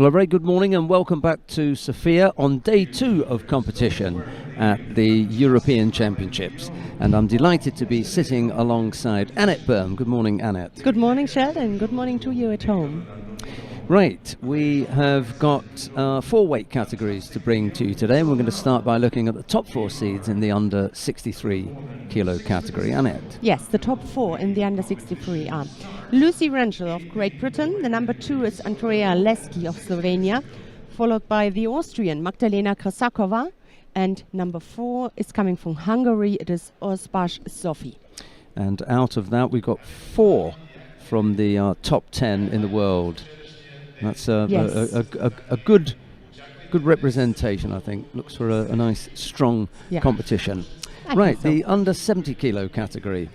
Well, a very good morning and welcome back to Sofia on day 2 of competition at the European Championships. And I'm delighted to be sitting alongside Annette Berm. Good morning, Annette. Good morning, Sheldon. Good morning to you at home. Right, we have got 4 weight categories to bring to you today, and we're going to start by looking at the top 4 seeds in the under 63 kilo category. Annette? Yes, the top 4 in the under 63 are Lucy Rentschel of Great Britain. The number 2 is Andrea Leski of Slovenia, followed by the Austrian Magdalena Krasakova, and number 4 is coming from Hungary. It is Özbaş Sofi. And out of that, we've got 4 from the top 10 in the world. That's a good representation, I think. Looks for a nice, strong competition. Right, the under 70 kilo category.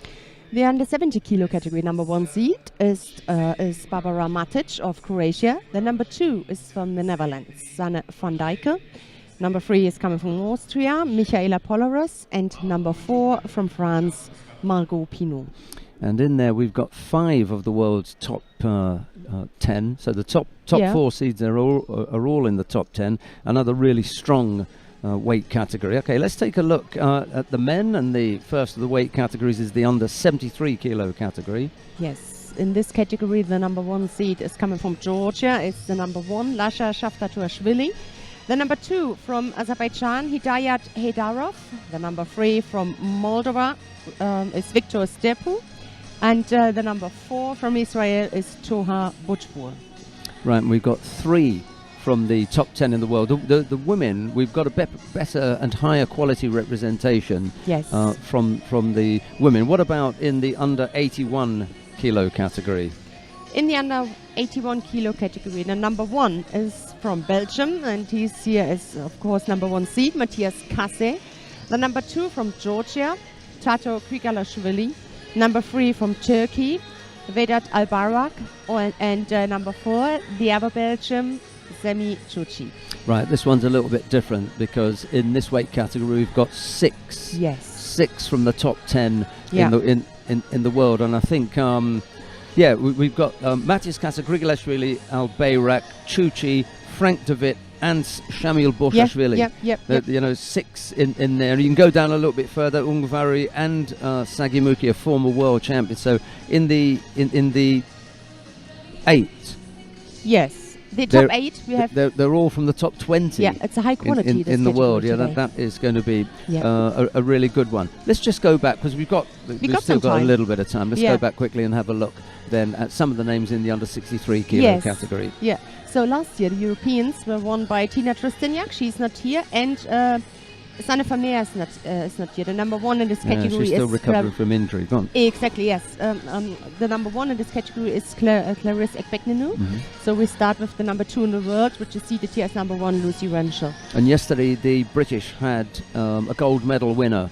The under 70 kilo category number 1 seed is Barbara Matic of Croatia. The number 2 is from the Netherlands, Sanne van Dijken. Number 3 is coming from Austria, Michaela Polaris. And number 4 from France, Margot Pinot. And in there we've got 5 of the world's top 10. So the top 4 seeds are all in the top 10. Another really strong weight category. Okay, let's take a look at the men, and the first of the weight categories is the under 73 kilo category. Yes, in this category the number 1 seed is coming from Georgia. It's the number 1, Lasha Shaftatuashvili. The number 2 from Azerbaijan, Hidayat Heidarov. The number 3 from Moldova is Viktor Stepu. And the number 4 from Israel is Toha Butchbur. Right, and we've got 3 from the top 10 in the world. The women, we've got a better and higher quality representation from the women. What about in the under 81 kilo category? In the under 81 kilo category, the number 1 is from Belgium, and he's here as, of course, number 1 seed, Matthias Kasse. The number 2 from Georgia, Tato Krigalashvili. Number 3 from Turkey, Vedat Albayrak, and number 4, the other Belgium, Semi Chuchi. Right, this one's a little bit different because in this weight category we've got 6. Yes. 6 from the top 10 in the world, and I think we've got Matthias Kassa, Grigalashvili, Albayrak, Chuchi, Frank de Witt, and Shamil Borshashvili. 6 in there. You can go down a little bit further. Ungvari and Sagimuki, a former world champion. So in the 8. Yes, the top 8 we have. They're all from the top 20. Yeah, it's a high quality in the world. Yeah, that is going to be a really good one. Let's just go back because we've still got a little bit of time. Let's go back quickly and have a look then at some of the names in the under 63 kilo category. Yeah. So last year the Europeans were won by Tina Trosteniak. She's not here, and Sanne Vermeer is not here. The number 1 in this category is still recovering from injury. Go on. Exactly, yes. The number 1 in this category is Clarisse Ekpeknenu. So we start with the number 2 in the world, which is seated here as number 1, Lucy Rentschel. And yesterday the British had a gold medal winner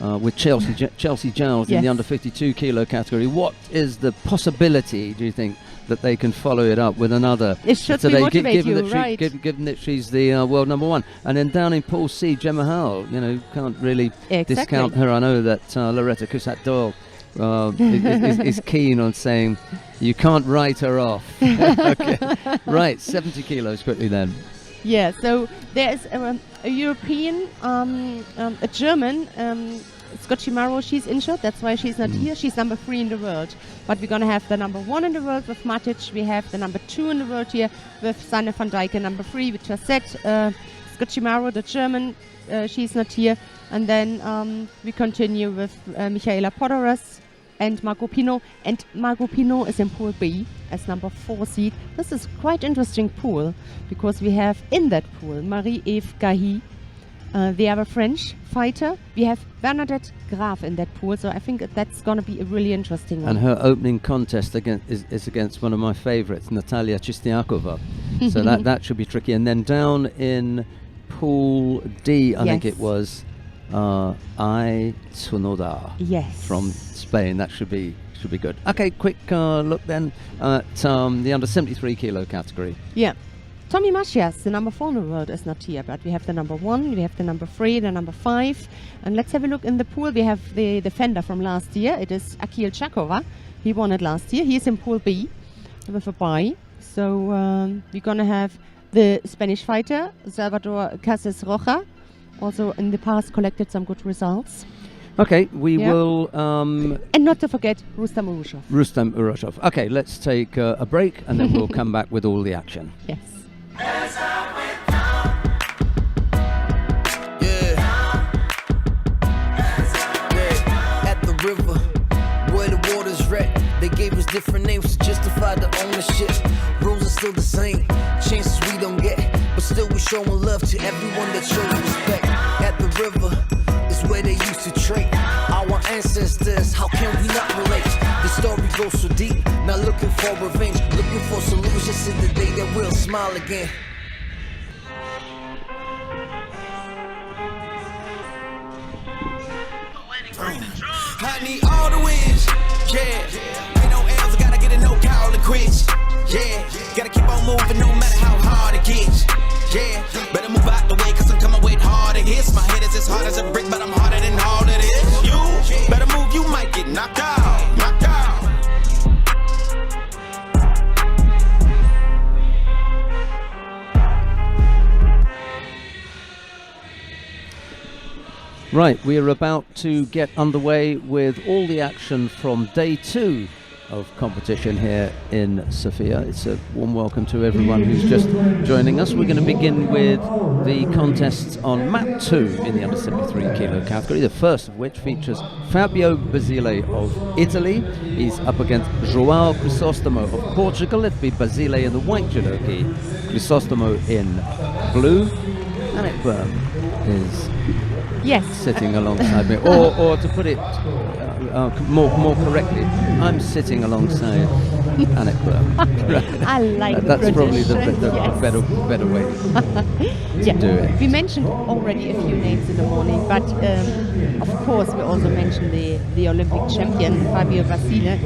with Chelsea Giles in the under 52 kilo category. What is the possibility, do you think, that they can follow it up with another today, given that she's the world number 1? And then down in Pool C, Gemma Howell, can't really discount her. I know that Loretta Kusat-Doyle is keen on saying you can't write her off. Okay. Right, 70 kilos quickly then. Yeah, so there's a European, a German, Scott Shimaro. She's injured, that's why she's not here. She's number 3 in the world. But we're going to have the number 1 in the world with Matic. We have the number 2 in the world here with Sanne van Dijken. Number 3, we just said, Scott Shimaro, the German, she's not here. And then we continue with Michaela Polaris and Margot Pinot. And Margot Pinot is in Pool B as number 4 seed. This is quite interesting pool because we have in that pool Marie-Eve Gahi, the other French fighter. We have Bernadette Graf in that pool, so I think that's going to be a really interesting one. And her opening contest is against one of my favourites, Natalia Chistiakova. So that should be tricky. And then down in Pool D, I think it was Ai Tsunoda from Spain. That should be good. Okay, quick look then at the under 73 kilo category. Yeah. Tommy Mashias, the number 4 in the world, is not here, but we have the number 1, we have the number 3, the number 5. And let's have a look in the pool. We have the defender from last year. It is Akil Chakova. He won it last year. He is in Pool B with a bye. So we're going to have The Spanish fighter, Salvador Cases Roja, also in the past collected some good results. Okay, we will... and not to forget Rustam Urushov. Rustam Urushov. Okay, let's take a break and then we'll come back with all the action. Yes. At the river, where the water's red, they gave us different names to justify the ownership. Rules are still the same, chances we don't get, but still we showing love to everyone that shows respect. At the river is where they used to trade our ancestors, how can we not relate? The story goes so deep, not looking for revenge, looking for solutions in the day that we'll smile again. I need all the wins, yeah. Ain't no L's, I gotta get a no call to quit, yeah. Gotta keep on moving no matter how hard it gets, yeah. Better move out the way cause I'm coming with harder hits. My head is as hard as a brick but I'm harder than all of this. You better move, you might get knocked out, knocked out. Right, we are about to get underway with all the action from day 2 of competition here in Sofia. It's a warm welcome to everyone who's just joining us. We're going to begin with the contests on mat 2 in the under 73 kilo category, the first of which features Fabio Basile of Italy. He's up against João Crisostomo of Portugal. It'll be Basile in the white judogi, Crisostomo in blue. Anik Byrne is sitting alongside me, or to put it more correctly, I'm sitting alongside Anik Byrne. I like that's probably the better way to do it. We mentioned already a few names in the morning, but of course we also mentioned the Olympic champion Fabio Basile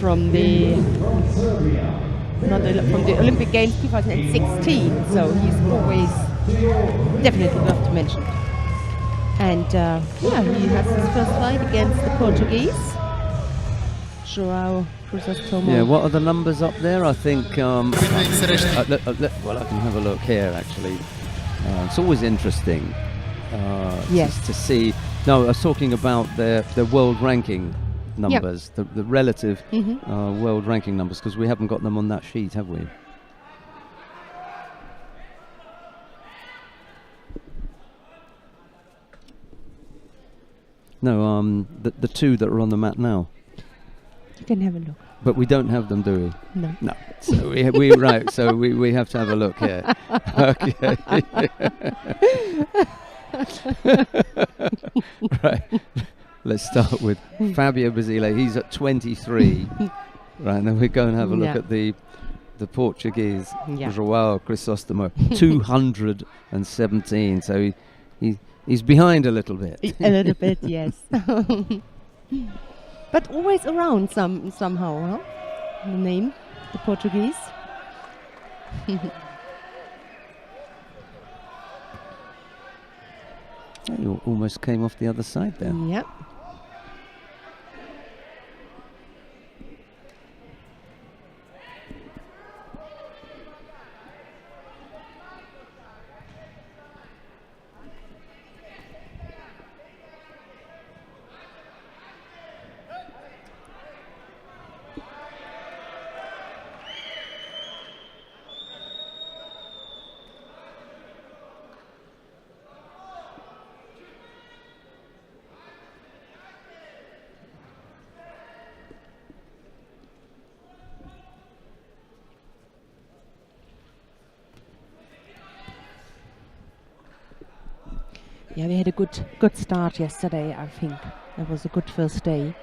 from the Olympic Games 2016. So he's always definitely worth to mention. And he has his first fight against the Portuguese, João Crisostomo. Yeah, what are the numbers up there? I think, well, I can have a look here actually. It's always interesting to see. No, I was talking about their world ranking numbers, the relative world ranking numbers, because we haven't got them on that sheet, have we? No, the 2 that are on the mat now. You can have a look. But we don't have them, do we? No. No. So we right. So we have to have a look here. Okay. Right. Let's start with Fabio Basile. He's at 23. Right, and then we go and have a look at the Portuguese, João Crisostomo, 217. So he's behind a little bit. A little bit, yes. But always around somehow, huh? The name, the Portuguese. You almost came off the other side there. Yeah. Yeah, we had a good start yesterday, I think. It was a good first day.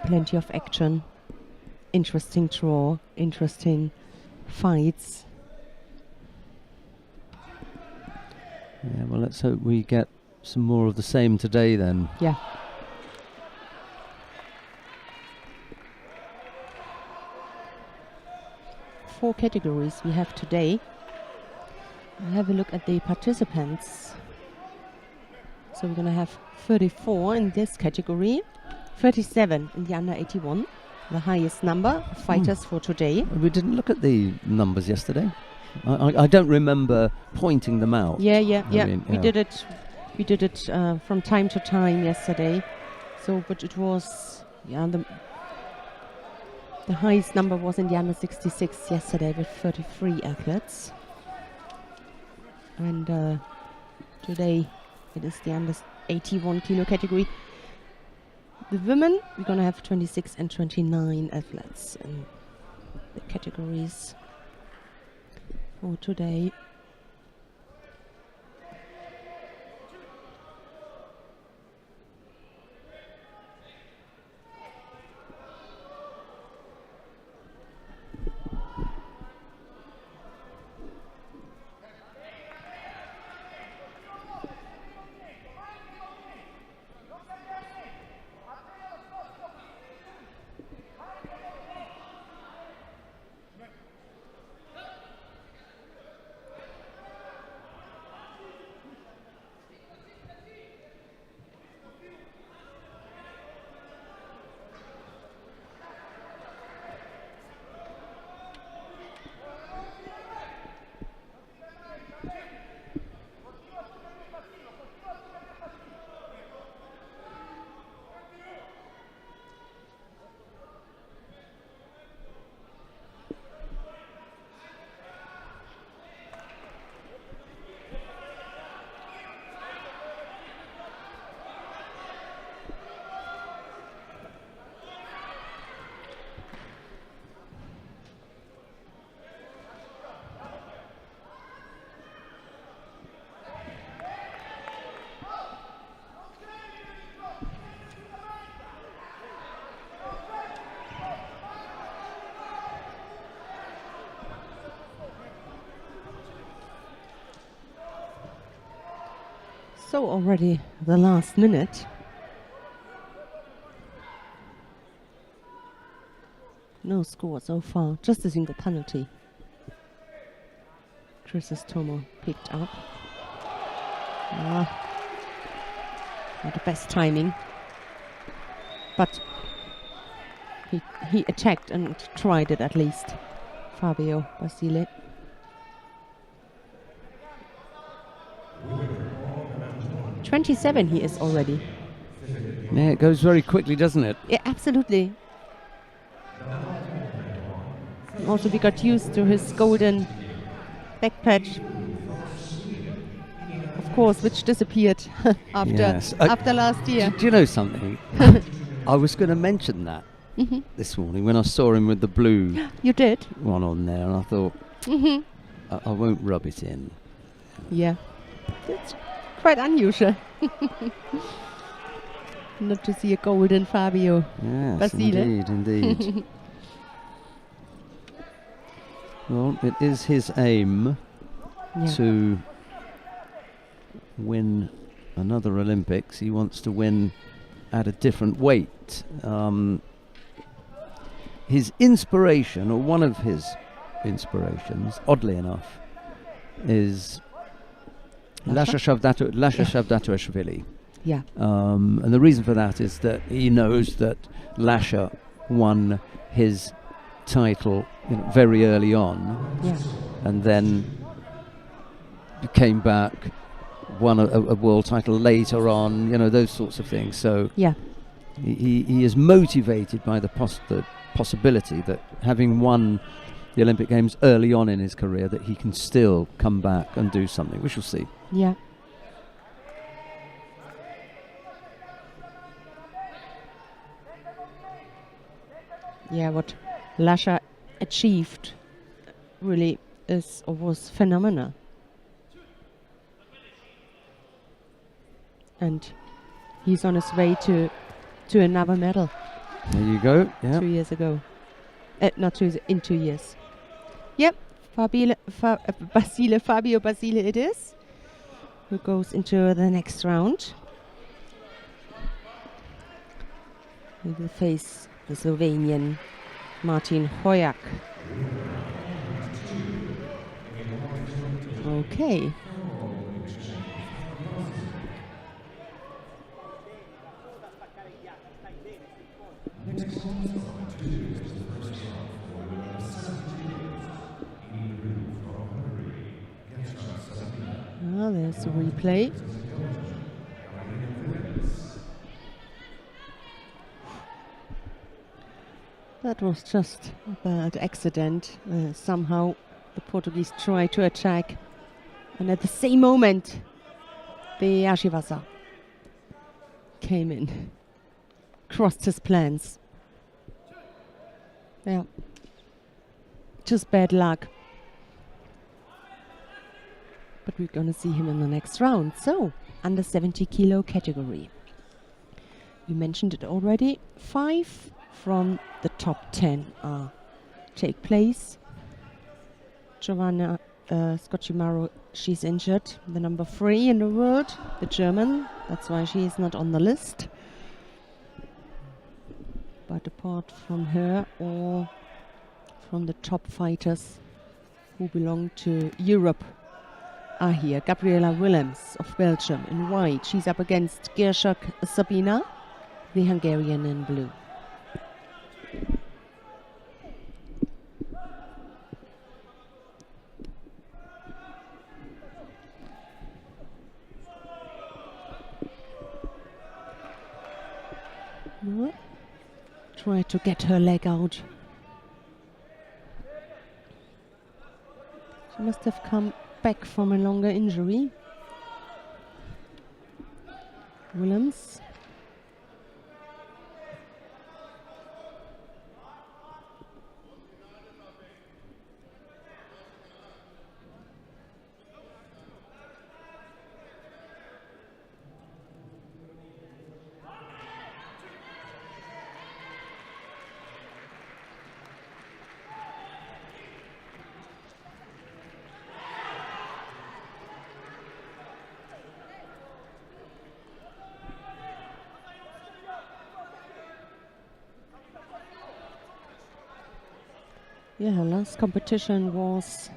Plenty of action. Interesting draw. Interesting fights. Yeah, well, let's hope we get some more of the same today then. Yeah. Four categories we have today. I'll have a look at the participants. So we're going to have 34 in this category, 37 in the under 81, the highest number of fighters for today. We didn't look at the numbers yesterday. I don't remember pointing them out. Yeah. We did it from time to time yesterday. So, but it was the highest number was in the under 66 yesterday with 33 athletes, and today it is the under 81 kilo category. The women, we're gonna have 26 and 29 athletes in the categories for today. So already the last minute. No score so far, just a single penalty. Chrysostomo picked up. Not the best timing. But he attacked and tried it at least. Fabio Basile. .27 he is already. Yeah, it goes very quickly, doesn't it? Yeah, absolutely. Also, we got used to his golden back patch, of course, which disappeared after last year. Do you know something? I was going to mention that this morning when I saw him with the blue you did one on there, and I thought I won't rub it in. Yeah, it's quite unusual not to see a golden Fabio Basile. Indeed. Well, it is his aim to win another Olympics. He wants to win at a different weight. His inspiration, or one of his inspirations, oddly enough, is Lasha Shavdatuashvili. Yeah. And the reason for that is that he knows that Lasha won his title very early on, and then came back, won a world title later on, those sorts of things. So he is motivated by the possibility that having won the Olympic Games early on in his career, that he can still come back and do something. We shall see. Yeah. Yeah, what Lasha achieved really was phenomenal. And he's on his way to another medal. There you go. Yeah. 2 years ago. In 2 years. Yep. Fabio Basile it is, who goes into the next round. He will face the Slovenian Martin Hojak. Okay. There's a replay. That was just a bad accident. Somehow the Portuguese tried to attack, and at the same moment the Ashiwasa came in, crossed his plans. Yeah, just bad luck. But we're gonna see him in the next round. So, under 70 kilo category. We mentioned it already. 5 from the top 10 take place. Giovanna Scocchimaro, she's injured. The number 3 in the world, the German. That's why she is not on the list. But apart from her, all from the top fighters who belong to Europe are here. Gabriela Willems of Belgium in white. She's up against Gershok Sabina, the Hungarian in blue. Try to get her leg out. She must have come back from a longer injury. Willems. Yeah, her last competition was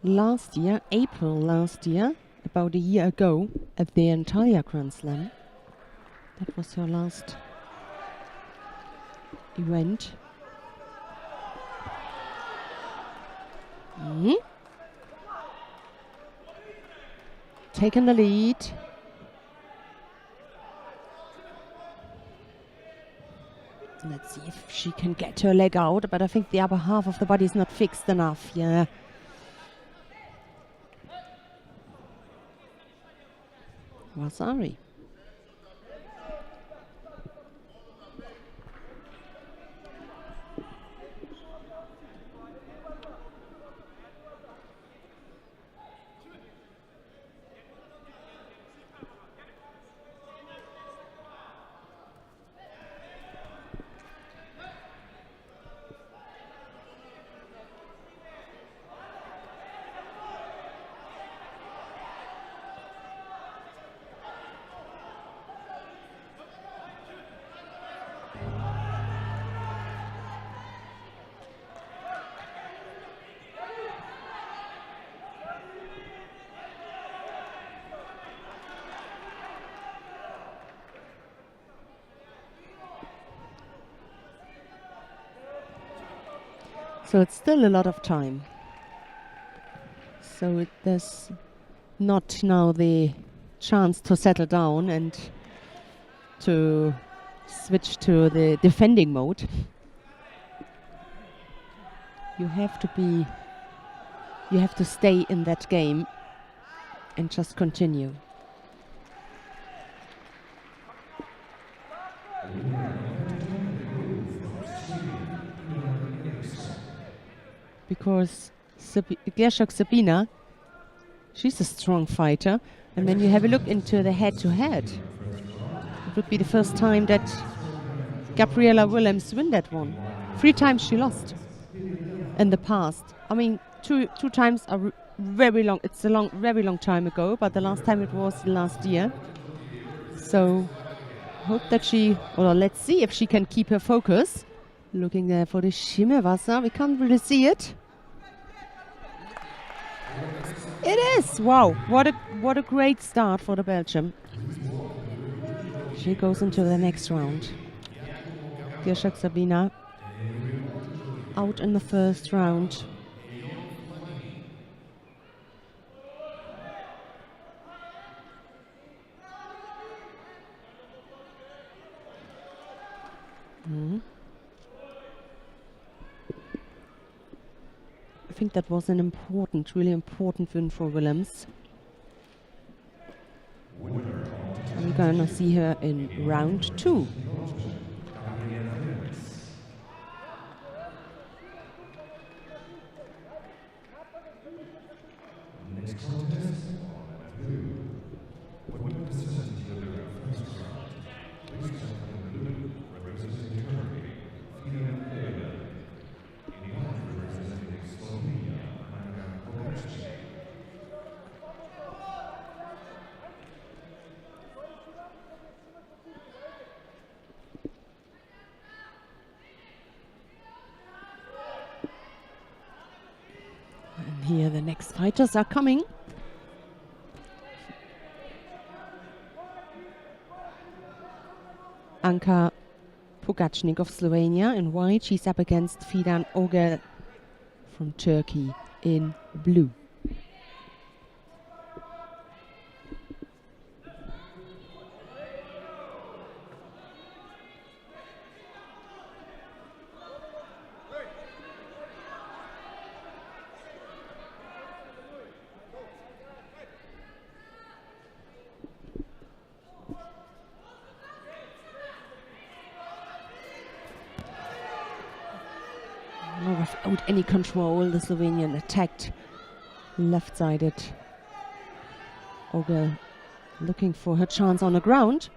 last year, April last year, about a year ago, at the Antalya Grand Slam. That was her last event. Taking the lead. Let's see if she can get her leg out, but I think the upper half of the body is not fixed enough. Yeah. Vasari. So it's still a lot of time. So there's not now the chance to settle down and to switch to the defending mode. You have to stay in that game and just continue. Because Gershok Sabina, she's a strong fighter, and when you have a look into the head-to-head, it would be the first time that Gabriela Willems win that one. 3 times she lost in the past. I mean, two times are very long. It's a very long time ago, but the last time it was last year. So hope that let's see if she can keep her focus. Looking there for the Shimewasa. We can't really see it. It is! Wow, what a great start for the Belgium. She goes into the next round. Gierschek Sabina out in the first round. I think that was an important, really important win for Willems. We're gonna see her in round 2. Here the next fighters are coming. Anka Pogacnik of Slovenia in white. She's up against Fidan Ogel from Turkey in blue. Without any control, the Slovenian attacked left-sided Ogel, looking for her chance on the ground.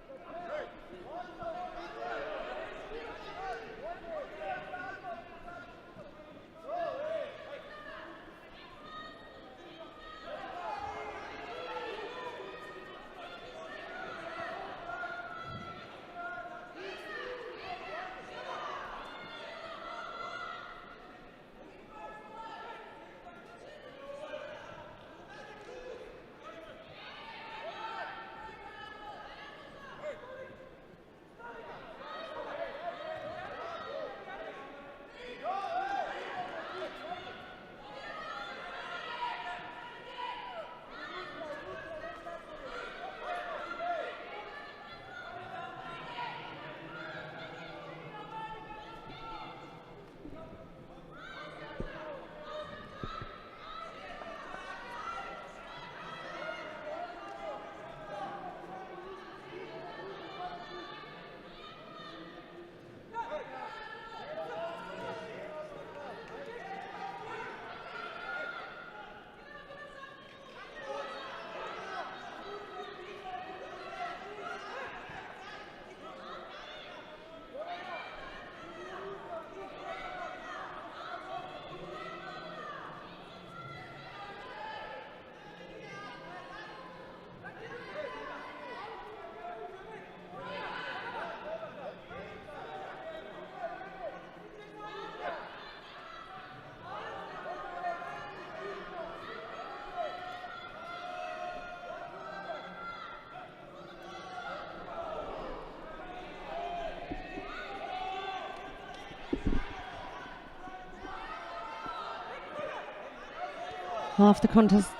Half the contest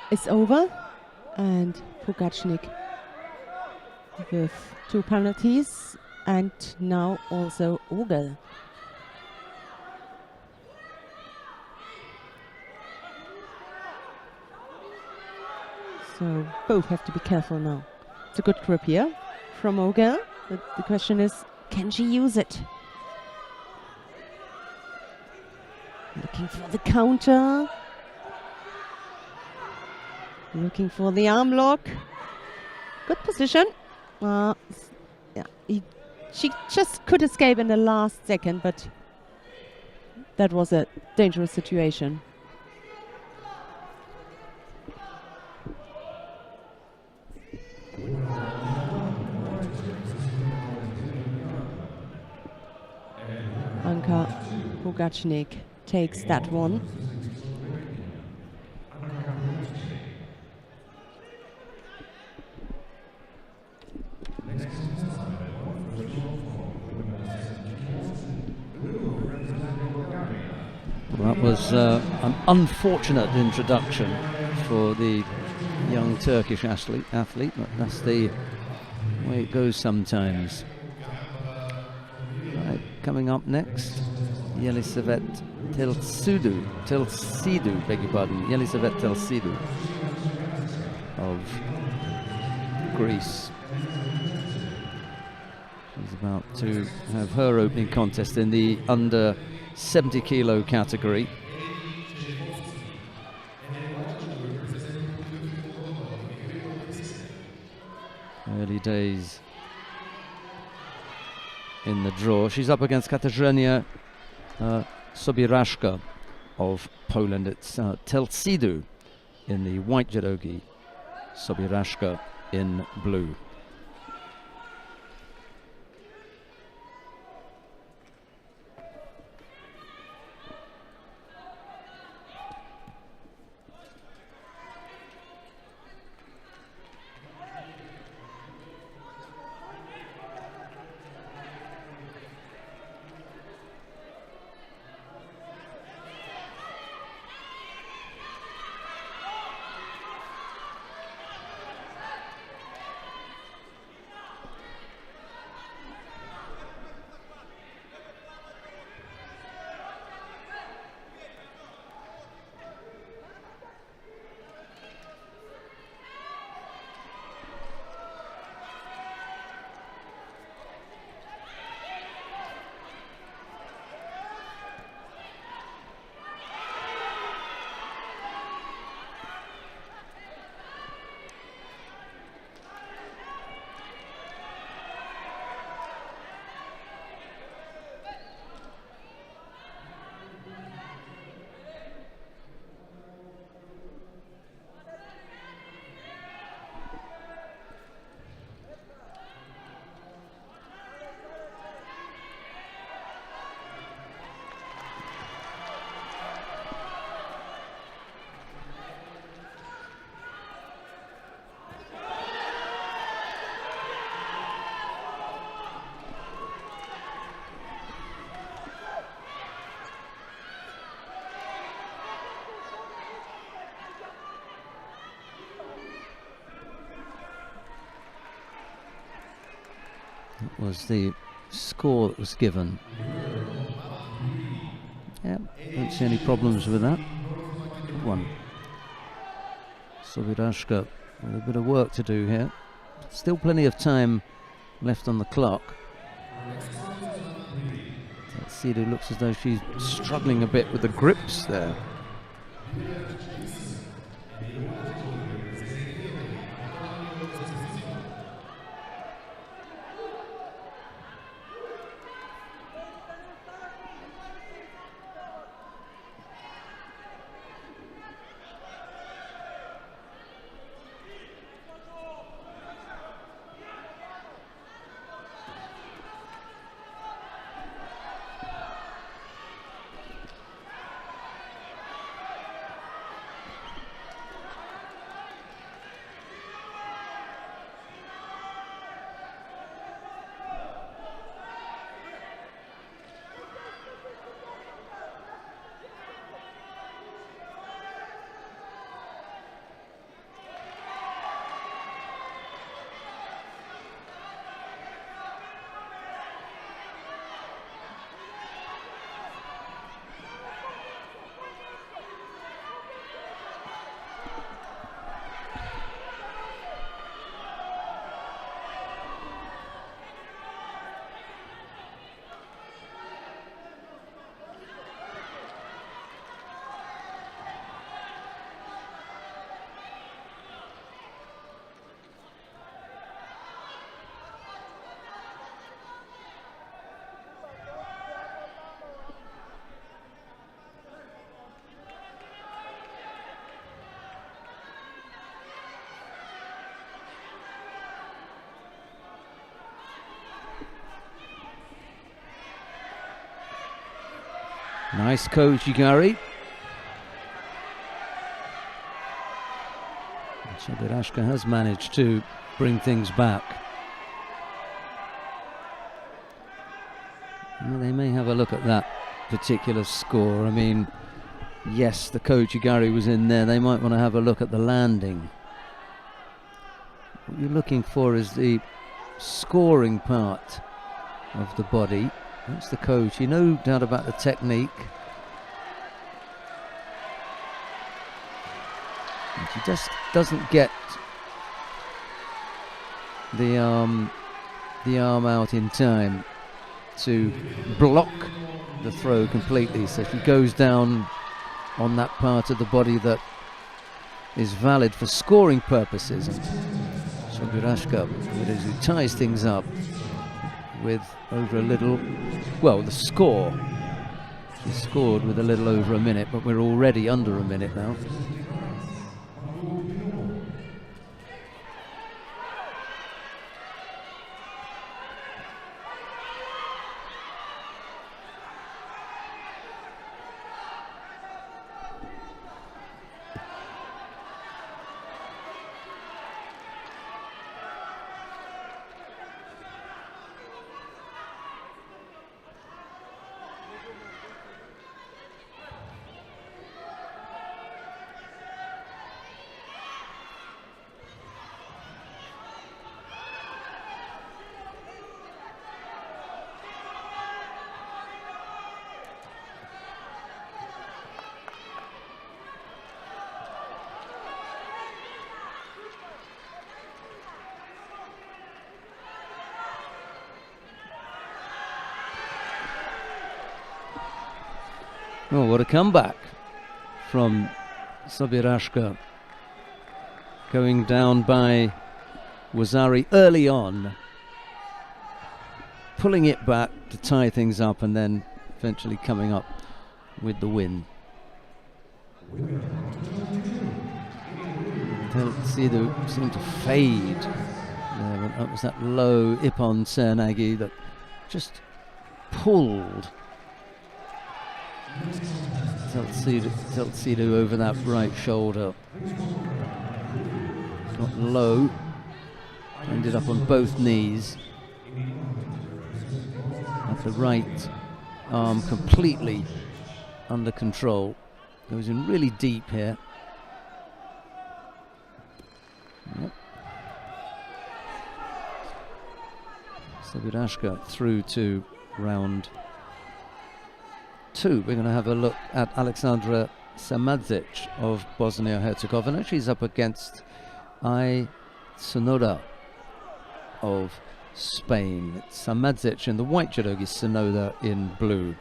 is over, and Pogacnik with 2 penalties, and now also Ogel. So both have to be careful now. It's a good grip here from Ogel. The question is, can she use it? Looking for the counter. Looking for the arm lock. Good position. Yeah, she just could escape in the last second, but that was a dangerous situation. Anka Pogacnik takes that one. was an unfortunate introduction for the young Turkish athlete, but that's the way it goes sometimes. Right, coming up next, Yelisavet Telsidou, beg your pardon, Yelisavet Telsidou of Greece. She's about to have her opening contest in the under 70 kilo category. Early days in the draw. She's up against Katarzyna Sobieraszka of Poland. It's Telsidou in the white judogi, Sobieraszka in blue. Was the score that was given. Yeah, don't see any problems with that. Good one. Sobieraszka with a bit of work to do here. Still plenty of time left on the clock. Telsidou looks as though she's struggling a bit with the grips there. Nice Koji-gari. Sobieraszka has managed to bring things back. Well, they may have a look at that particular score. I mean, Yes, the coach Igari was in there. They might want to have a look at the landing. What you're looking for is the scoring part of the body. That's the coach. You no doubt about the technique. And she just doesn't get the arm out in time to block the throw completely. So she goes down on that part of the body that is valid for scoring purposes. Sobirashka, who ties things up with over a little, well, the score. She scored with a little over a minute, but we're already under a minute now. Oh, what a comeback from Sobirashka. Going down by Wazari early on, pulling it back to tie things up, and then eventually coming up with the win. Sidu seemed to fade. That was that low Ippon Sernagi that just pulled Teltsidu over that right shoulder. Got low, ended up on both knees. At the right arm completely under control. Goes in really deep here. Yep. Sobirashka through to round 2. We're going to have a look at Alexandra Samadzic of Bosnia-Herzegovina. She's up against Ai Sonoda of Spain. Samadzic in the white judogi, Sonoda in blue.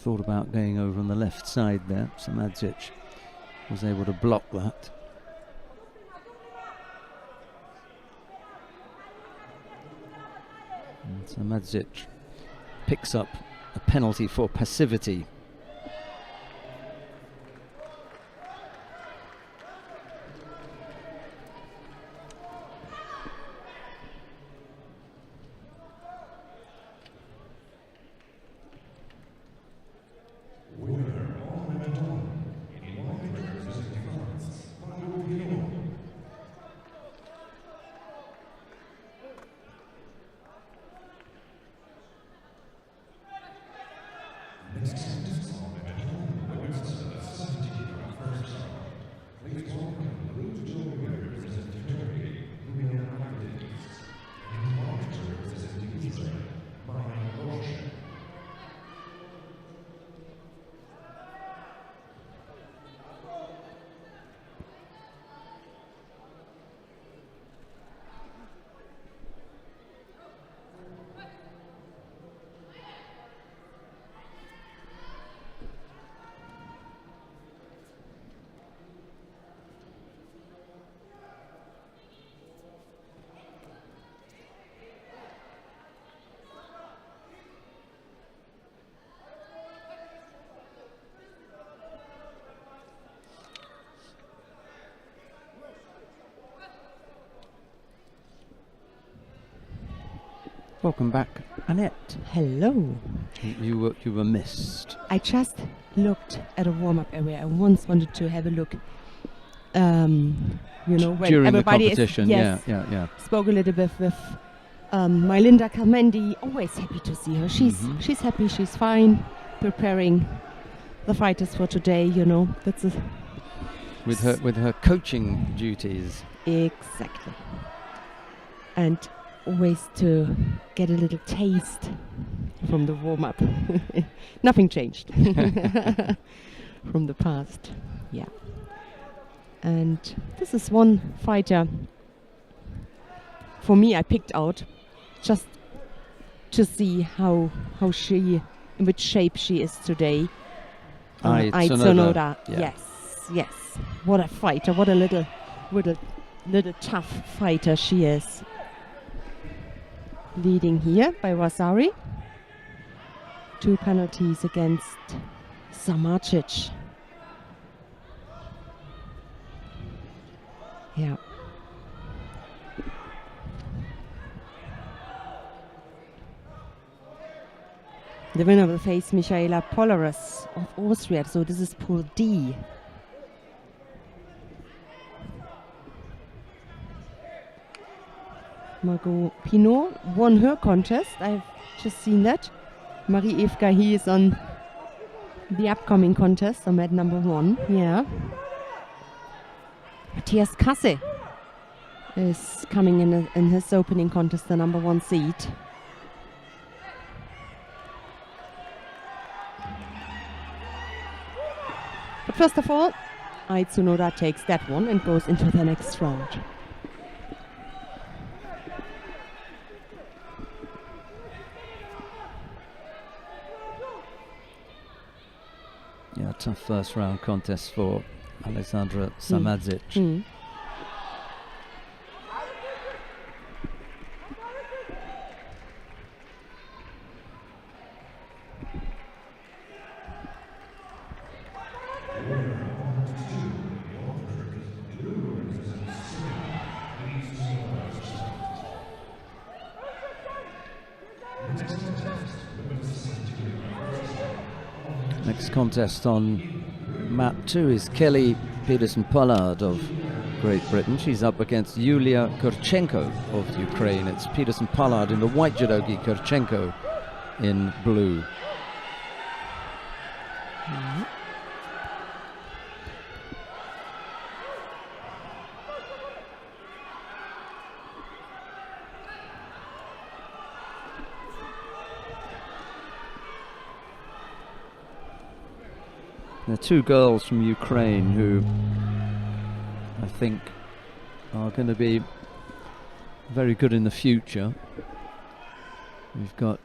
Thought about going over on the left side there. Samadzic was able to block that. And Samadzic picks up a penalty for passivity. Winner. Welcome back, Annette. Hello. You were missed. I just looked at a warm-up area. I once wanted to have a look. When during everybody the competition, yeah. Spoke a little bit with my Linda Calmendi. Always happy to see her. She's happy. She's fine. Preparing the fighters for today. That's with her coaching duties. Exactly. And always to get a little taste from the warm-up. Nothing changed from the past. Yeah. And this is one fighter for me I picked out just to see how she, in which shape she is today. Ai Tsunoda. Yeah. Yes. What a fighter. What a little tough fighter she is. Leading here by Wasari. 2 penalties against Samacic. Yeah. The winner will face Michaela Polaris of Austria. So this is Pool D. Margot Pinot won her contest. I've just seen that. Marie-Eve Gahi is on the upcoming contest, on mat number 1. Yeah. Matthias Kasse is coming in his opening contest, the number 1 seed. But first of all, Ai Tsunoda takes that one and goes into the next round. Yeah, tough first round contest for Alexandra Samadzic. Next contest on mat 2 is Kelly Peterson-Pollard of Great Britain. She's up against Yulia Kurchenko of Ukraine. It's Peterson-Pollard in the white judogi, Kurchenko in blue. There are 2 girls from Ukraine who I think are going to be very good in the future. We've got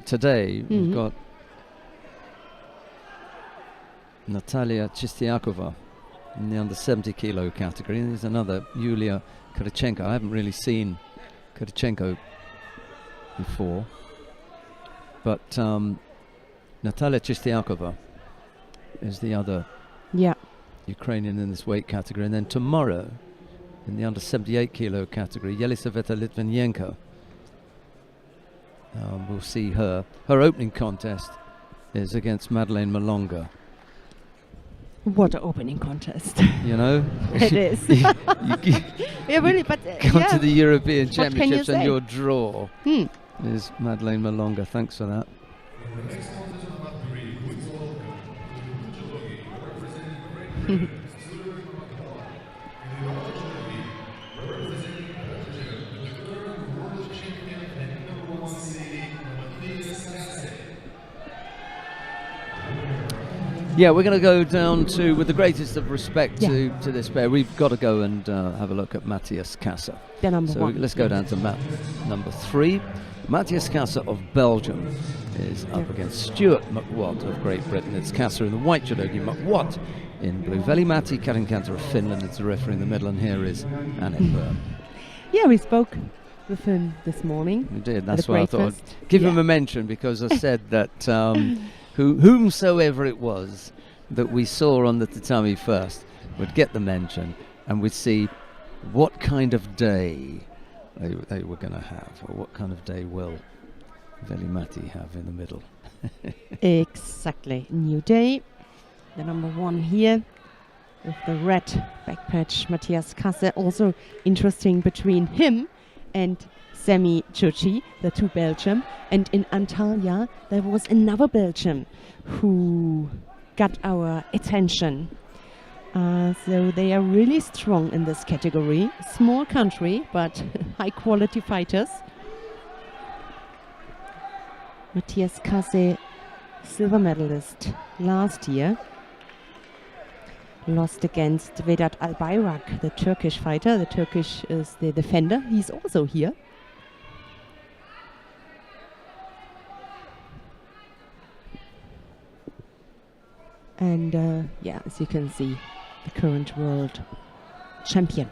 today we've got Natalia Chistiakova in the under 70 kilo category. There's another Yulia Kurchenko. I haven't really seen Kurchenko before, but Natalia Chistiakova is the other Ukrainian in this weight category. And then tomorrow, in the under 78 kilo category, Yelisaveta Litvinenko. We'll see her. Her opening contest is against Madeleine Malonga. What an opening contest. You know? It is. Yeah, really, but come to the European Championships and your draw is Madeleine Malonga. Thanks for that. Yeah, we're going to go down to, with the greatest of respect to this pair, we've got to go and have a look at Matthias Kasse. The number 1. Let's go down to mat number 3. Matthias Kasse of Belgium is up against Stuart McWatt of Great Britain. It's Kasse in the white judogi, McWatt in blue. Veli-Matti Karinkanta of Finland is the referee in the middle, and here is Annette Byrne. Yeah, we spoke with him this morning. We did, that's why I thought I'd give him a mention, because I said that whomsoever it was that we saw on the tatami first would get the mention, and we'd see what kind of day they were going to have, or what kind of day will Veli-Matti have in the middle. Exactly. New day. The number 1 here with the red back patch, Matthias Kasse. Also interesting between him and Semi Chuchi, the 2 Belgium. And in Antalya, there was another Belgium who got our attention. So they are really strong in this category. Small country, but high quality fighters. Matthias Kasse, silver medalist last year. Lost against Vedat Albayrak, the Turkish fighter. The Turkish is the defender. He's also here. And yeah, as you can see, the current world champion.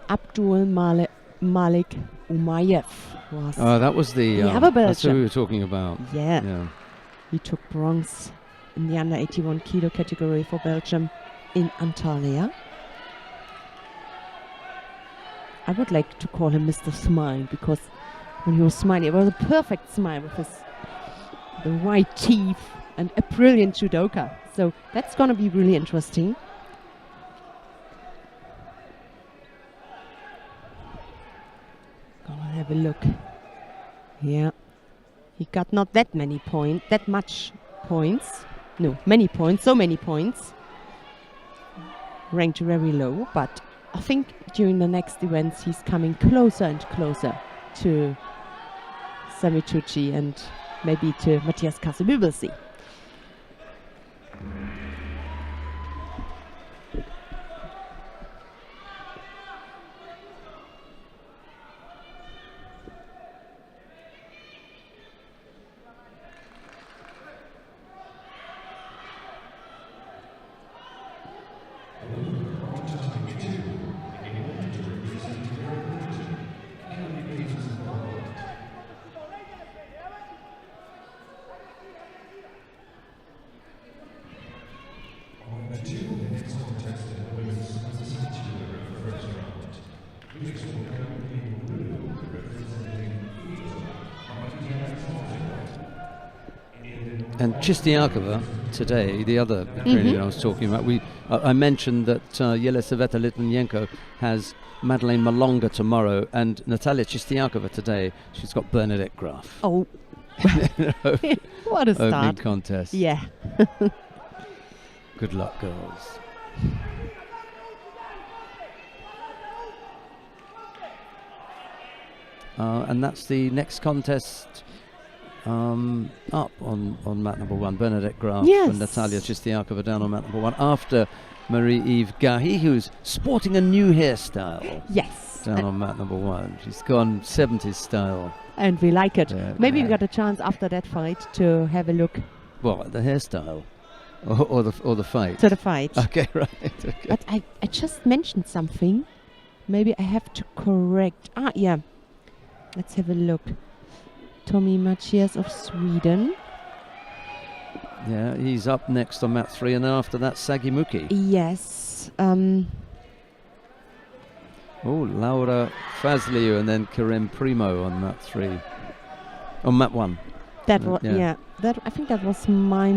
Abdul Malik Umayev was. Oh, that was the other Belgium. That's who we were talking about. Yeah. He took bronze in the under 81 kilo category for Belgium in Antalya. I would like to call him Mr. Smile, because when he was smiling, it was a perfect smile with the white teeth, and a brilliant judoka. So that's going to be really interesting. Gonna have a look. Yeah, he got not that much points. No, many points, so many points. Ranked very low, but I think during the next events he's coming closer and closer to Semi Chuchi and maybe to Matthias Kasse. We will see. And Chistiakova today, the other Ukrainian I was talking about, I mentioned that Yelizaveta Litvinenko has Madeleine Malonga tomorrow, and Natalia Chistiakova today, she's got Bernadette Graf. Oh, what a start. Opening contest. Yeah. Good luck, girls. And that's the next contest up on mat number 1. Bernadette Graf and Natalia Chistiakova down on mat number 1 after Marie-Eve Gahi, who's sporting a new hairstyle. Yes. Down on mat number 1. She's gone 70s style. And we like it. Maybe we got a chance after that fight to have a look. What, the hairstyle? Or the fight? To the fight. Okay, right. Okay. But I just mentioned something. Maybe I have to correct. Yeah. Let's have a look. Tommy Matthias of Sweden. Yeah, he's up next on mat 3, and after that, Sagimuki. Yes. Laura Fazliu and then Karim Primo on mat 3. On mat 1. That was That I think that was my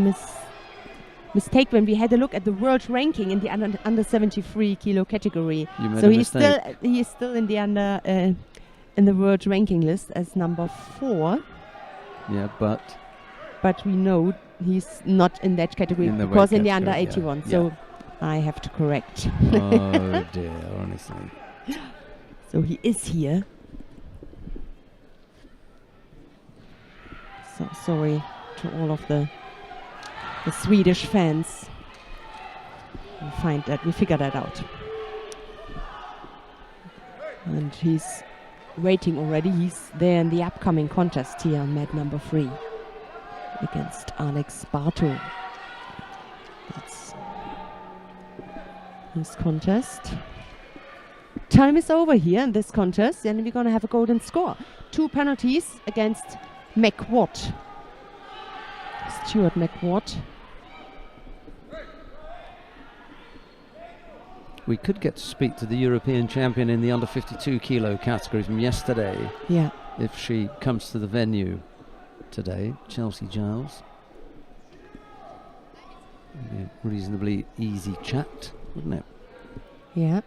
mistake when we had a look at the world ranking in the under 73 kilo category. You made so a he's mistake. still in the under in the world ranking list as number 4. Yeah, but we know he's not in that category because in the under 81. So I have to correct. Oh dear, honestly. So he is here. So sorry to all of the Swedish fans. We figure that out. And he's waiting already. He's there in the upcoming contest here on mat number 3 against Alex Barto. That's his contest. time is over here in this contest, and we're going to have a golden score. 2 penalties against McWatt. Stuart McWatt. We could get to speak to the European champion in the under 52 kilo category from yesterday. Yeah. If she comes to the venue today, Chelsea Giles. A reasonably easy chat, wouldn't it? Yeah.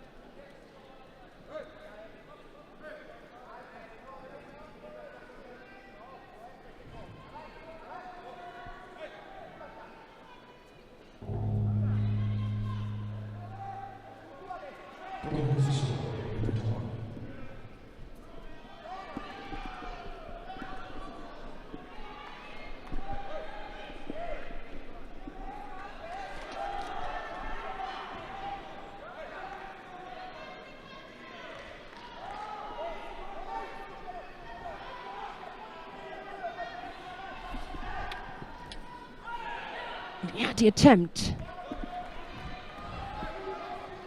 Yeah, the attempt.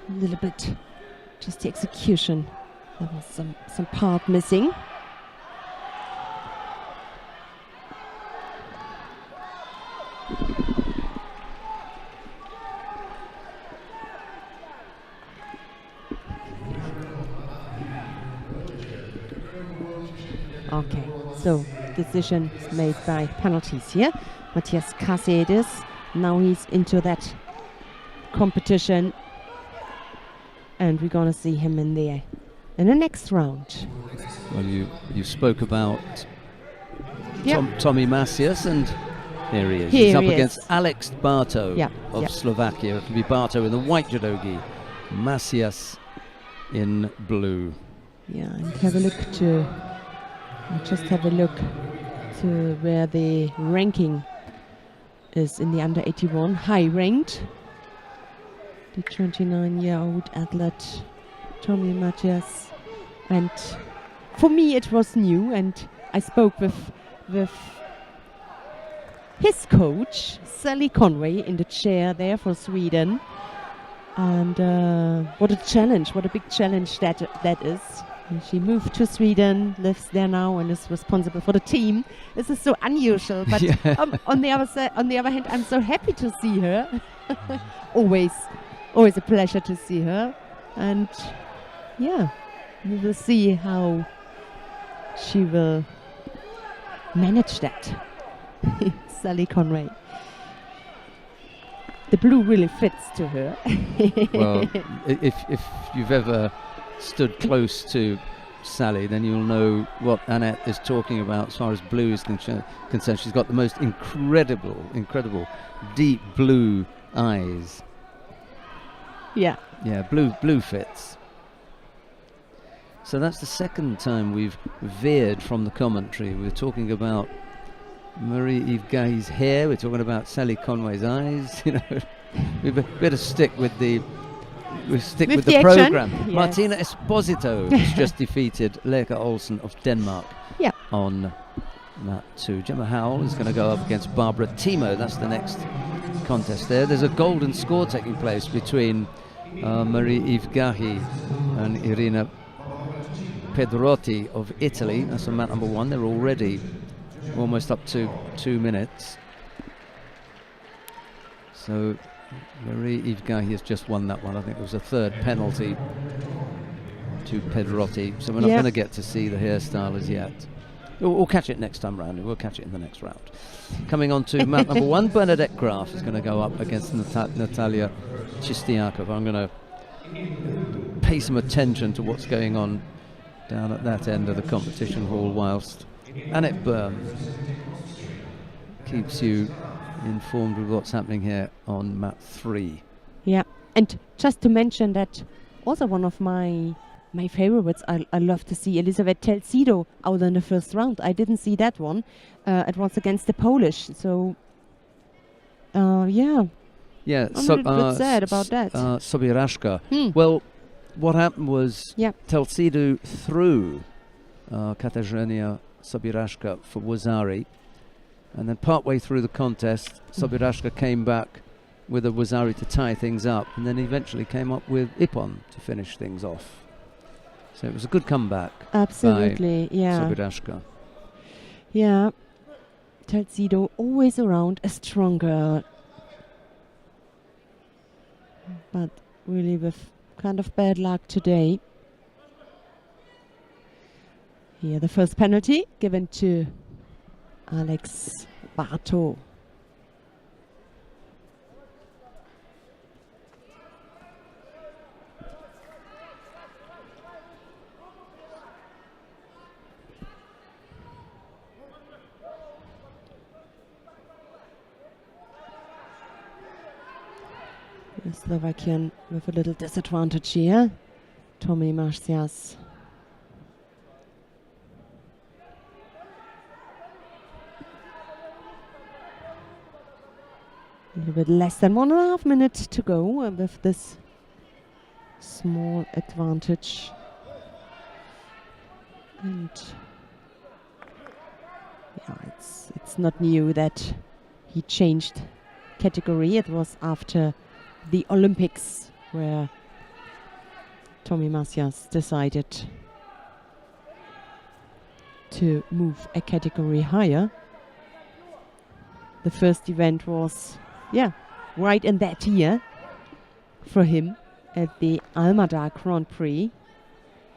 A little bit, just the execution. There was some part missing. Okay, so decision made by penalties here. Matthias Caceres. Now he's into that competition, and we're gonna see him in the next round. Well, you spoke about Tommy Macias, and here he is. He's up against Alex Barto of Slovakia. It will be Barto in the white judogi, Macias in blue. Yeah, and have a look to where the ranking is in the under 81, high ranked. The 29-year-old athlete Tommy Matthias, and for me it was new, and I spoke with his coach Sally Conway in the chair there for Sweden, and what a big challenge that is. And she moved to Sweden, lives there now, and is responsible for the team. This is so unusual, but on the other hand, I'm so happy to see her. always a pleasure to see her, and yeah, we will see how she will manage that. Sally Conway. The blue really fits to her. Well, if you've ever stood close to Sally, then you'll know what Annette is talking about as far as blue is concerned. She's got the most incredible deep blue eyes. Yeah, blue fits. So that's the second time we've veered from the commentary. We're talking about Marie-Yves Gahi's hair, we're talking about Sally Conway's eyes. We better stick with the program. Yes. Martina Esposito has just defeated Leka Olsen of Denmark on that too. Gemma Howell is going to go up against Barbara Timo. That's the next contest there. There's a golden score taking place between Marie-Yves Gahi and Irina Pedrotti of Italy. That's on mat number 1. They're already almost up to 2 minutes. So Marie-Yves Gahi has just won that one. I think it was a third penalty to Pedrotti. So we're not going to get to see the hairstyle as yet. We'll catch it next time round. We'll catch it in the next round. Coming on to mat number 1, Bernadette Graf is going to go up against Natalia Chistiakov. I'm going to pay some attention to what's going on down at that end of the competition hall, whilst Annette Byrne keeps you informed with what's happening here on mat 3. Yeah, and just to mention that also one of my favorites, I love to see Elisabeth Telcido out in the first round. I didn't see that one. It was against the Polish, so yeah. Yeah, I'm a little bit sad about that. Sobirashka. Well, what happened was Telcido threw Katarzyna Sobirashka for Wazari, and then partway through the contest, Sobirashka came back with a Wazari to tie things up, and then eventually came up with Ippon to finish things off. So it was a good comeback. Absolutely, yeah. Sobodashka. Yeah. Tells Judo always around a strong girl. But really with kind of bad luck today. Here the first penalty given to Alex Barto. The Slovakian with a little disadvantage here. Tommy Marcias. A little bit less than 1.5 minutes to go with this small advantage. And yeah, it's not new that he changed category. It was after the Olympics where Tommy Marcias decided to move a category higher. The first event was right in that year for him at the Almada Grand Prix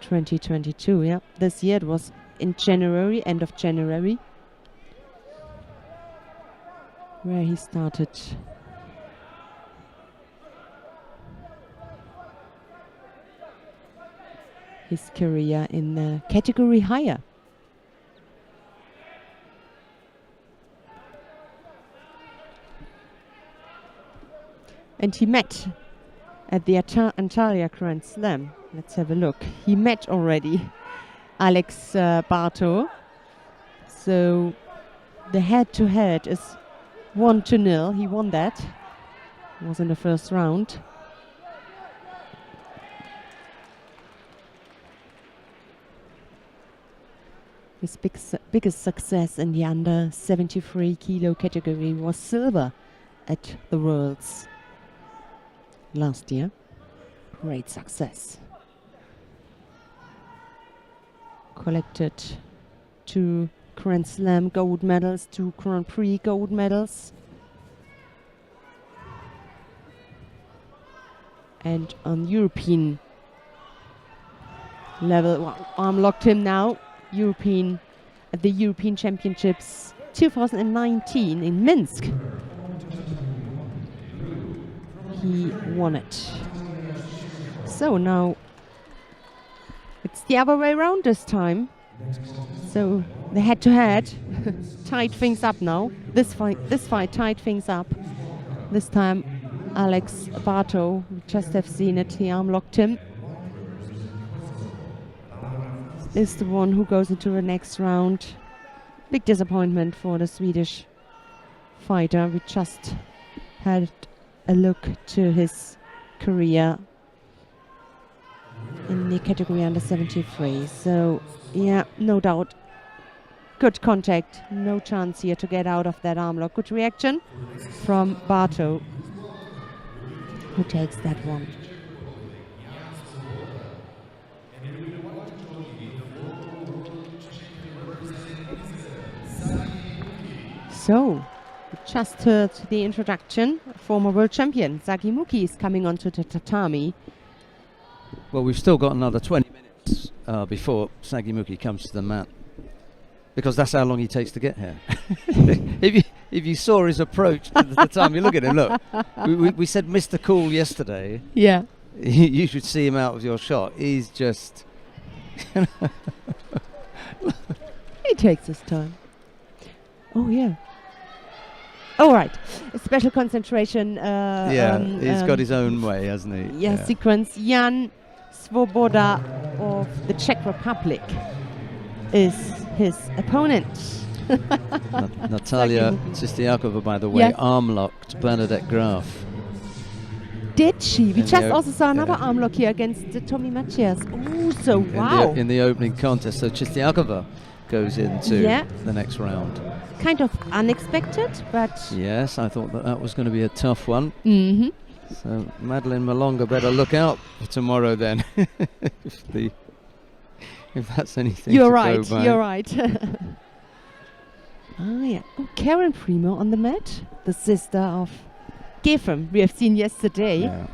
2022. Yeah, this year it was in January, end of January, where he started his career in the category higher. And he met at the Antalya Grand Slam. Let's have a look. He met already Alex Barto. So the head-to-head is 1-0. He won that. It was in the first round. His biggest success in the under 73 kilo category was silver at the Worlds last year. Great success. Collected 2 Grand Slam gold medals, 2 Grand Prix gold medals. And on European level, arm locked him now. At the European Championships 2019 in Minsk. He won it. So now it's the other way around this time. So the head-to-head tied things up now. This fight tied things up. This time Alex Barto, we just have seen it, he arm locked him. Is the one who goes into the next round. Big disappointment for the Swedish fighter. We just had a look to his career in the category under 73. So yeah, no doubt. Good contact. No chance here to get out of that arm lock. Good reaction from Barto, who takes that one. So, we just heard the introduction. Former world champion Zagi Muki is coming onto the tatami. Well, we've still got another 20 minutes before Zagi Muki comes to the mat, because that's how long he takes to get here. if you saw his approach to the tatami, look at him, look. We said Mr. Cool yesterday. Yeah. You should see him out of your shot. He's just... He takes his time. Oh, yeah. All right, a special concentration. He's got his own way, hasn't he? Yeah, sequence. Jan Svoboda of the Czech Republic is his opponent. Natalia Tsistiakova, by the way, arm-locked Bernadette Graf. Did she? We just also saw another arm lock here against Tommy Marcias. Oh, so wow. In the opening contest, so Tsistiakova goes into the next round. Kind of unexpected, but... Yes, I thought that was going to be a tough one. Mm-hmm. So Madeleine Malonga better look out for tomorrow then. if that's anything. You're right. You're right. Yeah. Oh, Karen Primo on the mat, the sister of Gefem we have seen yesterday. Yeah.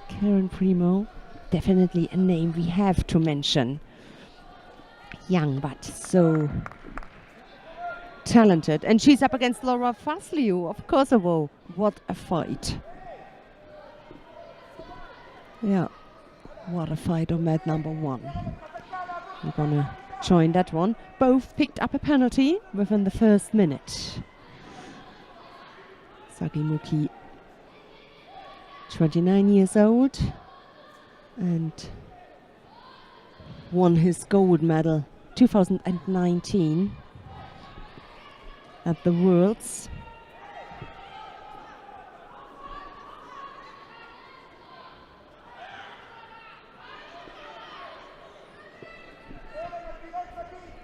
Karen Primo, definitely a name we have to mention. Young but so talented, and she's up against Laura Fasliu of Kosovo. What a fight! Yeah, what a fight on mat number 1. We're gonna join that one. Both picked up a penalty within the first minute. Sagimuki, 29 years old, and won his gold medal 2019 at the Worlds.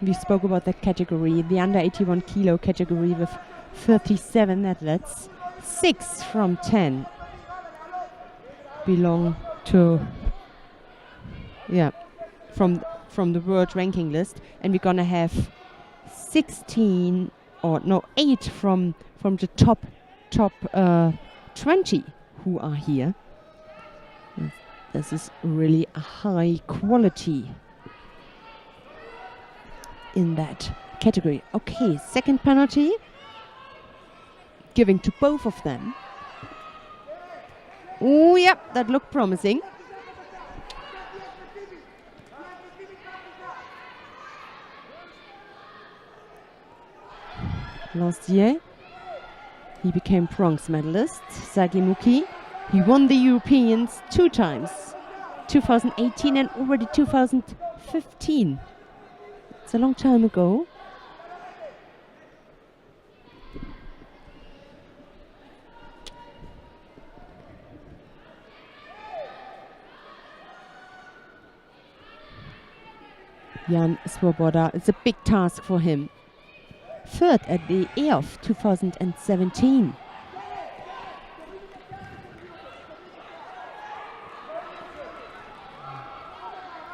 We spoke about that category, the under 81 kilo category, with 37 athletes. 6 from 10 belong to, from the world ranking list, and we're gonna have 8 from the top 20 who are here. This is really a high quality in that category. Okay, second penalty, giving to both of them. Oh, yep, that looked promising. Last year, he became bronze medalist, Sagimuki. He won the Europeans 2 times, 2018 and already 2015. It's a long time ago. Jan Swoboda, it's a big task for him. 3rd at the EOF 2017.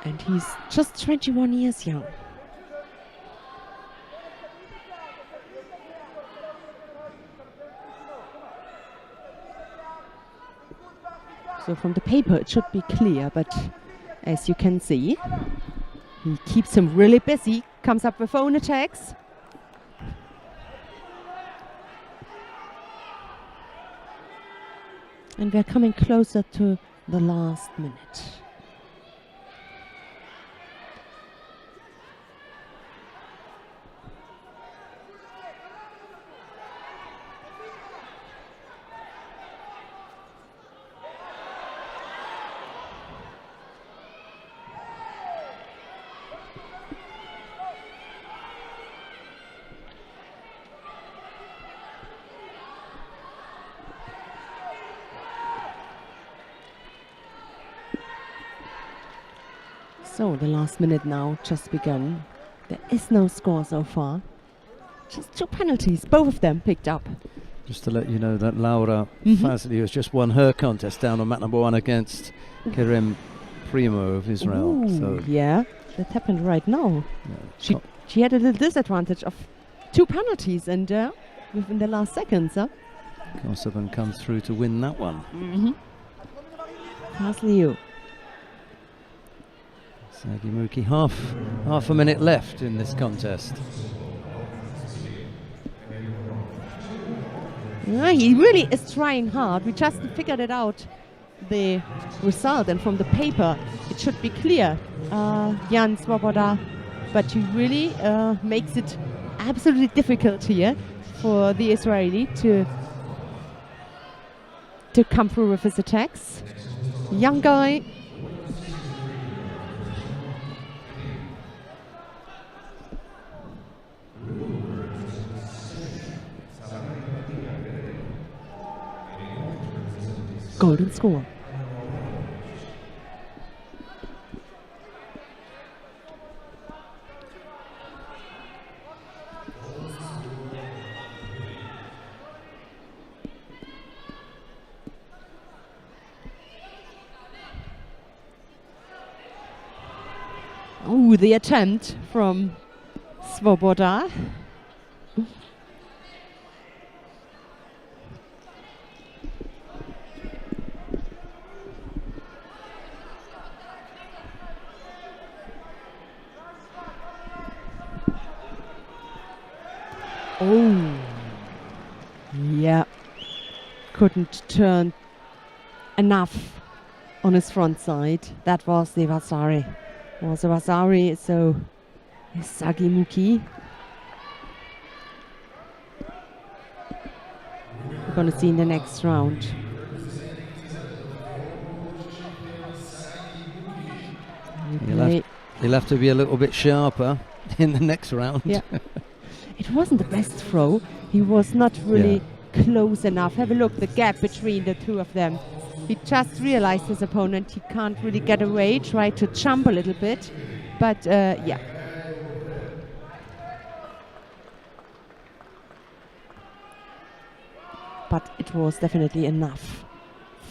And he's just 21 years young. So from the paper it should be clear, but as you can see, he keeps him really busy, comes up with own attacks. And we're coming closer to the last minute. So the last minute now just begun. There is no score so far. Just 2 penalties, both of them picked up. Just to let you know that Laura Fasliu has just won her contest down on mat number 1 against Kerem Primo of Israel. Ooh, so yeah, that happened right now. Yeah, she had a little disadvantage of 2 penalties, and within the last seconds. Kosovo comes through to win that one. Fasliu. Sagimuki, half a minute left in this contest. He really is trying hard. We just figured it out, the result, and from the paper it should be clear. Jan Swoboda, but he really makes it absolutely difficult here for the Israeli to come through with his attacks. Young guy. Golden score. Oh, the attempt from Svoboda. Oh, yeah, couldn't turn enough on his front side. That was the Vasari. Was a Vasari, so Sagimuki. We're going to see in the next round. He'll have to be a little bit sharper in the next round. Yeah. It wasn't the best throw. He was not really close enough. Have a look, the gap between the two of them. He just realized his opponent. He can't really get away. Tried to jump a little bit. But, yeah. But it was definitely enough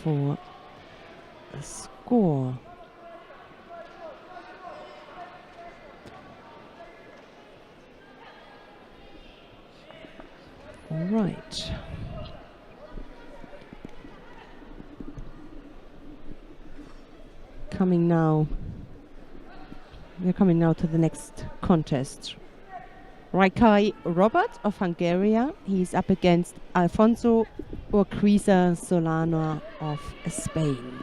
for a score. All right. We're coming now to the next contest. Raikai Robert of Hungary. He's up against Alfonso Urquiza Solana of Spain.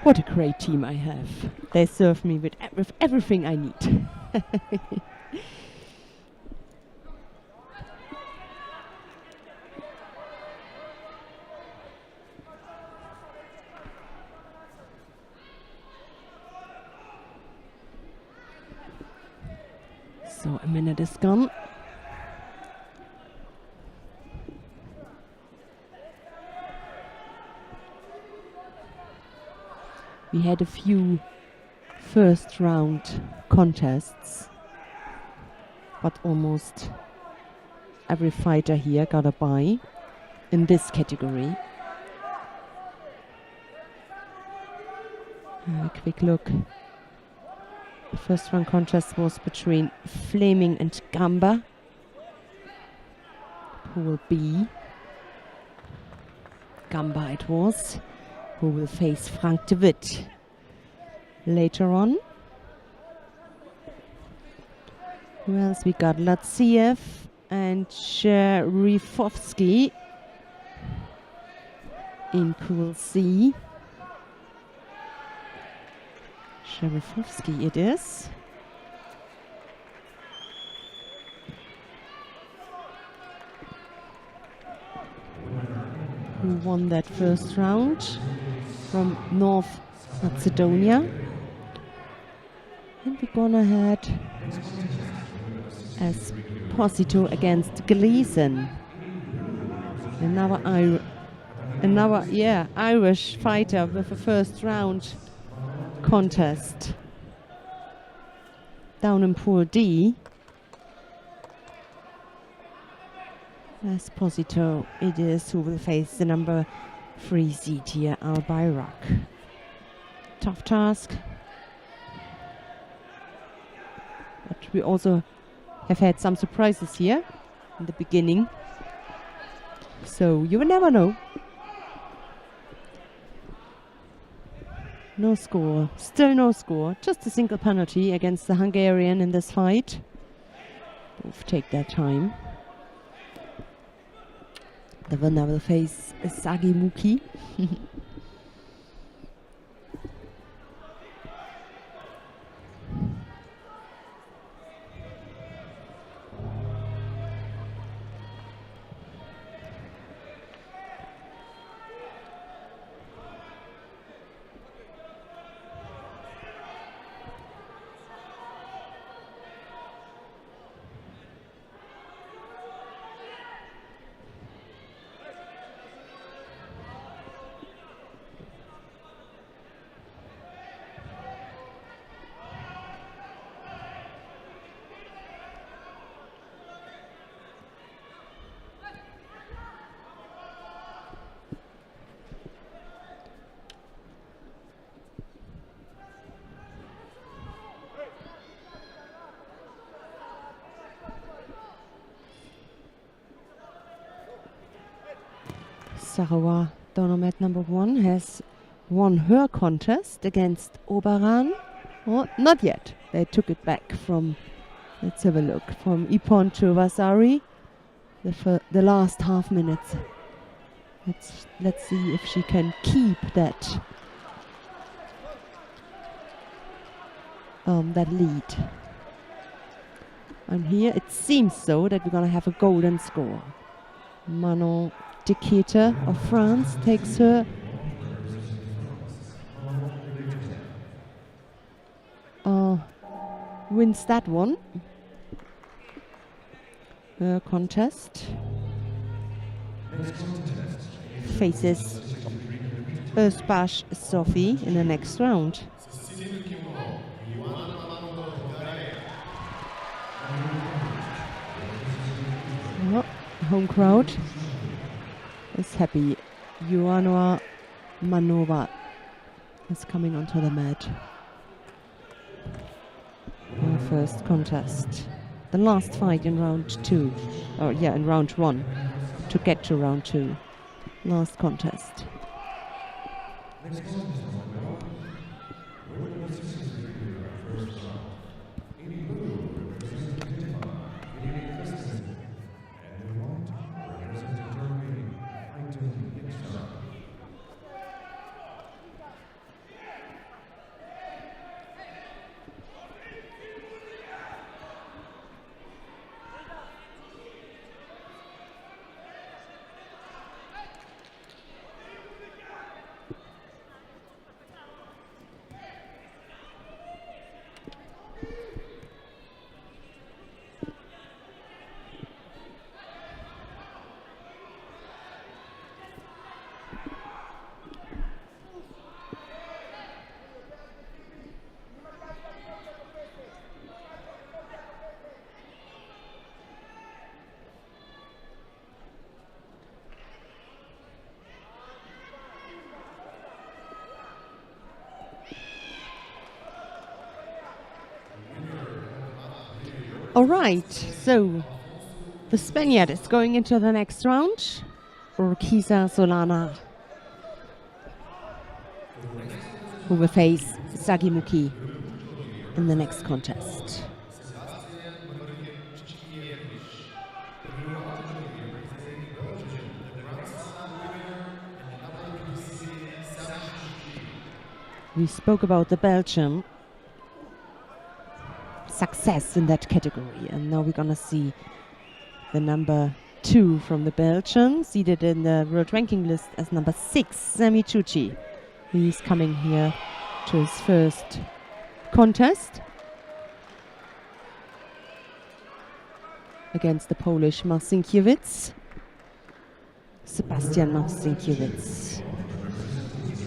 What a great team I have. They serve me with everything I need. So a minute is gone. We had a few first round contests, but almost every fighter here got a bye in this category. A quick look. The first round contest was between Fleming and Gamba. Pool B. Gamba it was, who will face Frank de Witt later on. Who else? We got Latsiev and Sherifovsky in Pool C. Sherifovsky it is. Who won that first round from North Macedonia. And we're gonna head Esposito against Gleason. Another Irish fighter with a first round contest. Down in Pool D. Esposito it is who will face the number 3 seed here, Al Bayrak. Tough task. But we also have had some surprises here in the beginning. So you will never know. No score. Still no score. Just a single penalty against the Hungarian in this fight. Both take their time. The winner will face Sagimuki. Sarowa Donomet number 1 has won her contest against Oberan. Oh, not yet. They took it back from, let's have a look, from Ipon to Vasari. The last half minutes. Let's see if she can keep that lead. And here it seems so that we're gonna have a golden score. Manon Decatur of France takes her wins that one. Her contest faces Özbaş Sofia in the next round. Home crowd is happy. Ioana Manova is coming onto the mat. Her first contest. The last fight in round 2. Oh yeah, in round 1 to get to round 2. Last contest. All right, so the Spaniard is going into the next round. Urquiza Solana, who will face Sagimuki in the next contest. We spoke about the Belgian success in that category, and now we're gonna see the number 2 from the Belgian, seated in the world ranking list as number 6, Sami Chuchi. He's coming here to his first contest against the Polish Marcinkiewicz, Sebastian Marcinkiewicz.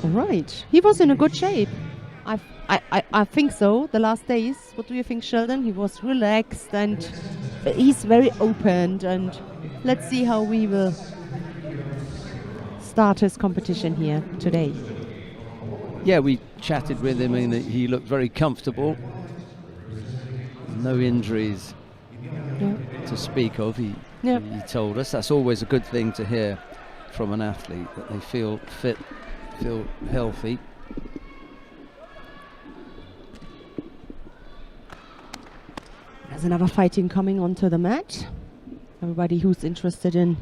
All right, he was in a good shape. I think so. The last days, what do you think, Sheldon? He was relaxed and he's very open, and let's see how we will start his competition here today. Yeah, we chatted with him and he looked very comfortable. No injuries to speak of, he told us. That's always a good thing to hear from an athlete, that they feel fit, feel healthy. There's another fighting coming onto the mat. Everybody who's interested in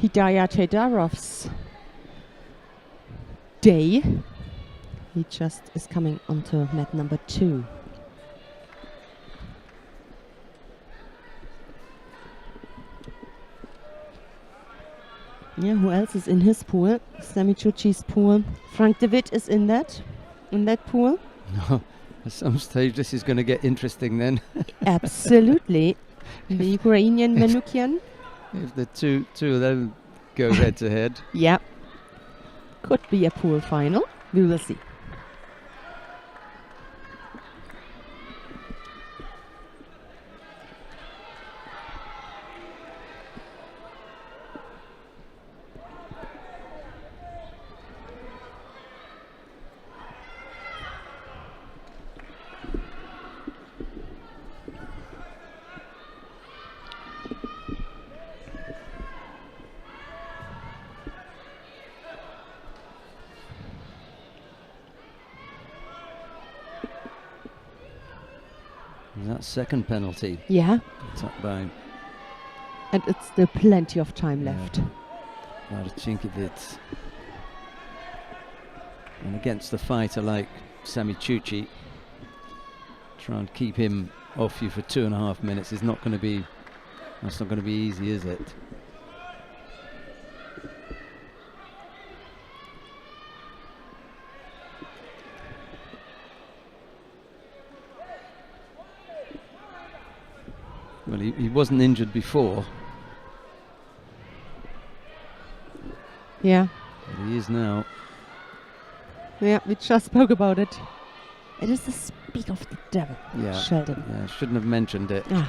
Hidayat Heidarov's day, he just is coming onto mat number 2. Yeah, who else is in his pool? Sami Chuchi's pool. Frank de Witt is in that pool. No. At some stage, this is going to get interesting then. Absolutely. The Ukrainian Manukian. If the two of them go head to head. Yeah. Could be a pool final. We will see. that second penalty. Yeah. Tucked by. And it's still plenty of time left. Marcinkiewicz. And against the fighter like Semichuchi, try and keep him off you for 2.5 minutes is not going to be. That's not going to be easy, is it? Well, he wasn't injured before. Yeah. But he is now. Yeah, we just spoke about it. It is the speak of the devil, Sheldon. Yeah, shouldn't have mentioned it. Ah.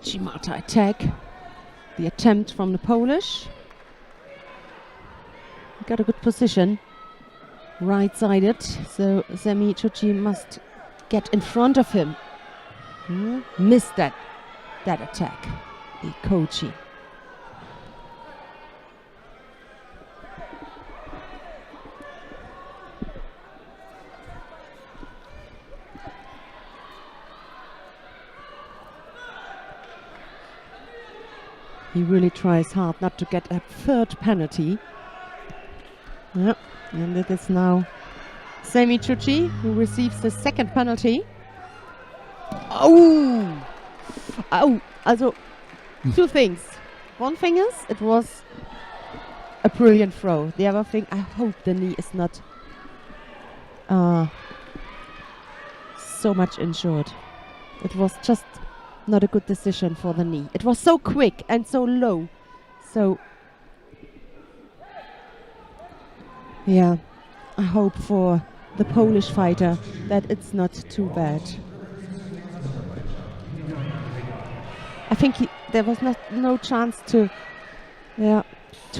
Shimata attack. The attempt from the Polish. Got a good position. Right-sided. So Semichuchi must get in front of him. Missed that attack. The Kochi. He really tries hard not to get a third penalty. Yeah, and it is now Semichuchi who receives the second penalty. Oh! Oh! Also, two things. One thing is, it was a brilliant throw. The other thing, I hope the knee is not so much injured. It was just not a good decision for the knee. It was so quick and so low. So, yeah, I hope for the Polish fighter that it's not too bad. I think there was no chance to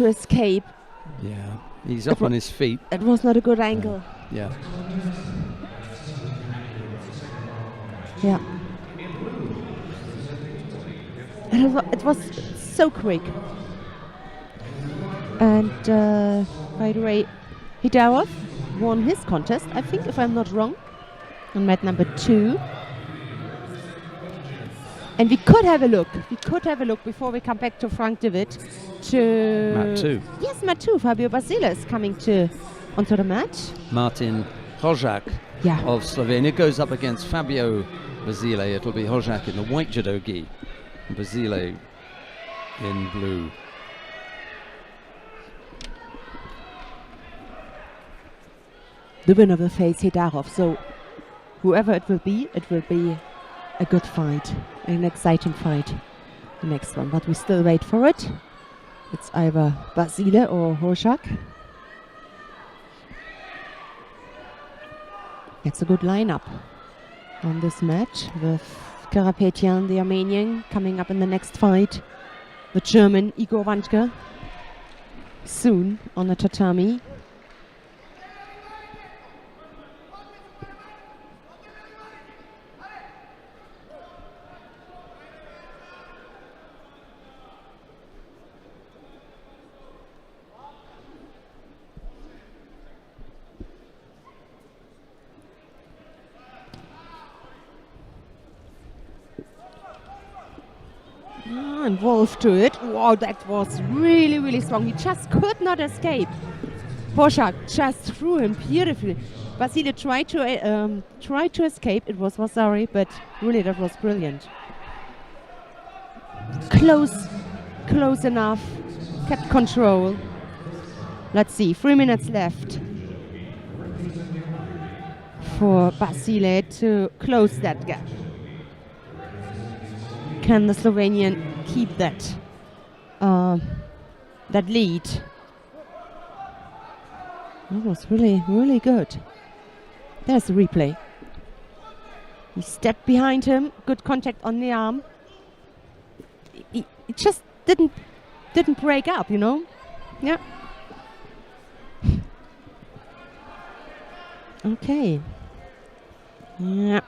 escape. Yeah, he's up on his feet. It was not a good angle. Yeah. Yeah. It was so quick. And by the way, Hidarov won his contest, I think, if I'm not wrong, on mat number 2. And we could have a look. Before we come back to Frank David to mat 2. Yes, mat 2. Fabio Basile is coming onto the mat. Martin Hojak of Slovenia goes up against Fabio Basile. It'll be Hojak in the white judo gi. Basile in blue. The winner will face Hidarov. So whoever it will be a good fight, an exciting fight, the next one. But we still wait for it. It's either Basile or Hojak. It's a good lineup on this match with Karapetyan, the Armenian, coming up in the next fight. The German, Igor Wandke, soon on the tatami. Involved to it. Wow, that was really, really strong. He just could not escape. Hojak just threw him beautifully. Basile tried to escape. It was Vasari, but really that was brilliant. Close enough. Kept control. Let's see, 3 minutes left for Basile to close that gap. Can the Slovenian keep that lead? That was really, really good. There's the replay. He stepped behind him. Good contact on the arm. it just didn't break up, you know. Yeah. Okay. Yeah.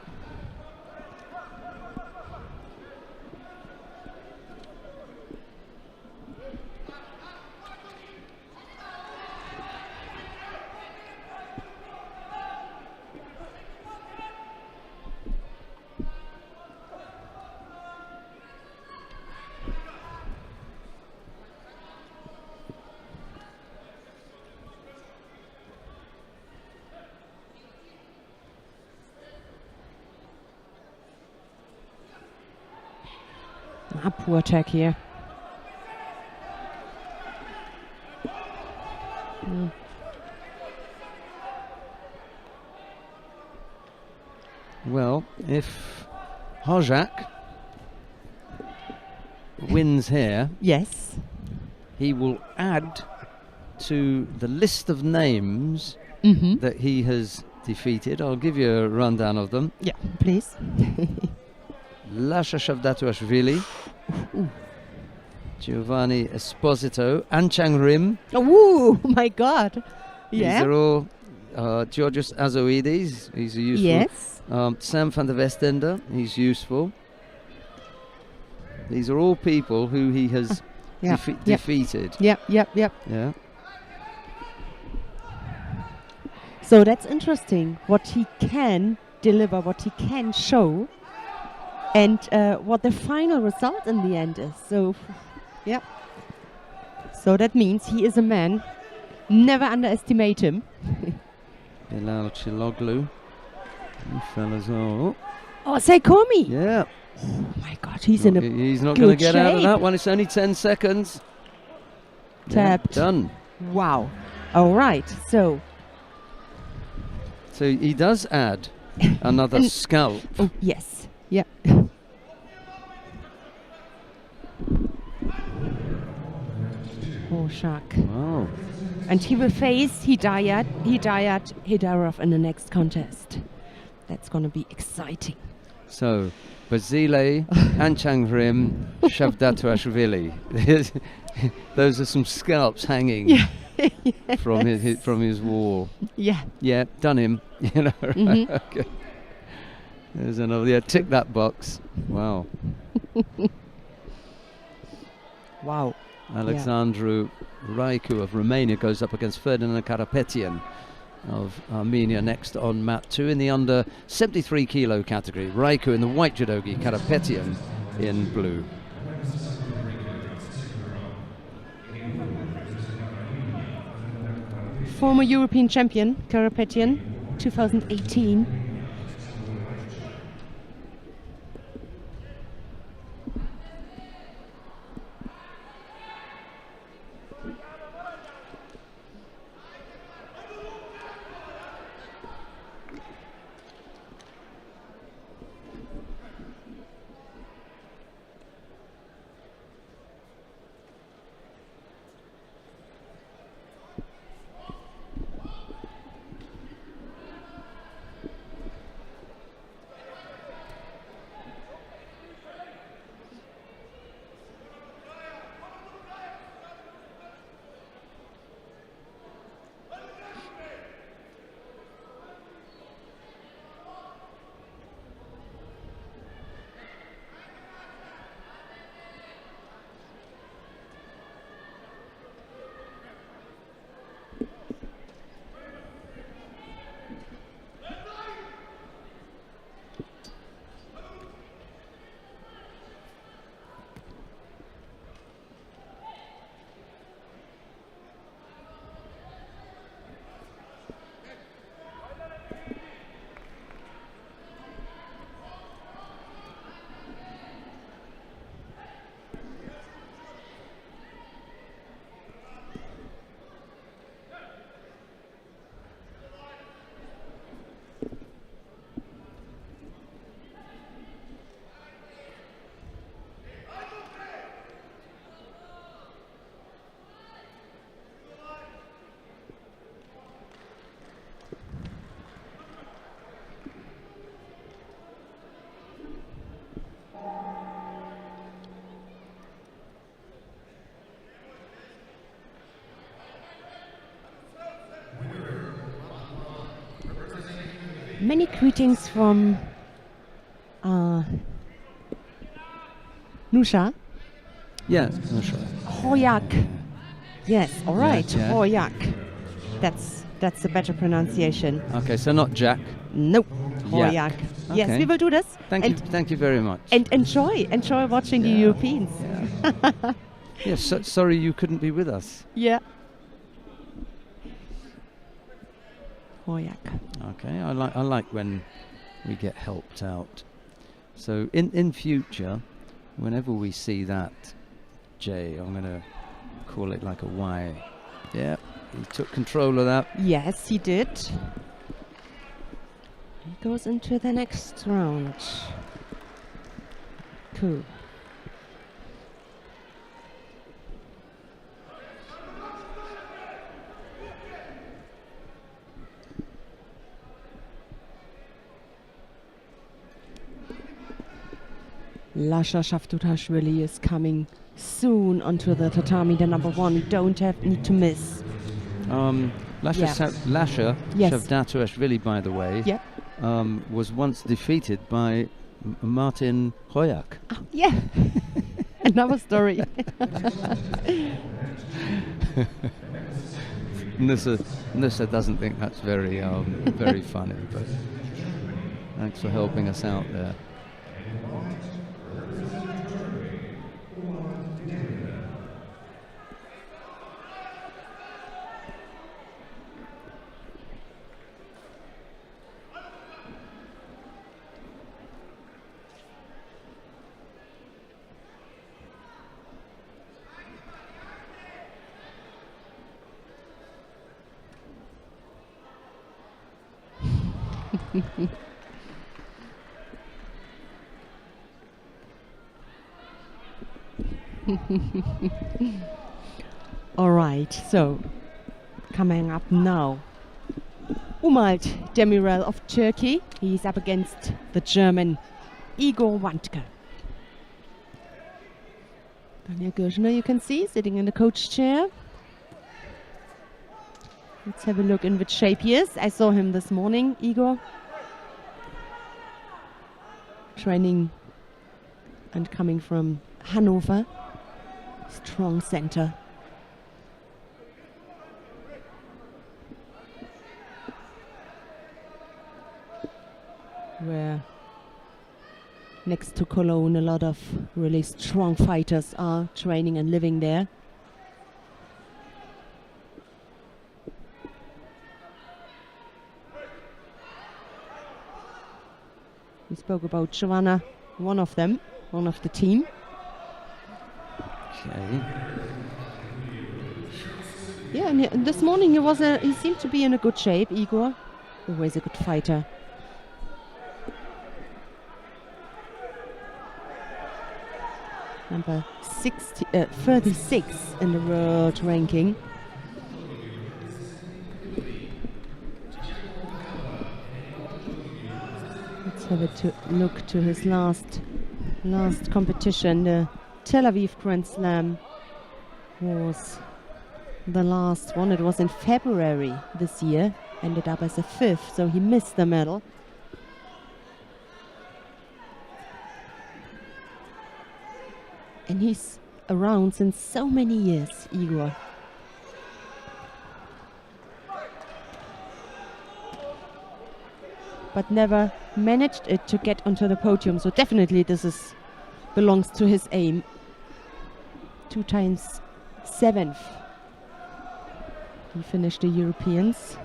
Poor attack here. Well, if Hojak wins here, yes, he will add to the list of names that he has defeated. I'll give you a rundown of them. Yeah, please. Lasha Shavdatuashvili, Giovanni Esposito, Anchang Rim. Oh, my God. Yeah. These are all Georgios Azoides, he's a useful. Yes. Sam van der Westender, he's useful. These are all people who he has defeated. Yep. Yeah. So that's interesting, what he can deliver, what he can show, and what the final result in the end is. So, yeah. So that means he is a man. Never underestimate him. Bilal Chiloglu. Oh, Seikomi. Yeah. Oh my God, he's in a He's not going to get out of that one. It's only 10 seconds. Tapped. Yeah, done. Wow. All right. So he does add another scalp. Oh, yes. Yeah. Hoshak. Wow. And he will face Hidayat Hidarov in the next contest. That's going to be exciting. So, Basile, Anchang Rim, Shavdatuashvili. Those are some scalps hanging from his wall. Yeah. Yeah, done him. You know. Okay. There's another. Yeah, tick that box. Wow. Wow. Alexandru Raicu of Romania goes up against Ferdinand Karapetian of Armenia next on mat 2 in the under 73 kilo category. Raicu in the white judogi, Karapetian in blue. Former European champion Karapetian, 2018. Many greetings from Nusha. Yes, Nusha. Hoyak. Yes, all right. Yeah. Hoyak. That's the better pronunciation. Okay, so not Jack. Nope. Hoyak. Okay. Yes, we will do this. Thank you very much. And enjoy watching the Europeans. Yeah. Yes, sorry you couldn't be with us. Yeah. Hoyak. Okay, I like when we get helped out. So in future, whenever we see that J, I'm going to call it like a Y. Yeah, he took control of that. Yes, he did. He goes into the next round. Cool. Lasha Shaftutashvili is coming soon onto the tatami, the number one. We don't need to miss. Lasha Shavdatuashvili, by the way, was once defeated by Martin Hoyak. Oh, yeah. Another story. Nissa doesn't think that's very very funny, but thanks for helping us out there. All right, so coming up now, Umalt Demirel of Turkey. He's up against the German Igor Wandke. Daniel Gershner, you can see, sitting in the coach chair. Let's have a look in which shape he is. I saw him this morning, Igor. Training and coming from Hanover. Strong center. Where next to Cologne, a lot of really strong fighters are training and living there. We spoke about Giovanna, one of them, one of the team. Okay. Yeah, and this morning he seemed to be in a good shape, Igor. Always a good fighter. Number 36 in the world ranking. Let's have a look to his last competition. The Tel Aviv Grand Slam was the last one. It was in February this year. Ended up as a 5th, so he missed the medal. And he's around since so many years, Igor. But never managed it to get onto the podium. So definitely this belongs to his aim. 2 times 7th. He finished the Europeans.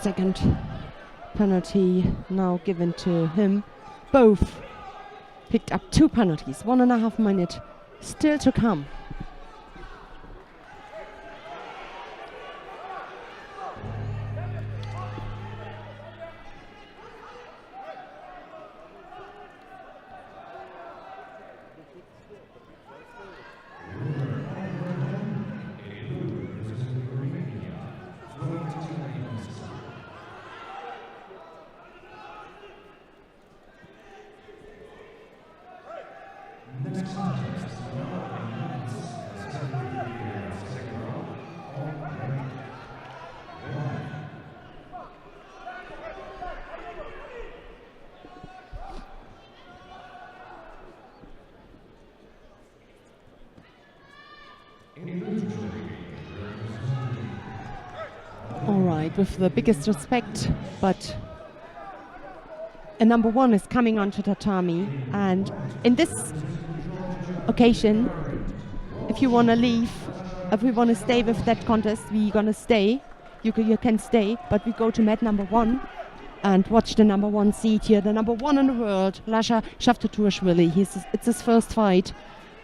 second penalty now given to him. Both picked up 2 penalties. 1.5 minutes still to come. All right, with the biggest respect, but a number 1 is coming onto tatami, and in this occasion, if you want to leave, if we want to stay with that contest, we're gonna stay. You can stay, but we go to mat number 1 and watch the number 1 seed here, the number 1 in the world, Lasha Shaftaturashvili. It's his first fight,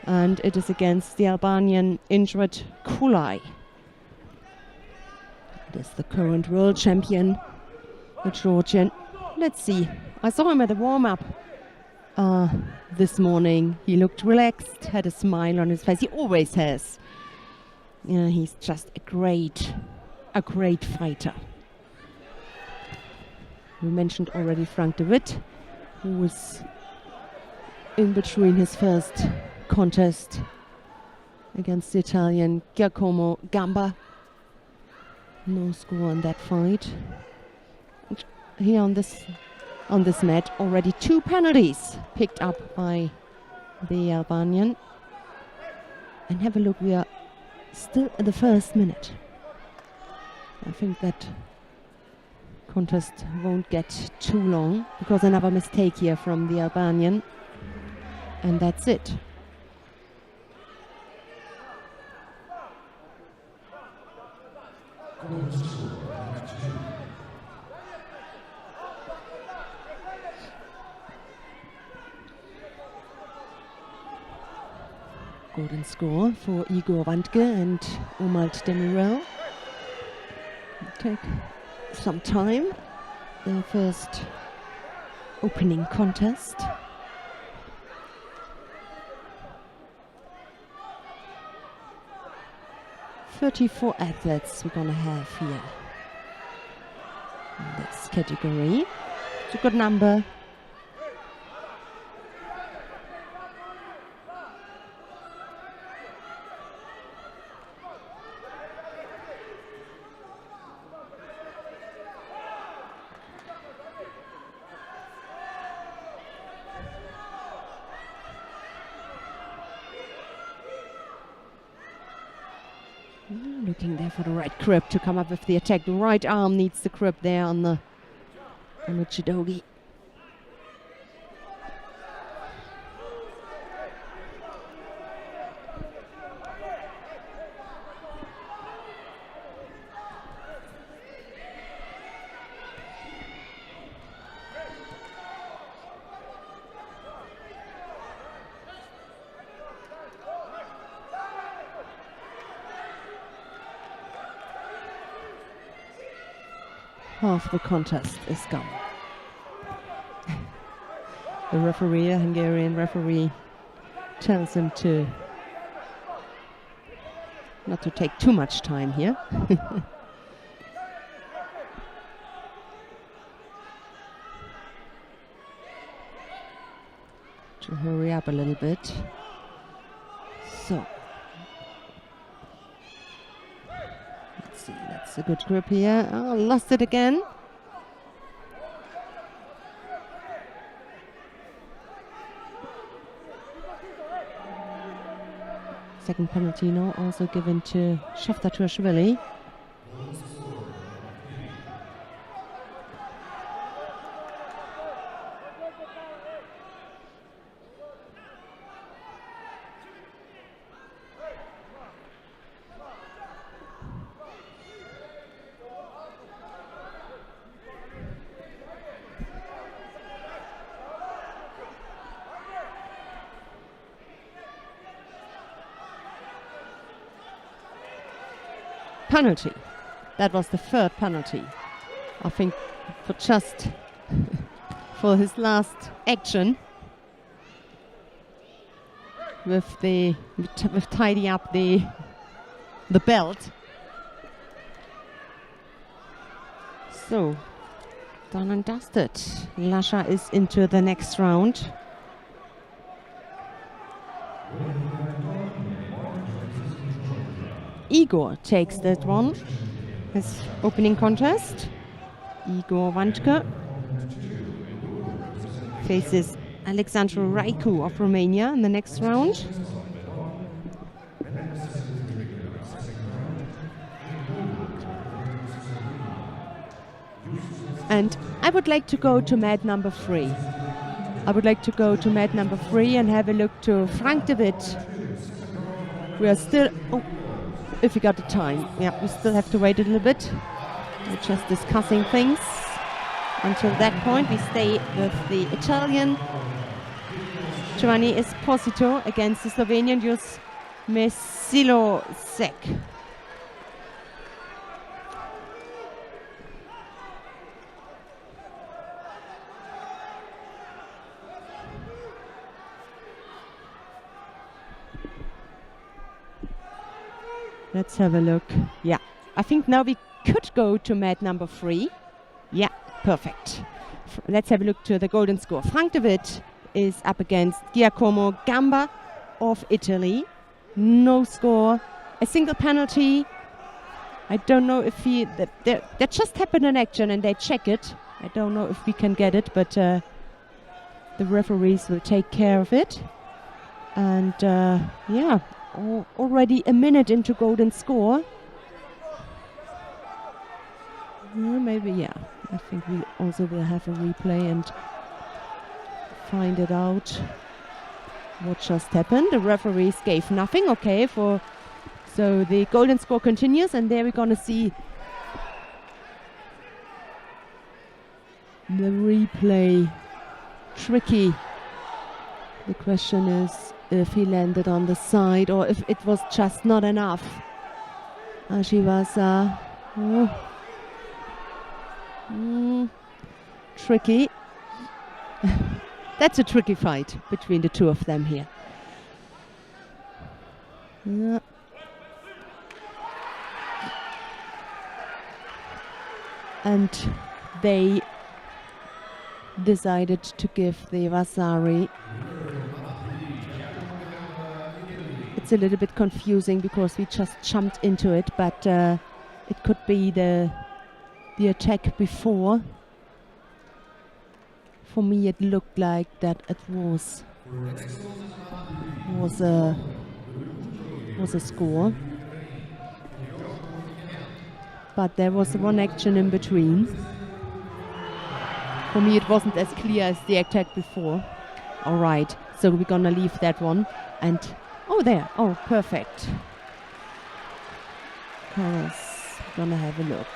and it is against the Albanian Indrit Kulai. It is the current world champion, the Georgian. Let's see. I saw him at the warm-up this morning. He looked relaxed, had a smile on his face. He always has. Yeah, he's just a great fighter. We mentioned already Frank de Witt, who was in between his first contest against the Italian Giacomo Gamba. No score on that fight. And here on this mat, already 2 penalties picked up by the Albanian. And have a look, we are still at the first minute. I think that contest won't get too long, because another mistake here from the Albanian, and that's it. Golden score for Igor Wandke and Omald Demirel. Take some time. Their first opening contest. "34 athletes we're gonna have here in this category. It's a good number. Looking there for the right grip to come up with the attack. The right arm needs the grip there on the judogi. Half the contest is gone. The referee, a Hungarian referee, tells him to not to take too much time here. To hurry up a little bit. So that's a good grip here. Oh, lost it again. Second penalty now also given to Shaftaturashvili. penalty. That was the third penalty. I think for just for his last action with tidying up the belt. So, done and dusted. Lasha is into the next round. Igor takes that one, his opening contest. Igor Wandke faces Alexandru Raicu of Romania in the next round. And I would like to go to mat number 3. I would like to go to mat number 3 and have a look to Frank de Witt. We are still, if we got the time. Yeah, we still have to wait a little bit. We're just discussing things. Until that point, we stay with the Italian Giovanni Esposito against the Slovenian Jus Mesilosek. Let's have a look. Yeah, I think now we could go to mat number 3. Yeah, perfect. Let's have a look to the golden score. Frank de Witt is up against Giacomo Gamba of Italy. No score, a single penalty. I don't know if that just happened in action and they check it. I don't know if we can get it, but the referees will take care of it. And yeah, already a minute into golden score. Maybe, yeah. I think we also will have a replay and find it out what just happened. The referees gave nothing, okay, so the golden score continues, and there we're gonna see the replay. Tricky. The question is if he landed on the side or if it was just not enough. She was tricky. That's a tricky fight between the two of them here. Yeah. And they decided to give the Vasari. It's a little bit confusing because we just jumped into it, but it could be the attack before. For me, it looked like that it was a score, but there was one action in between. For me, it wasn't as clear as the attack before. All right, so we're gonna leave that one. And there, perfect. Carlos, gonna have a look.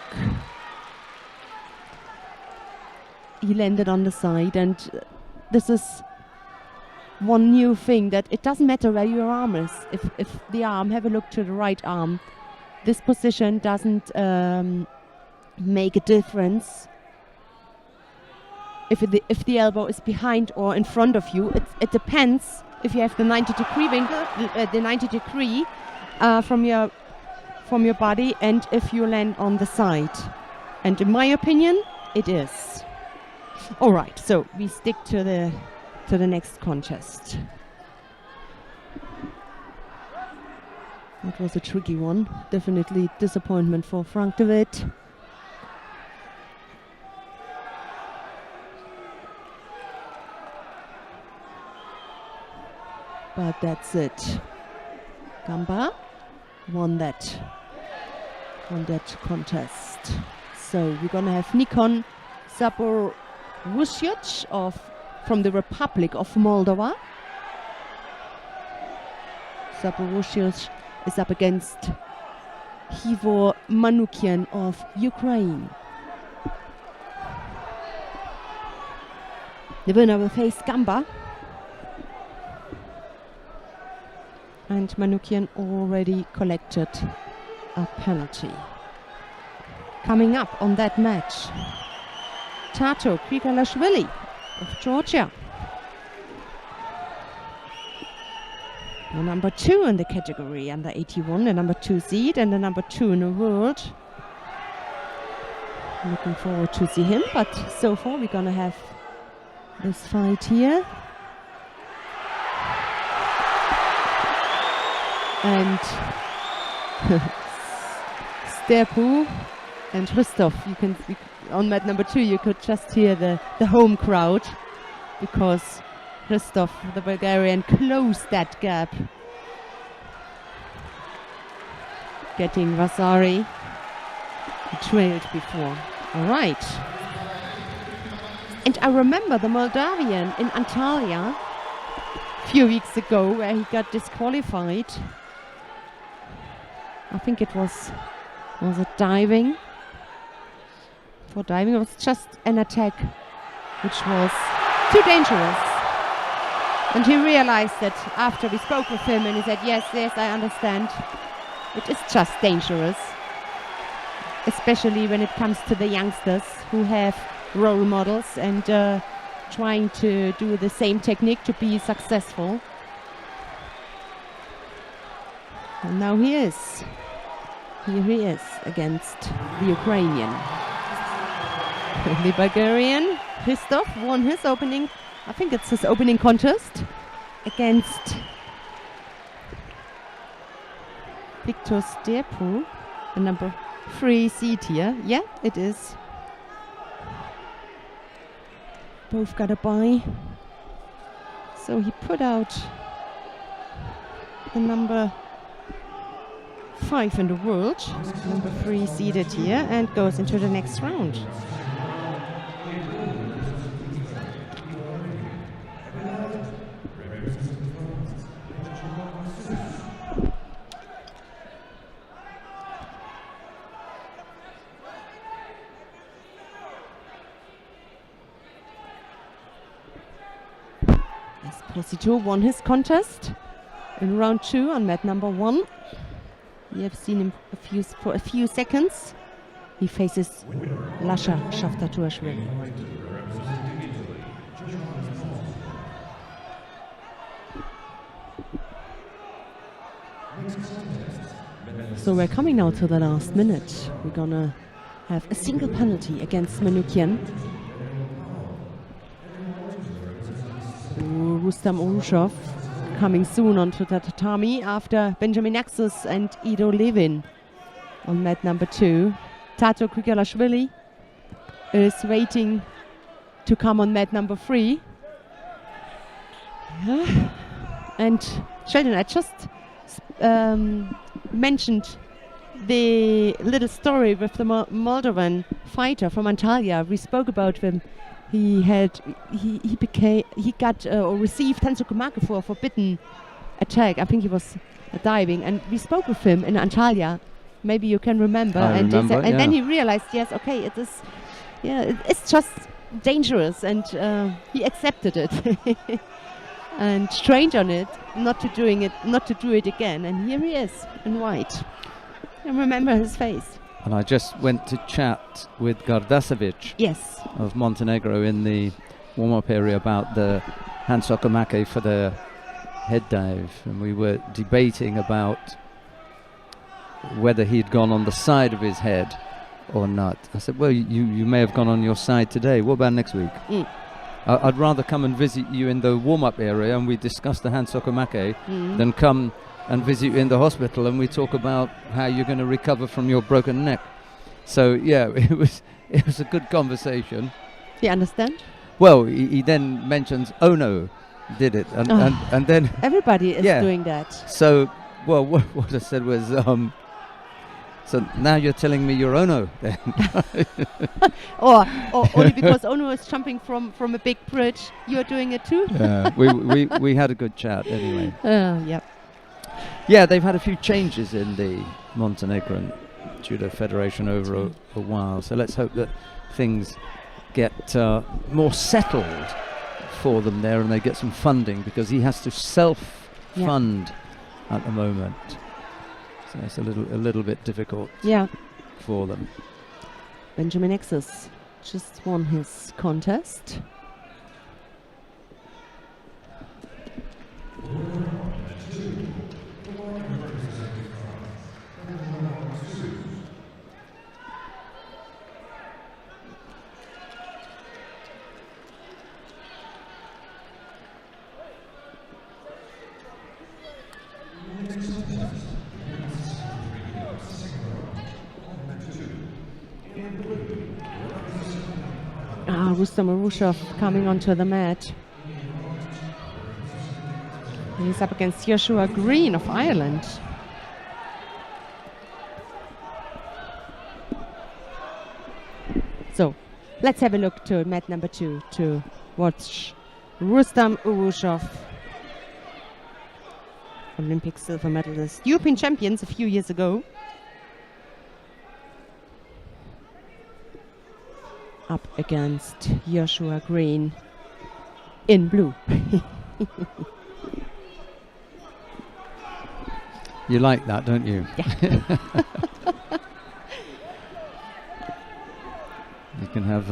He landed on the side, and this is one new thing, that it doesn't matter where your arm is. If the arm, have a look to the right arm, this position doesn't make a difference. If the elbow is behind or in front of you, it depends if you have the 90-degree winkel, the 90-degree from your body, and if you land on the side. And in my opinion, it is. All right, so we stick to the next contest. It was a tricky one. Definitely disappointment for Frank de Witt. But that's it. Gamba won that contest. So we're gonna have Nikon Zaborusic from the Republic of Moldova. Zaborusic is up against Ivor Manukian of Ukraine. The winner will face Gamba. And Manukian already collected a penalty. Coming up on that match, Tato Krikalashvili of Georgia. The number 2 in the category, under 81, the number 2 seed and the number 2 in the world. Looking forward to see him, but so far we're gonna have this fight here. And Sterpu and Christoph, on mat number 2 you could just hear the home crowd, because Christoph, the Bulgarian, closed that gap, getting Vasari trailed before. All right. And I remember the Moldavian in Antalya a few weeks ago where he got disqualified. I think it was it diving? For diving, it was just an attack which was too dangerous. And he realized that after we spoke with him, and he said, yes, I understand. It is just dangerous. Especially when it comes to the youngsters who have role models and trying to do the same technique to be successful. And now here he is against the Ukrainian. The Bulgarian, Christoph, won his opening, I think it's his opening contest against Victor Sterpu, the number 3 seed here. Yeah, it is. Both got a bye. So he put out the number 5 in the world, number 3 seeded here, and goes into the next round. Esposito won his contest in round 2 on mat number 1. We have seen him for a few seconds. He faces Lasha Shaftatuashvili. So we're coming now to the last minute. We're gonna have a single penalty against Manukian. Rustam Orushov coming soon onto the tatami after Benjamin Naxos and Ido Levin on mat number 2. Tato Krikalashvili is waiting to come on mat number 3. Yeah. And Sheldon, I just mentioned the little story with the Moldovan fighter from Antalya. We spoke about him. He got or received Tansukumake for a forbidden attack. I think he was diving, and we spoke with him in Antalya. Maybe you can remember. And then he realized, yes, okay, it is. Yeah, it's just dangerous, and he accepted it and trained on it, not to do it again. And here he is in white. I remember his face. And I just went to chat with Gardasevic of Montenegro in the warm-up area about the Hansokamake for the head dive. And we were debating about whether he'd gone on the side of his head or not. I said, well, you may have gone on your side today. What about next week? I'd rather come and visit you in the warm-up area and we discuss the Hansokamake than come and visit you in the hospital and we talk about how you're going to recover from your broken neck. So yeah, it was a good conversation. You understand? Well, he then mentions Ono did it, and then everybody is doing that. So well, what I said was, so now you're telling me you're Ono then? or only because Ono is jumping from a big bridge, you're doing it too? Yeah, we had a good chat anyway. Yep. Yeah, they've had a few changes in the Montenegrin Judo Federation over a while, so let's hope that things get more settled for them there and they get some funding, because he has to self-fund at the moment. So it's a little bit difficult. Yeah. For them. Benjamin Exus just won his contest. Rustam Urushov coming onto the mat. He's up against Joshua Green of Ireland. So let's have a look to mat number 2 to watch Rustam Urushov, Olympic silver medalist, European champions a few years ago. Up against Joshua Green in blue. You like that, don't you? Yeah. You can have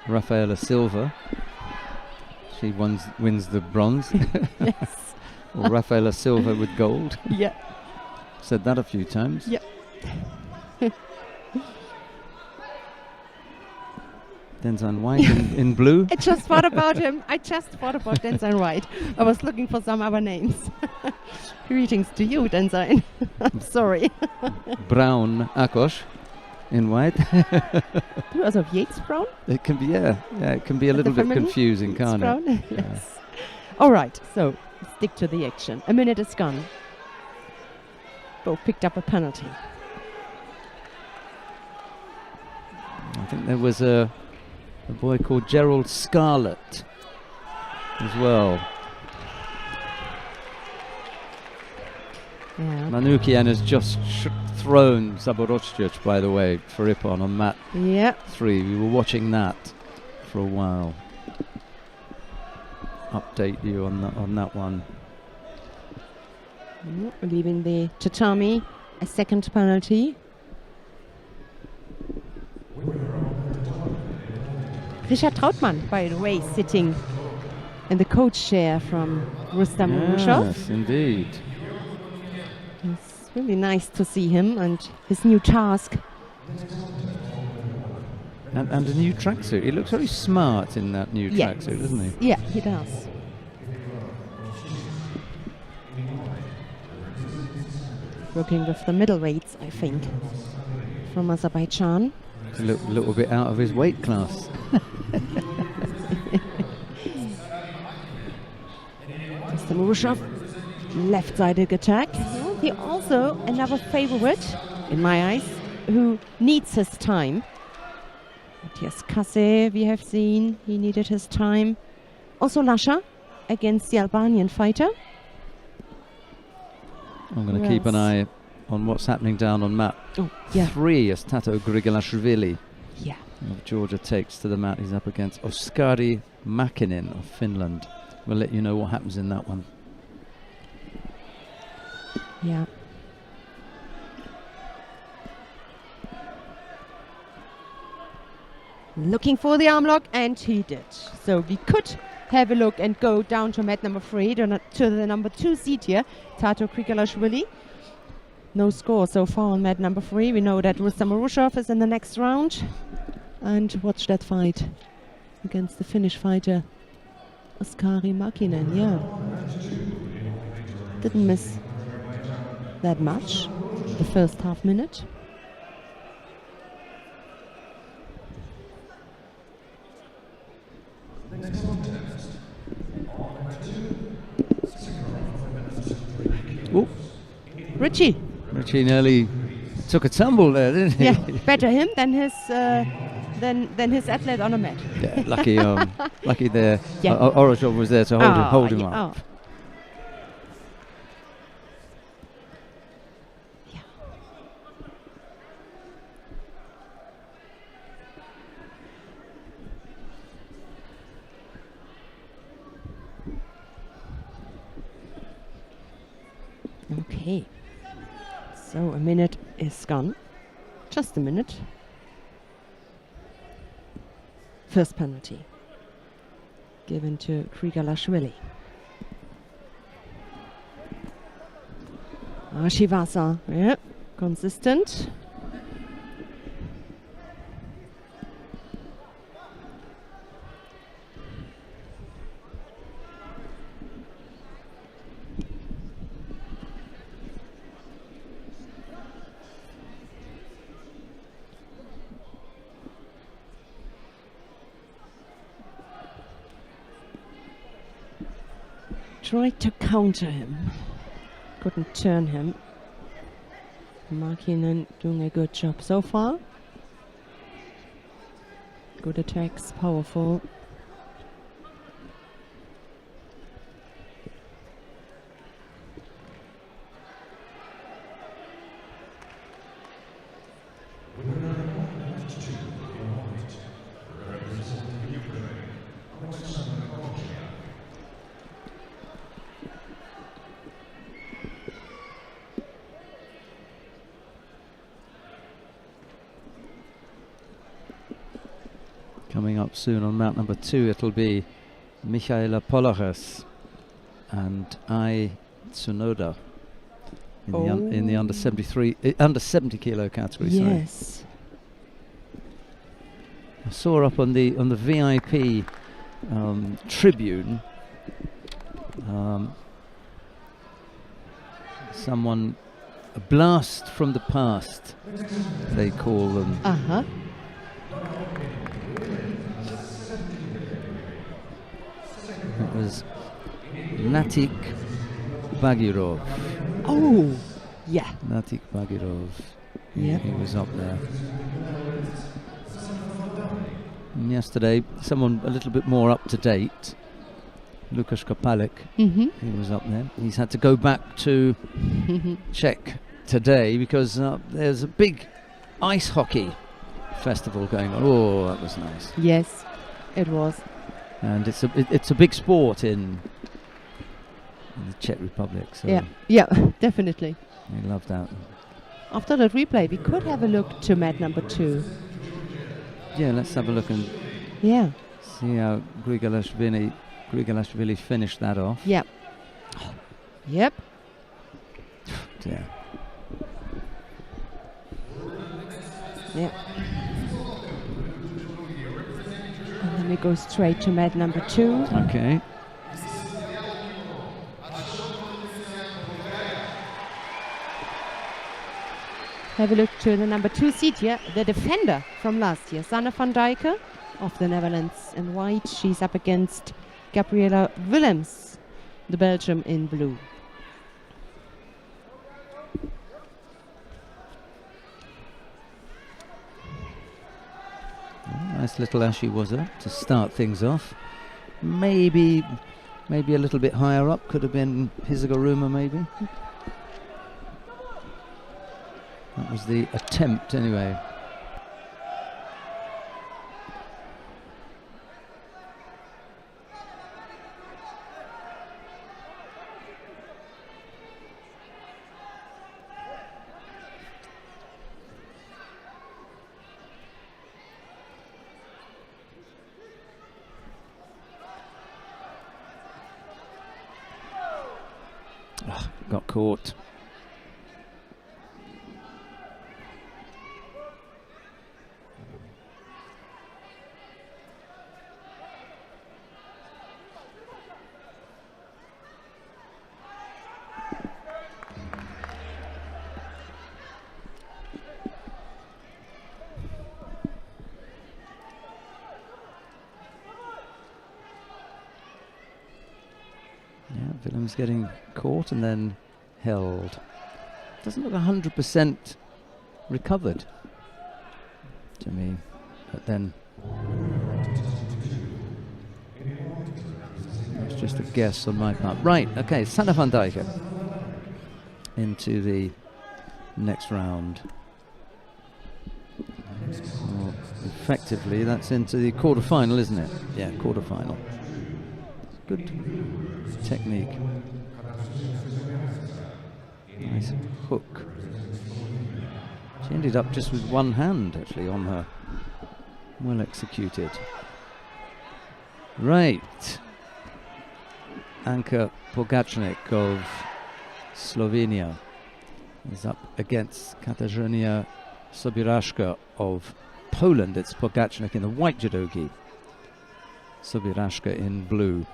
Rafaela Silva. She wins the bronze. Yes. Or Rafaela Silva with gold. Yeah. Said that a few times. Yeah. Denzan White in blue. I just thought about him. I just thought about Denzan White. I was looking for some other names. Greetings to you, Denzan. I'm sorry. Brown Akos in white. Also Yates Brown? It can be, yeah. It can be a little bit confusing, can't it? Yes. Yeah. All right, so stick to the action. A minute is gone. Both picked up a penalty. I think there was a boy called Gerald Scarlett as well. Yeah. Manoukian has just thrown Zaborozhych, by the way, for Ippon on mat 3. We were watching that for a while. Update you on that one. Leaving the tatami, a second penalty. Richard Trautmann, by the way, sitting in the coach chair from Rustam Urushov. Yes, indeed. It's really nice to see him and his new task. And a new tracksuit. He looks very smart in that new tracksuit, doesn't he? Yeah, he does. Working with the middleweights, I think, from Azerbaijan. A little bit out of his weight class. Mr. Urushov, left-sided attack. He also another favorite, in my eyes, who needs his time. Matthias Kasse, we have seen, he needed his time. Also Lasha against the Albanian fighter. I'm going to keep an eye on what's happening down on mat 3 as Tato Grigilashvili of Georgia takes to the mat. He's up against Oskari Makinen of Finland. We'll let you know what happens in that one. Yeah. Looking for the arm lock, and he did. So we could have a look and go down to mat number 3 to the number 2 seed here, Tato Grigilashvili. No score so far on mat number 3. We know that Rustam Urushov is in the next round. And watch that fight against the Finnish fighter, Oskari Makinen. Yeah. Didn't miss that much the first half minute. Ooh. Richie nearly took a tumble there, didn't he? Yeah, better him than his athlete on a mat. Yeah, lucky there. Yeah. Orozhov was there to hold him up. Yeah. Okay. So So a minute is gone. Just a minute. First penalty given to Grigalashvili. Shivasa, yeah, consistent. Tried to counter him, couldn't turn him. Markinen doing a good job so far. Good attacks, powerful. Coming up soon on mount number 2, it'll be Michaela Polares and Ai Tsunoda in the under 70 kilo category. Yes. Sorry. I saw up on the VIP tribune someone, a blast from the past, they call them. Uh-huh. It was Natik Bagirov. Oh, yeah. Natik Bagirov. Yeah. He was up there. And yesterday, someone a little bit more up to date, Lukasz Kopalik, he was up there. He's had to go back to Czech today because there's a big ice hockey festival going on. Oh, that was nice. Yes, it was. And it's a big sport in the Czech Republic. So yeah, definitely. I love that. After that replay, we could have a look to mat number 2. Yeah, let's have a look and see how Grigalashvili finished that off. Yeah. Yep. Yeah. Yeah. And then we go straight to mat number 2. Okay. Have a look to the number 2 seed here, the defender from last year, Sanne van Dijken of the Netherlands in white. She's up against Gabriela Willems, the Belgium in blue. Nice little Ashi Wazza to start things off. Maybe a little bit higher up, could have been Hizagaruma maybe. That was the attempt anyway. Oh, got caught. Willems getting caught and then held. Doesn't look 100% recovered to me, but then it's just a guess on my part. Right, okay, Sanne van Dijken into the next round. Well, effectively, that's into the quarterfinal, isn't it? Yeah, quarterfinal. Good technique. Nice hook She ended up just with one hand, actually, on her. Well executed. Right. Anka Pogacnik of Slovenia is up against Katarzyna Sobiraszka of Poland. It's Pogacnik in the white judogi, Sobiraszka in blue.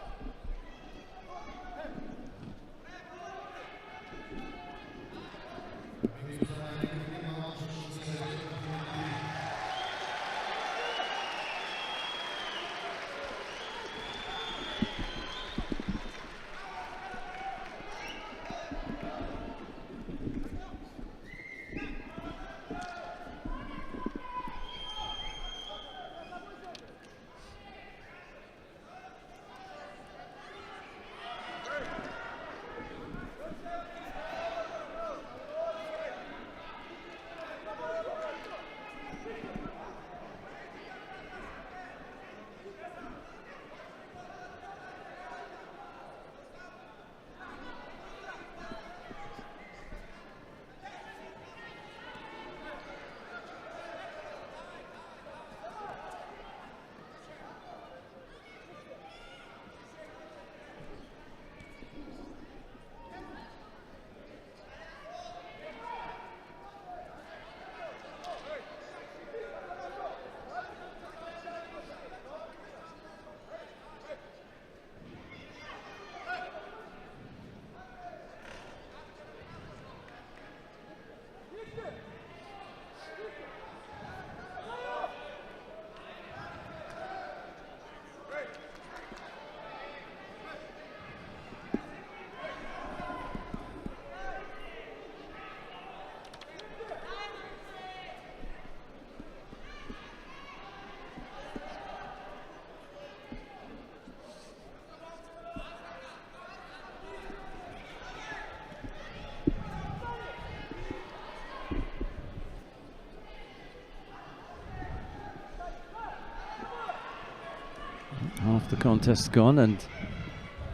Half the contest's gone, and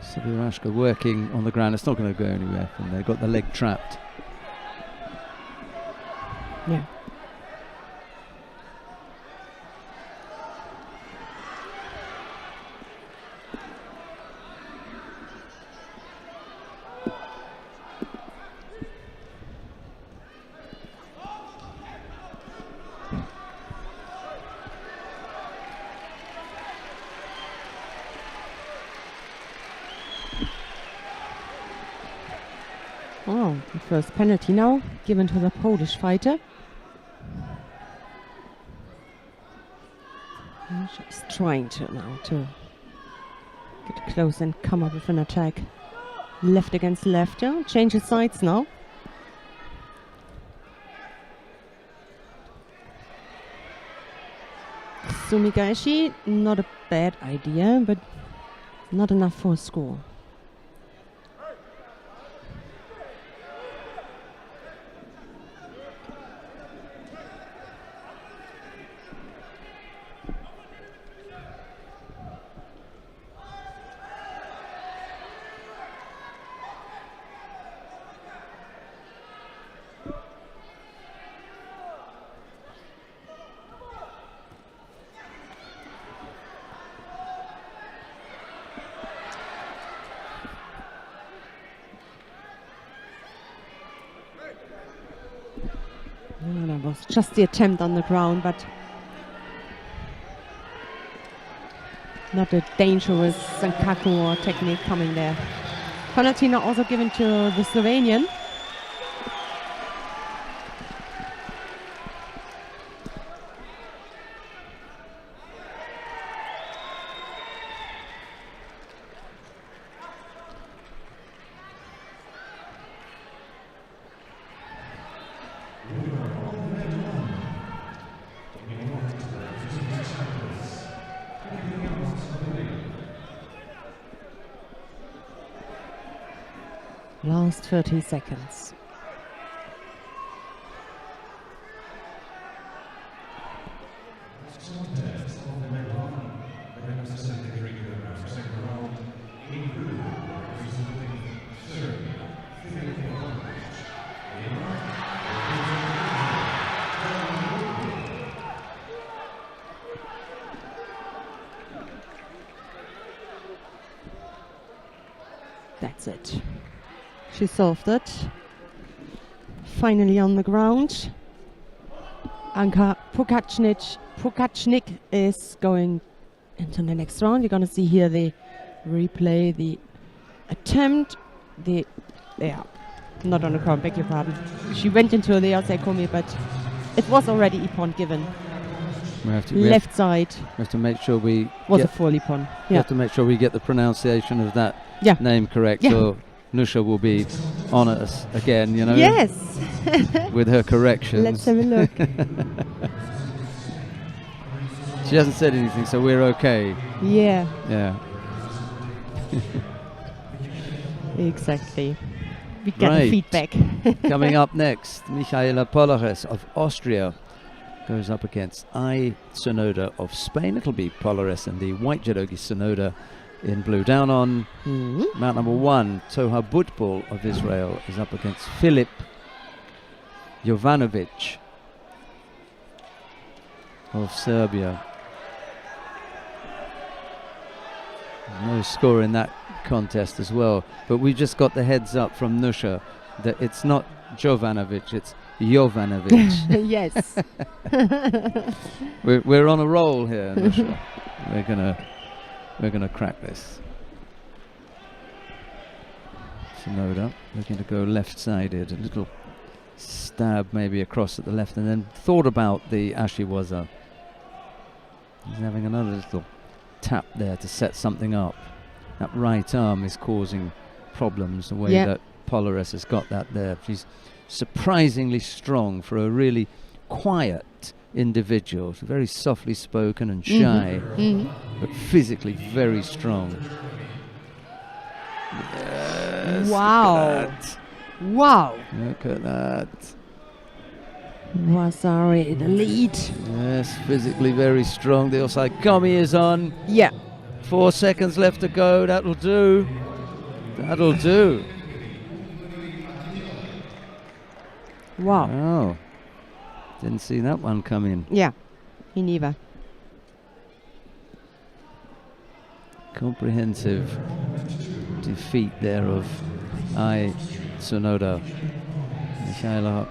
Sobiraszka working on the ground. It's not going to go anywhere from there. Got the leg trapped. Yeah. Oh, the first penalty now given to the Polish fighter. She's trying to now to get close and come up with an attack. Left against left, changes sides now. Sumigaeshi, not a bad idea, but not enough for a score. That was just the attempt on the ground, but not a dangerous Sankaku or technique coming there. Penalty now also given to the Slovenian. Last 30 seconds. That's it. She solved it. Finally on the ground. Anka Pokachnik is going into the next round. You're going to see here the replay, the attempt, not on the ground, beg your pardon. She went into the outside komi, but it was already ippon given. Left side. We have to make sure we was a full ippon. We have to make sure we get the pronunciation of that name correct, or Nusha will be on us again, you know. Yes. With her corrections. Let's have a look. She hasn't said anything, so we're okay. Yeah. Yeah. Exactly. We get the feedback. Coming up next, Michaela Polares of Austria goes up against Ai Tsunoda of Spain. It'll be Polares and the white judogi Tsunoda in blue. Down on mount number 1, Toha Butbul of Israel is up against Filip Jovanovic of Serbia. No score in that contest as well, but we just got the heads up from Nusha that it's not Jovanovic, it's Jovanovic. Yes. we're on a roll here, Nusha. We're gonna crack this. Tsunoda looking to go left-sided, a little stab maybe across at the left, and then thought about the Ashiwaza. He's having another little tap there to set something up. That right arm is causing problems, the way that Polares has got that there. She's surprisingly strong for a really quiet individual. She's very softly spoken and shy, but physically very strong. Yes, wow. Look at that. Wow. Look at that. Wasari in the lead. Yes, physically very strong. The Osaikomi is on. Yeah. 4 seconds left to go. That'll do. That'll do. Wow. Oh. Didn't see that one coming. Yeah. Me neither. Comprehensive defeat there of Ai Tsunoda. Michaela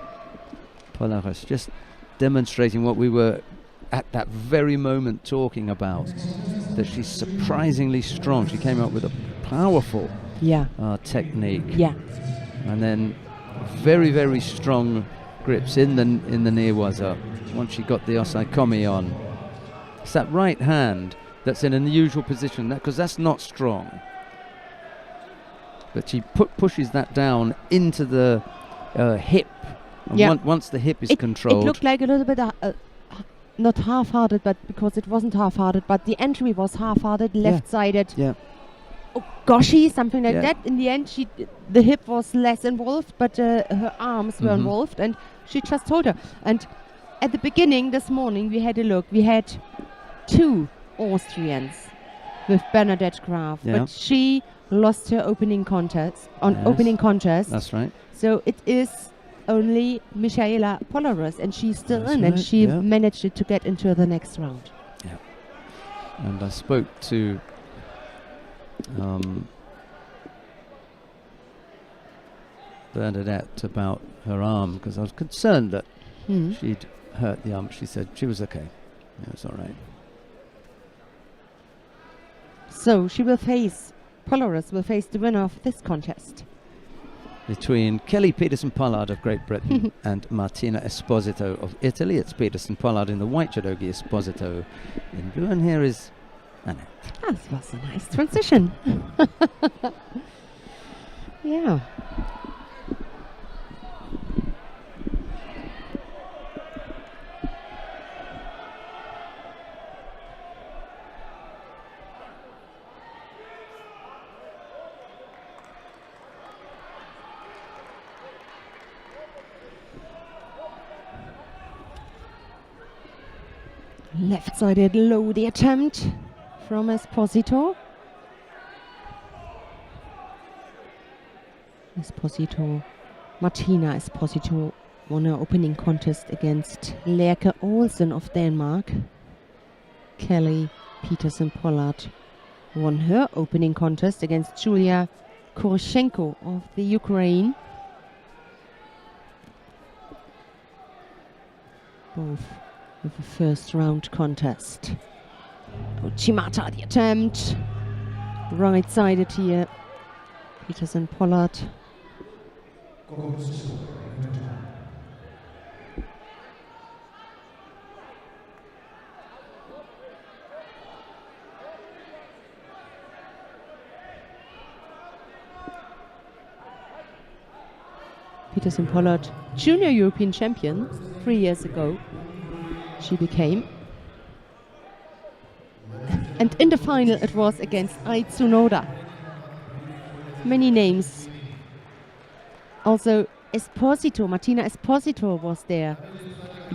Polares just demonstrating what we were at that very moment talking about, that she's surprisingly strong. She came up with a powerful technique. Yeah. And then very, very strong grips in the newaza once she got the osaikomi on. It's that right hand that's in an unusual position, because that's not strong. But she pushes that down into the hip. And once the hip is controlled. It looked like a little bit, not half-hearted, but because it wasn't half-hearted, but the entry was half-hearted, left-sided. Yeah. Oh, goshy, something like that. In the end, the hip was less involved, but her arms were involved, and she just told her. And at the beginning this morning, we had a look. We had 2 Austrians with Bernadette Graf, but she lost her opening contest. Opening contest. That's right. So it is only Michaela Polares, and she's still in, and she managed to get into the next round. Yeah. And I spoke to Bernadette about her arm, because I was concerned that she'd hurt the arm. She said she was okay. It was all right. So Polares will face the winner of this contest. Between Kelly Peterson-Pollard of Great Britain and Martina Esposito of Italy. It's Peterson-Pollard in the white judogi, Esposito in blue, and here is Annette. That was a nice transition. Yeah. Left-sided low, the attempt from Esposito. Martina Esposito won her opening contest against Lerke Olsen of Denmark. Kelly Peterson-Pollard won her opening contest against Julia Koroshenko of the Ukraine. Both with a first round contest. Chimata, the attempt. Right-sided here. Peterson Pollard. Peterson Pollard, junior European champion 3 years ago. She became. And in the final it was against Ai Tsunoda. Many names. Also Esposito, Martina Esposito was there.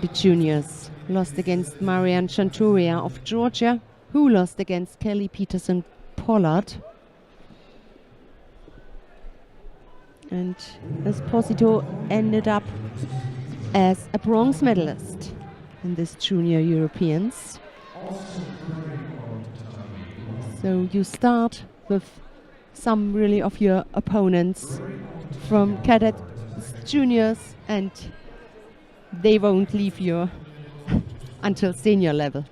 The juniors lost against Marianne Chanturia of Georgia, who lost against Kelly Peterson Pollard. And Esposito ended up as a bronze medalist in this junior Europeans. So you start with some really of your opponents from cadet juniors, and they won't leave you until senior level.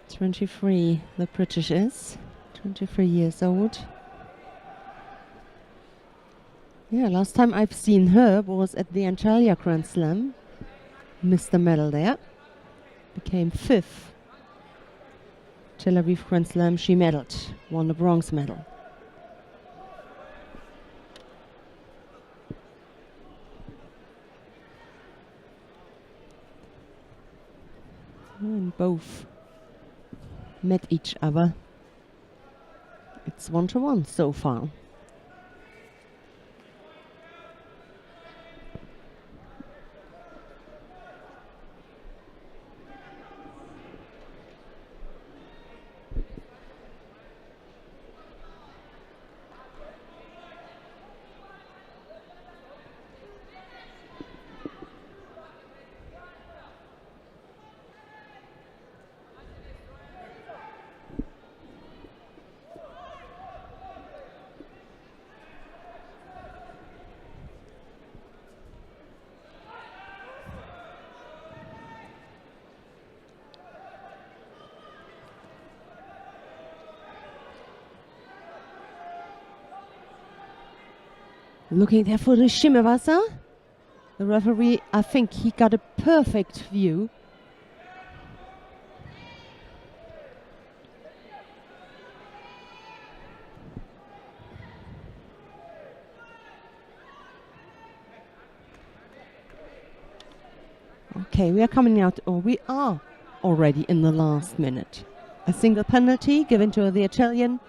23, the British is 23 years old. Yeah, last time I've seen her was at the Antalya Grand Slam. Missed the medal there. Became 5th. Tel Aviv Grand Slam, she medaled, won the bronze medal. And both met each other. It's 1-1 so far. Looking there for the Shimewasa. The referee, I think he got a perfect view. Okay, we are coming out, or we are already in the last minute. A single penalty given to the Italian.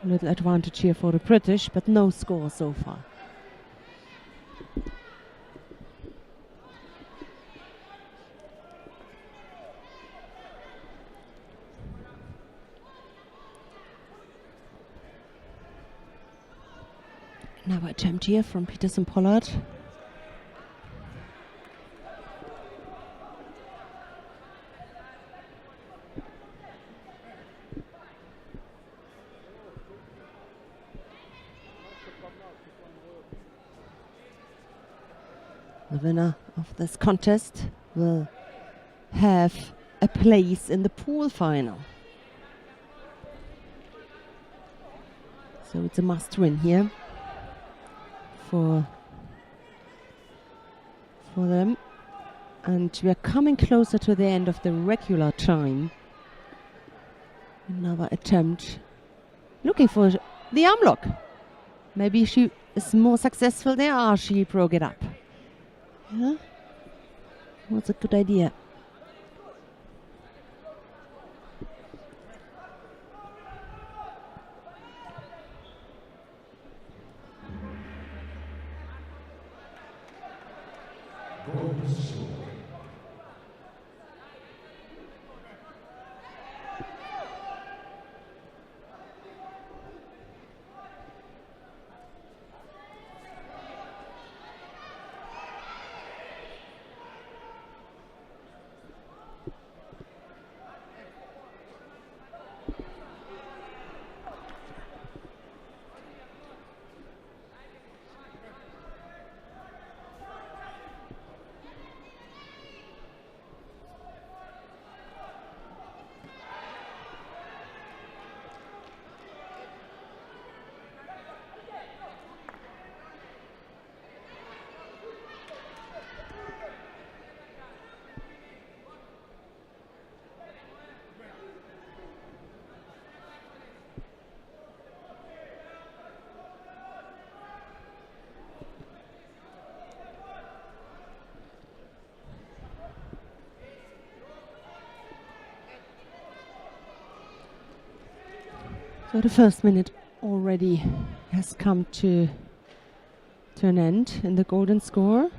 A little advantage here for the British, but no score so far. Another attempt here from Peterson Pollard. The winner of this contest will have a place in the pool final. So it's a must win here for them. And we are coming closer to the end of the regular time. Another attempt. Looking for the arm lock. Maybe she is more successful there, or she broke it up. Yeah, that's a good idea. So the first minute already has come to an end in the golden score.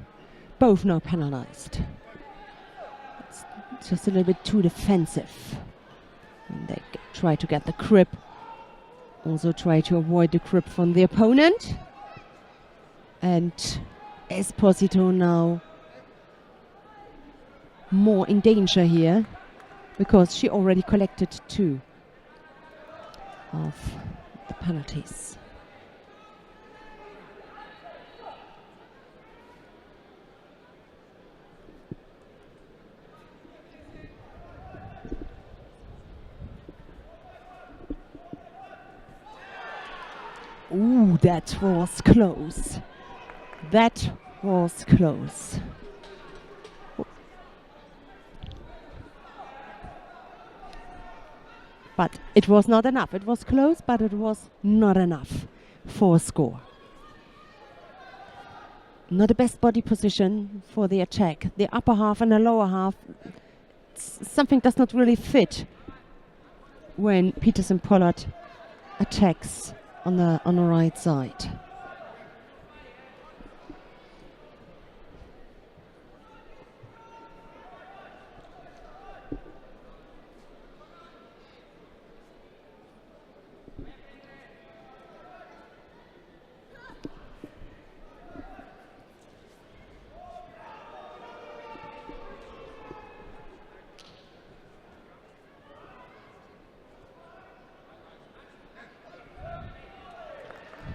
Both now penalized. It's just a little bit too defensive. And they try to get the grip. Also try to avoid the grip from the opponent. And Esposito now more in danger here, because she already collected 2 of the penalties. Ooh, that was close. That was close. But it was not enough. It was close, but it was not enough for a score. Not the best body position for the attack. The upper half and the lower half, something does not really fit when Peterson-Pollard attacks on the right side.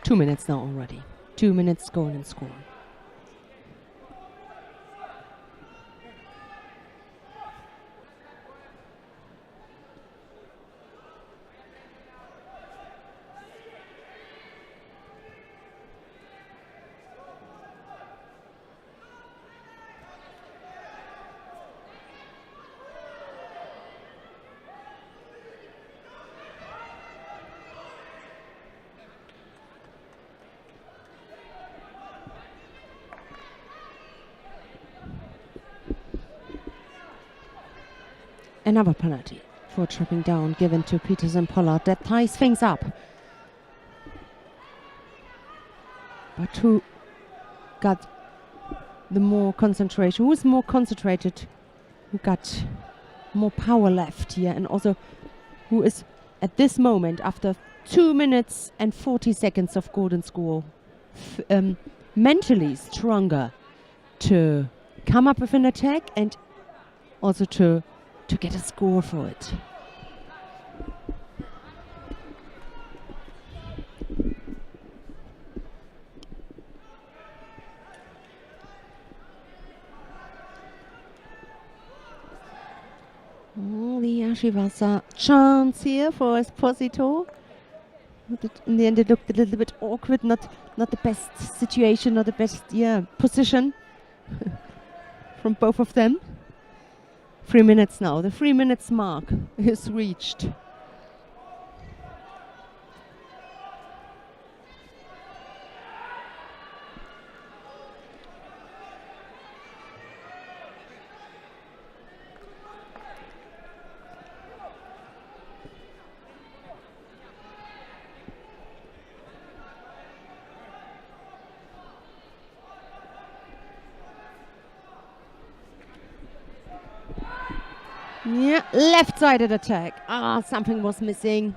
Two minutes now already. 2 minutes going and score. Another penalty for tripping down given to Peterson-Pollard. That ties things up. But who got the more concentration? Who is more concentrated? Who got more power left here? And also who is at this moment, after 2 minutes and 40 seconds of golden score, mentally stronger to come up with an attack and also to get a score for it. Oh, the Ashiwasa chance here for Esposito. In the end it looked a little bit awkward, not the best situation, not the best position from both of them. 3 minutes now. The 3 minutes mark is reached. Yeah, left-sided attack. Something was missing.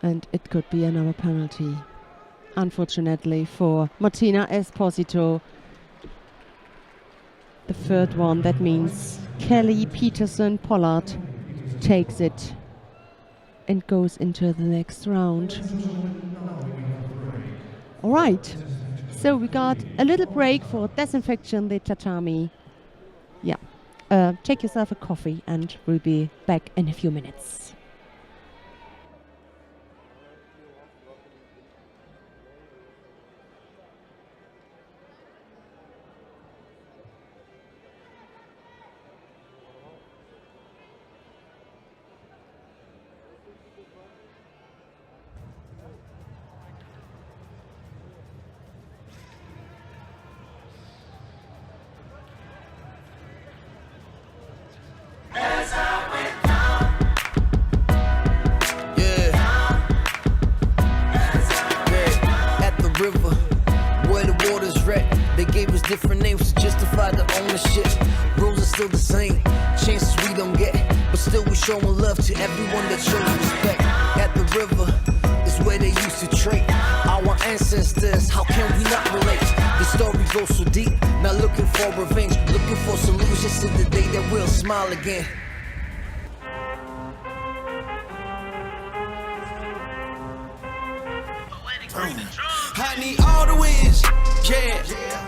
And it could be another penalty, unfortunately, for Martina Esposito. The third one, that means Kelly Peterson-Pollard takes it and goes into the next round. All right. So we got a little break for disinfection the tatami. Yeah, take yourself a coffee and we'll be back in a few minutes. different names to justify the ownership. Rules are still the same, chances we don't get, but still we showing love to everyone that shows respect. At the river is where they used to trade. Our ancestors, how can we not relate? The story goes so deep, not looking for revenge, looking for solutions to the day that we'll smile again. I need all the wins, yeah.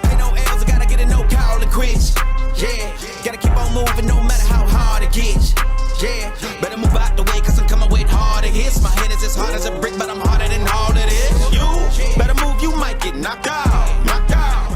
Ain't no L's, I gotta get a no call and quits, yeah. Gotta keep on moving no matter how hard it gets, yeah. Better move out the way, cause I'm coming with harder hits. My head is as hard as a brick, but I'm harder than all of this. You better move, you might get knocked out, knocked out.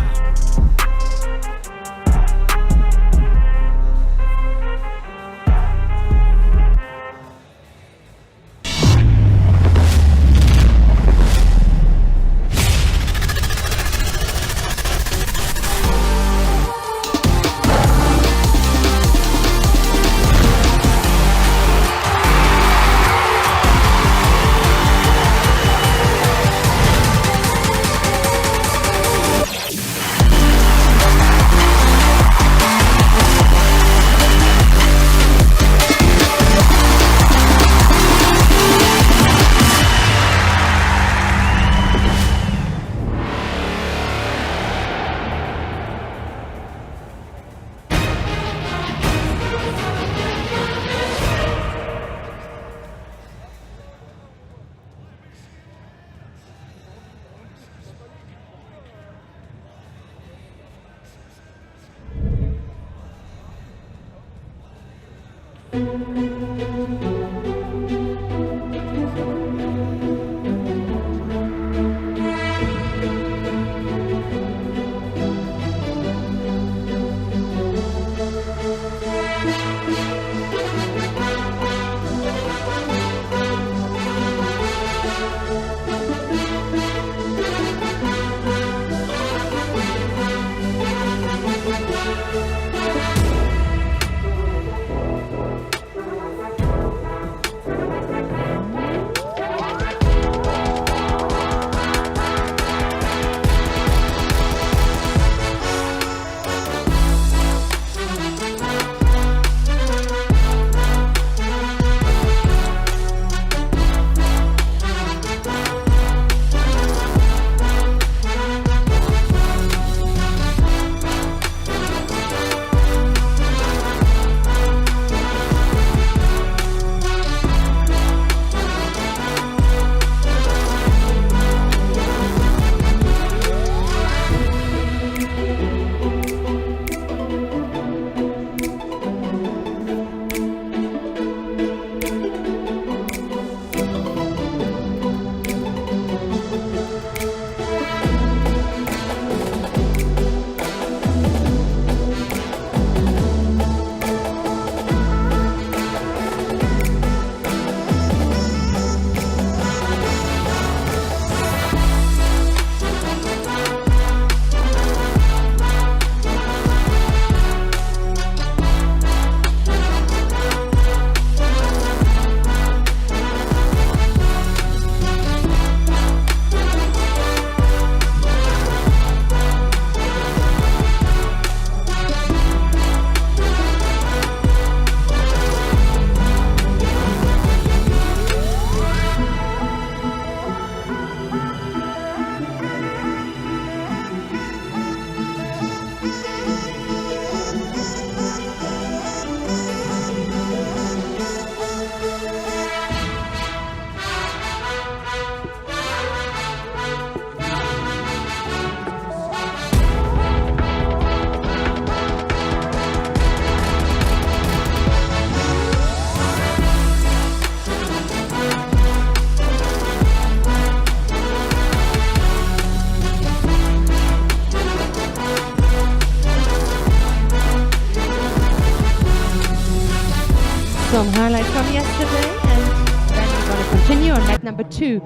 Some highlights from yesterday, and then we're going to continue on night number 2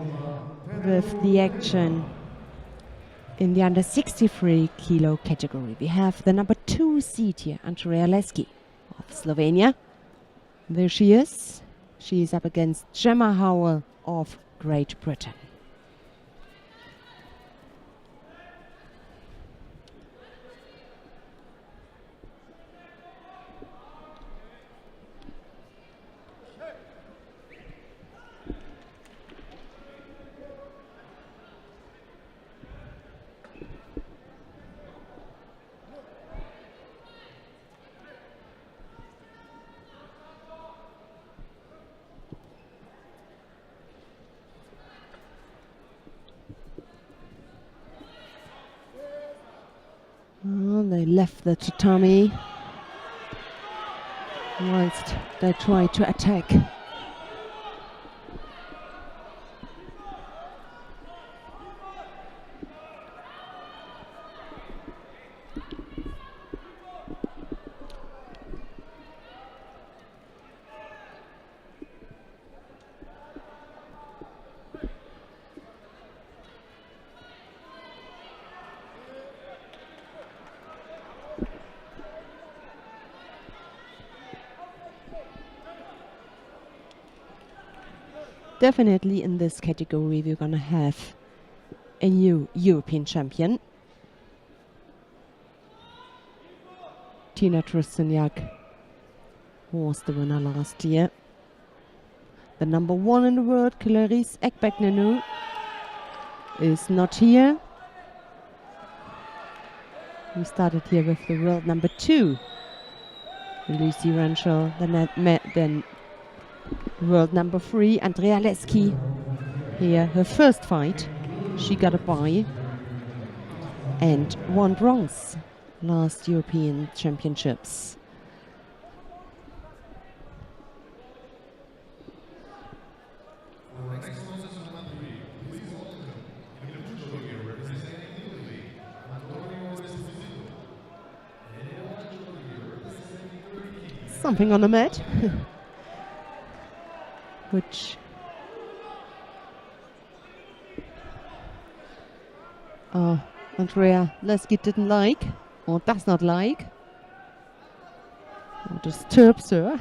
with the action in the under 63 kilo category. We have the number 2 seed here, Andrea Leski of Slovenia. There she is. She is up against Gemma Howell of Great Britain. and they left the tatami whilst they try to attack. Definitely in this category we're gonna have a new European champion. Tina Trosteniak was the winner last year. The number 1 in the world, Clarice Ekbek-Nenu, is not here. We started here with the world number 2, Lucy Ranchel, then world number 3, Andrea Leski. Here, her first fight, she got a bye and won bronze last European Championships. Something on the mat. Which Andrea Leski didn't like, or does not like, or disturbs her.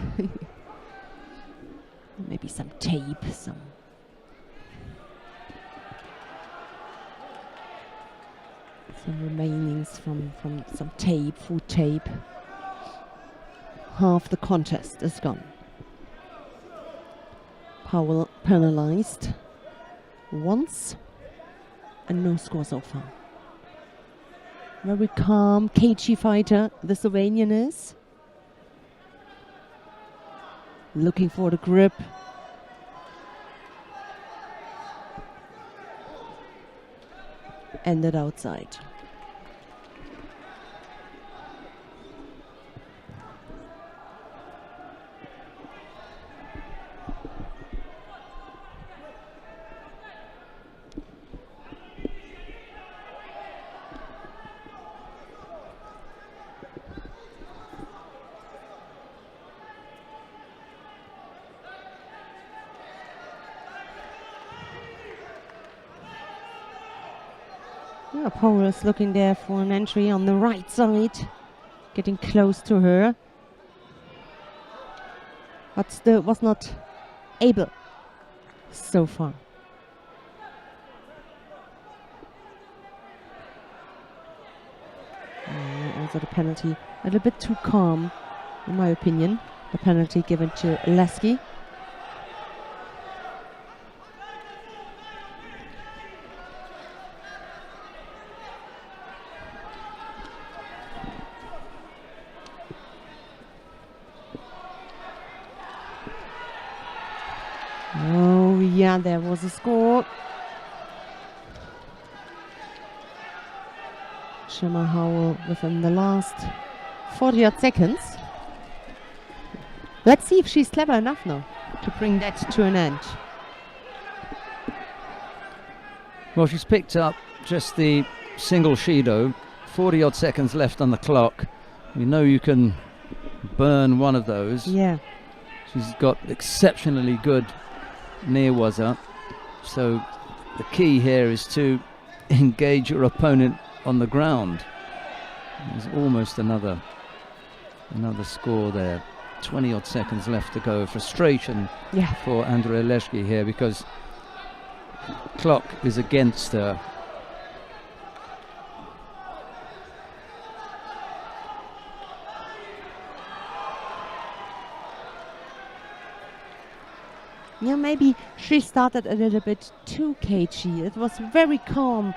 Maybe some tape, some remainings from some tape, food tape. Half the contest is gone. Powell penalized once and no score so far. Very calm, cagey fighter the Slovenian is. Looking for the grip. Ended outside. Powell is looking there for an entry on the right side, getting close to her, but still was not able so far. Also the penalty, a little bit too calm, in my opinion. The penalty given to Leski. Oh yeah, there was a score. Shema Howell within the last 40-odd seconds. Let's see if she's clever enough now to bring that to an end. Well, she's picked up just the single Shido. 40-odd seconds left on the clock. You know you can burn one of those. Yeah. She's got exceptionally good near-waza. So the key here is to engage your opponent on the ground. There's almost another score there. 20-odd seconds left to go. Frustration for Andrea Leski here because clock is against her. Yeah, maybe she started a little bit too cagey. It was very calm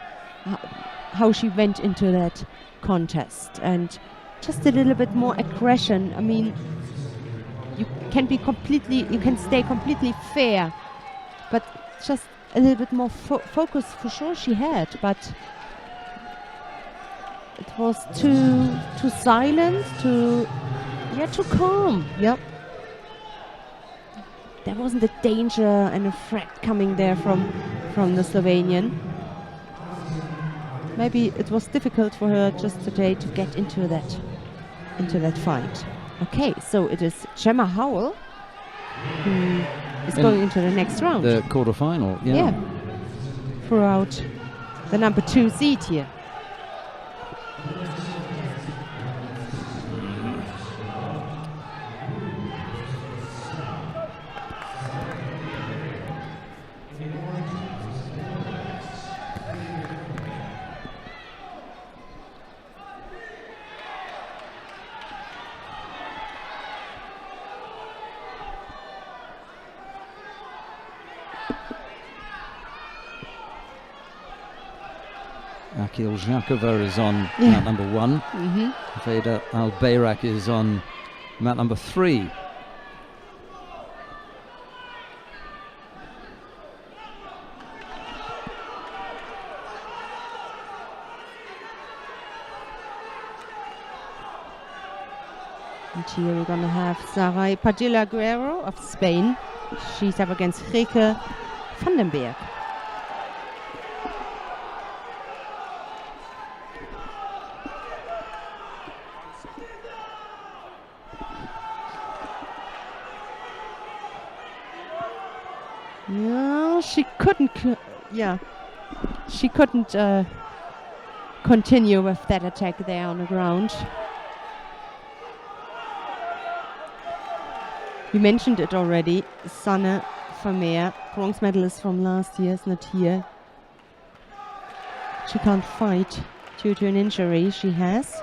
how she went into that contest, and just a little bit more aggression. I mean, you can stay completely fair, but just a little bit more focus for sure she had, but it was too silent, too calm. Yep. There wasn't a danger and a threat coming there from the Slovenian. Maybe it was difficult for her just today to get into that fight. Okay, so it is Gemma Howell who is going into the next round. The quarterfinal, yeah. Throughout the number 2 seed here. Akil Zhakova is on mat number 1. Veda Albayrak is on mat number 3. And here we're going to have Saray Padilla Guerrero of Spain. She's up against Rike Vandenberg. Yeah, she couldn't. She couldn't continue with that attack there on the ground. You mentioned it already. Sanne Vermeer, bronze medalist from last year, is not here. She can't fight due to an injury she has.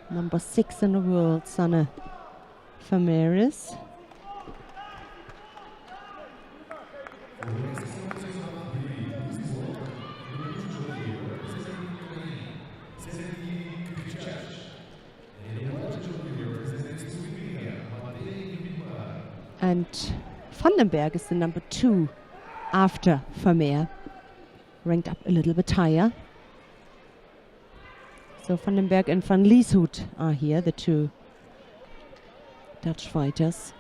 Number 6 in the world, Sanne Vermeer is. And Vandenberg is the number 2 after Vermeer, ranked up a little bit higher. So Vandenberg and Van Lieshout are here, the 2 Dutch fighters.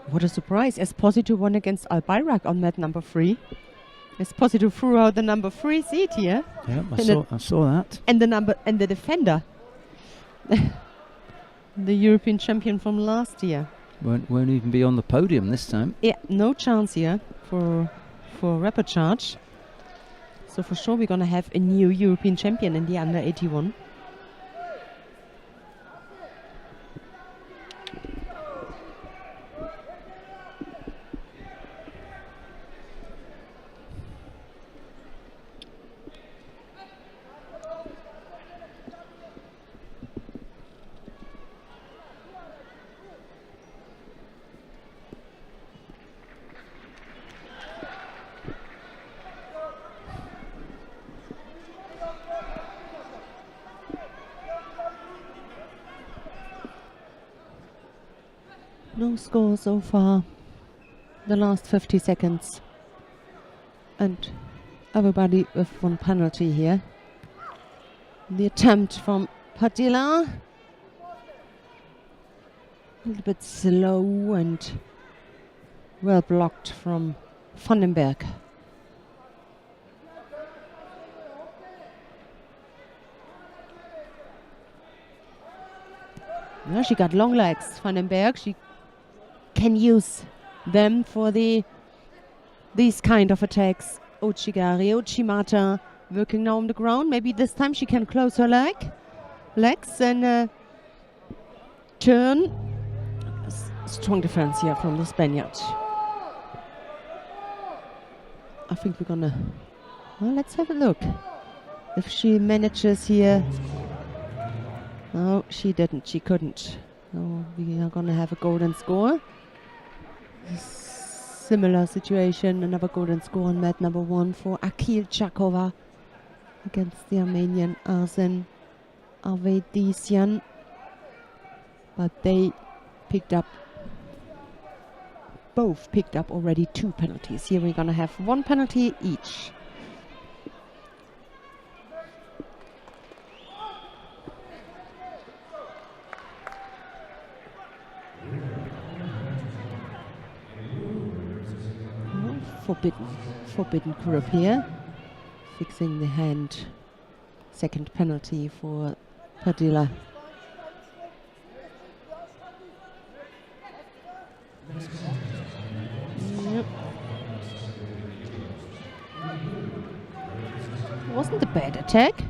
What a surprise. Esposito won against Albayrak on mat number 3. Esposito threw out the number 3 seed here. Yeah, I saw that. And the defender. The European champion from last year. Won't even be on the podium this time. Yeah, no chance here for Repêchage. So for sure we're going to have a new European champion in the under 81. No score so far. The last 50 seconds. And everybody with one penalty here. The attempt from Padilla. A little bit slow and well blocked from Vandenberg. Yeah, she got long legs, Vandenberg. She can use them for these kind of attacks. Uchimata working now on the ground. Maybe this time she can close her legs and turn. Strong defense here from the Spaniard. I think we're gonna, well, let's have a look. If she manages here. No, she didn't, she couldn't. So we are gonna have a golden score. Similar situation, another golden score on mat number 1 for Akil Chakova against the Armenian Arsen Avedisian. But they both picked up already 2 penalties. Here we're gonna have 1 penalty each. Forbidden grip here. Fixing the hand. Second penalty for Padilla. Yep. Wasn't a bad attack.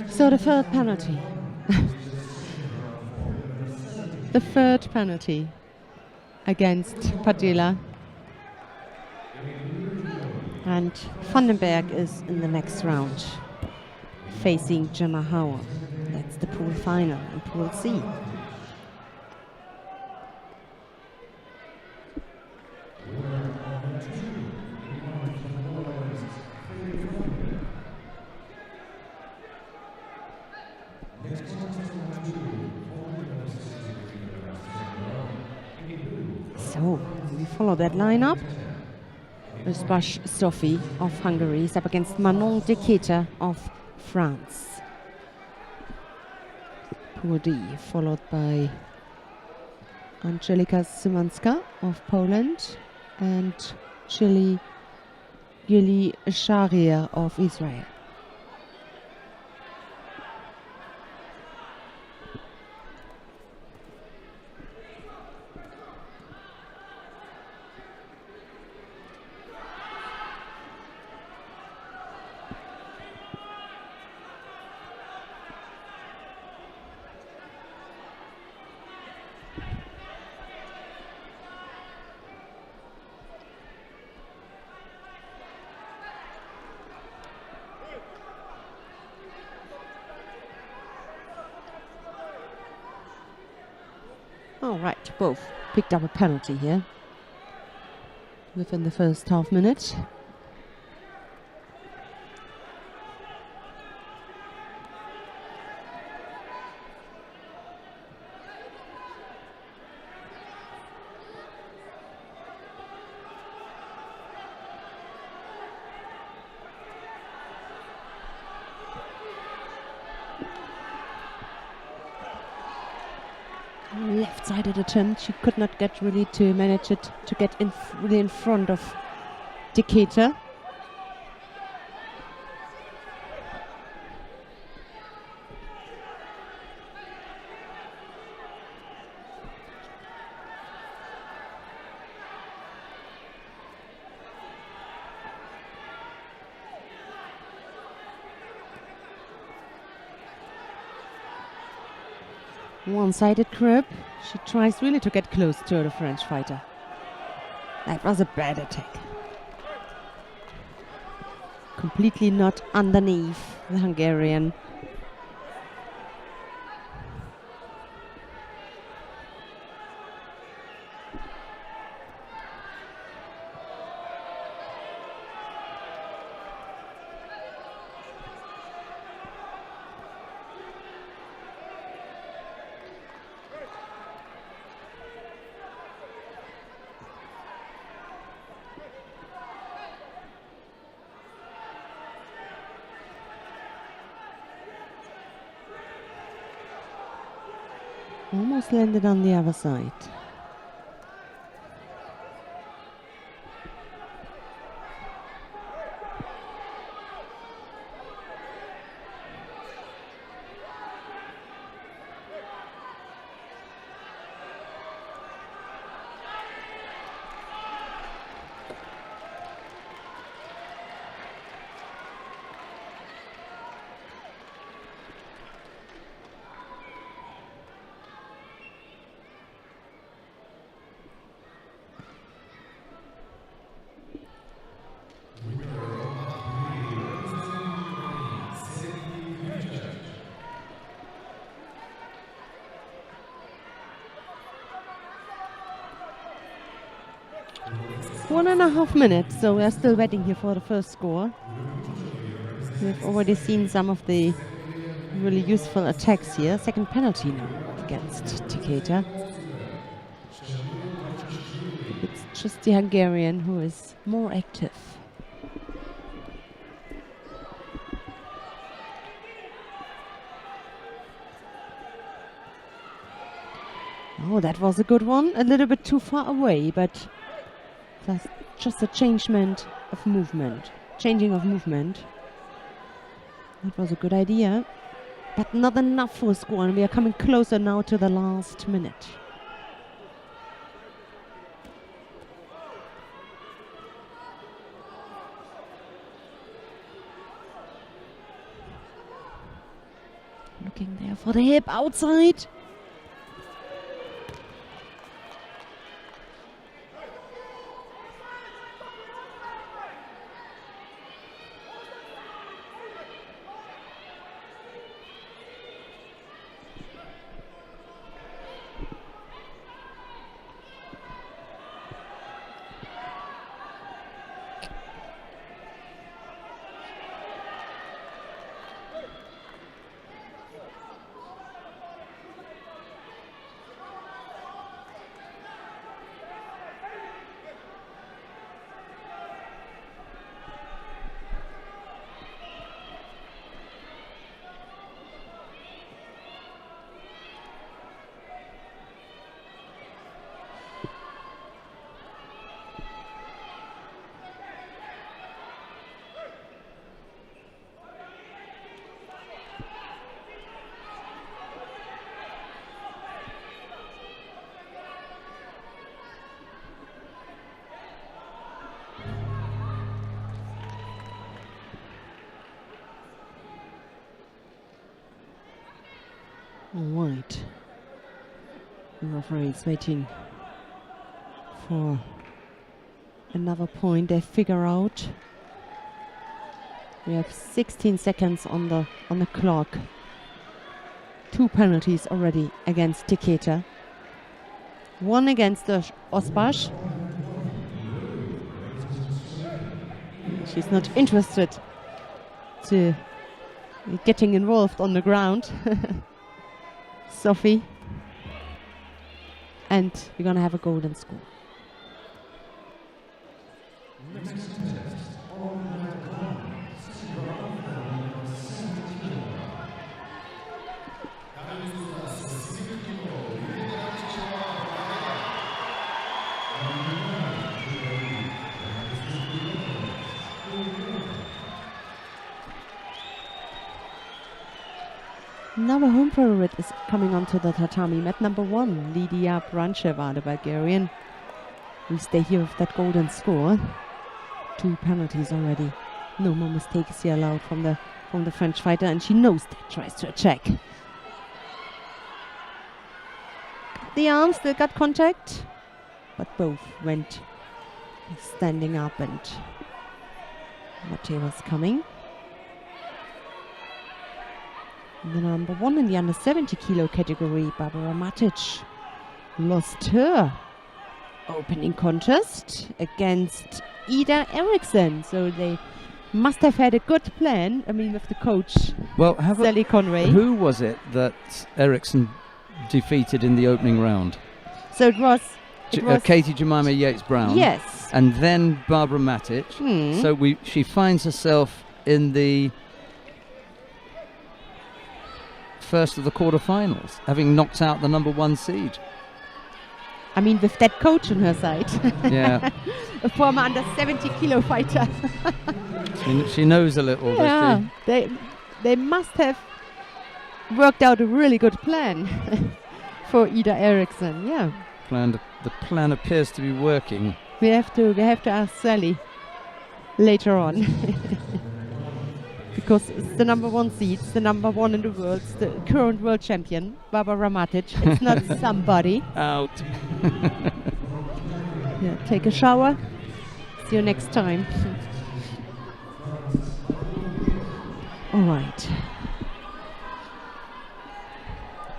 So the third penalty. The third penalty against Padilla. And Vandenberg is in the next round, facing Gemma Hauer. That's the pool final in Pool C. So we follow that lineup. Repêchage Sofia of Hungary is up against Manon Deketa of France. Pool D, followed by Angelika Szymanska of Poland and Yuli Sharier of Israel. All right, both picked up a penalty here within the first half minute. Left-sided attempt. She could not get really to manage it to get in really in front of Tiketa. One-sided grip. She tries really to get close to the French fighter. That was a bad attack. Completely not underneath the Hungarian. Almost landed on the other side. One and a half minutes, so we are still waiting here for the first score. We've already seen some of the really useful attacks here. Second penalty now against Tiketa. It's just the Hungarian who is more active. Oh, that was a good one. A little bit too far away, but that's just a changing of movement. That was a good idea, but not enough for a score, and we are coming closer now to the last minute. Looking there for the hip outside. All right. The referee is waiting for another point. They figure out. We have 16 seconds on the clock. 2 penalties already against Tiketa. 1 against Osbash. She's not interested to getting involved on the ground. Sophie. And we're going to have a golden score. Now a home favorite is coming onto the tatami. Mat number 1, Lidia Brancheva, the Bulgarian. We stay here with that golden score. 2 penalties already. No more mistakes here allowed from the French fighter, and she knows that, tries to attack. The arm still got contact, but both went standing up, and Mate was coming. The number 1 in the under 70 kilo category, Barbara Matic, lost her opening contest against Ida Eriksson. So they must have had a good plan, I mean, with the coach, Sally Conway. Who was it that Eriksson defeated in the opening round? So it was Katie Jemima Yates-Brown. Yes. And then Barbara Matic. So she finds herself in the first of the quarterfinals, having knocked out the number 1 seed. I mean, with that coach on her side. Yeah. A former under 70 kilo fighter. She knows a little. Yeah, they must have worked out a really good plan for Ida Eriksson. Yeah. The plan appears to be working. We have to ask Sally later on. Because it's the number 1 seed, it's the number 1 in the world, it's the current world champion, Barbara Matic. It's not somebody. Out. Yeah, take a shower. See you next time. All right.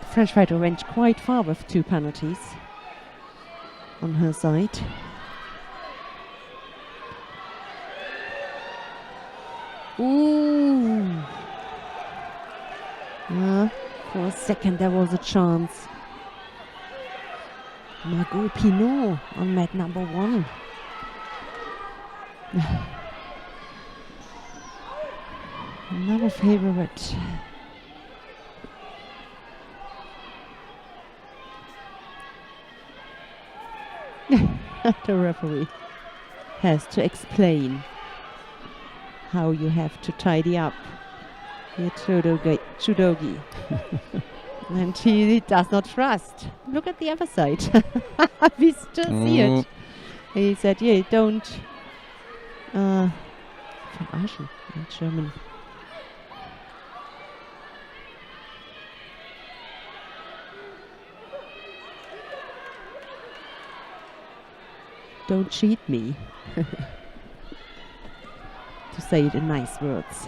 The French fighter went quite far with 2 penalties on her side. Ooh. Yeah, for a second there was a chance. Margot Pinot on mat number 1. Another favorite. The referee has to explain how you have to tidy up your judogi. And he does not trust. Look at the other side. We still see it. He said, yeah, don't verarschen in German. Don't cheat me. To say it in nice words.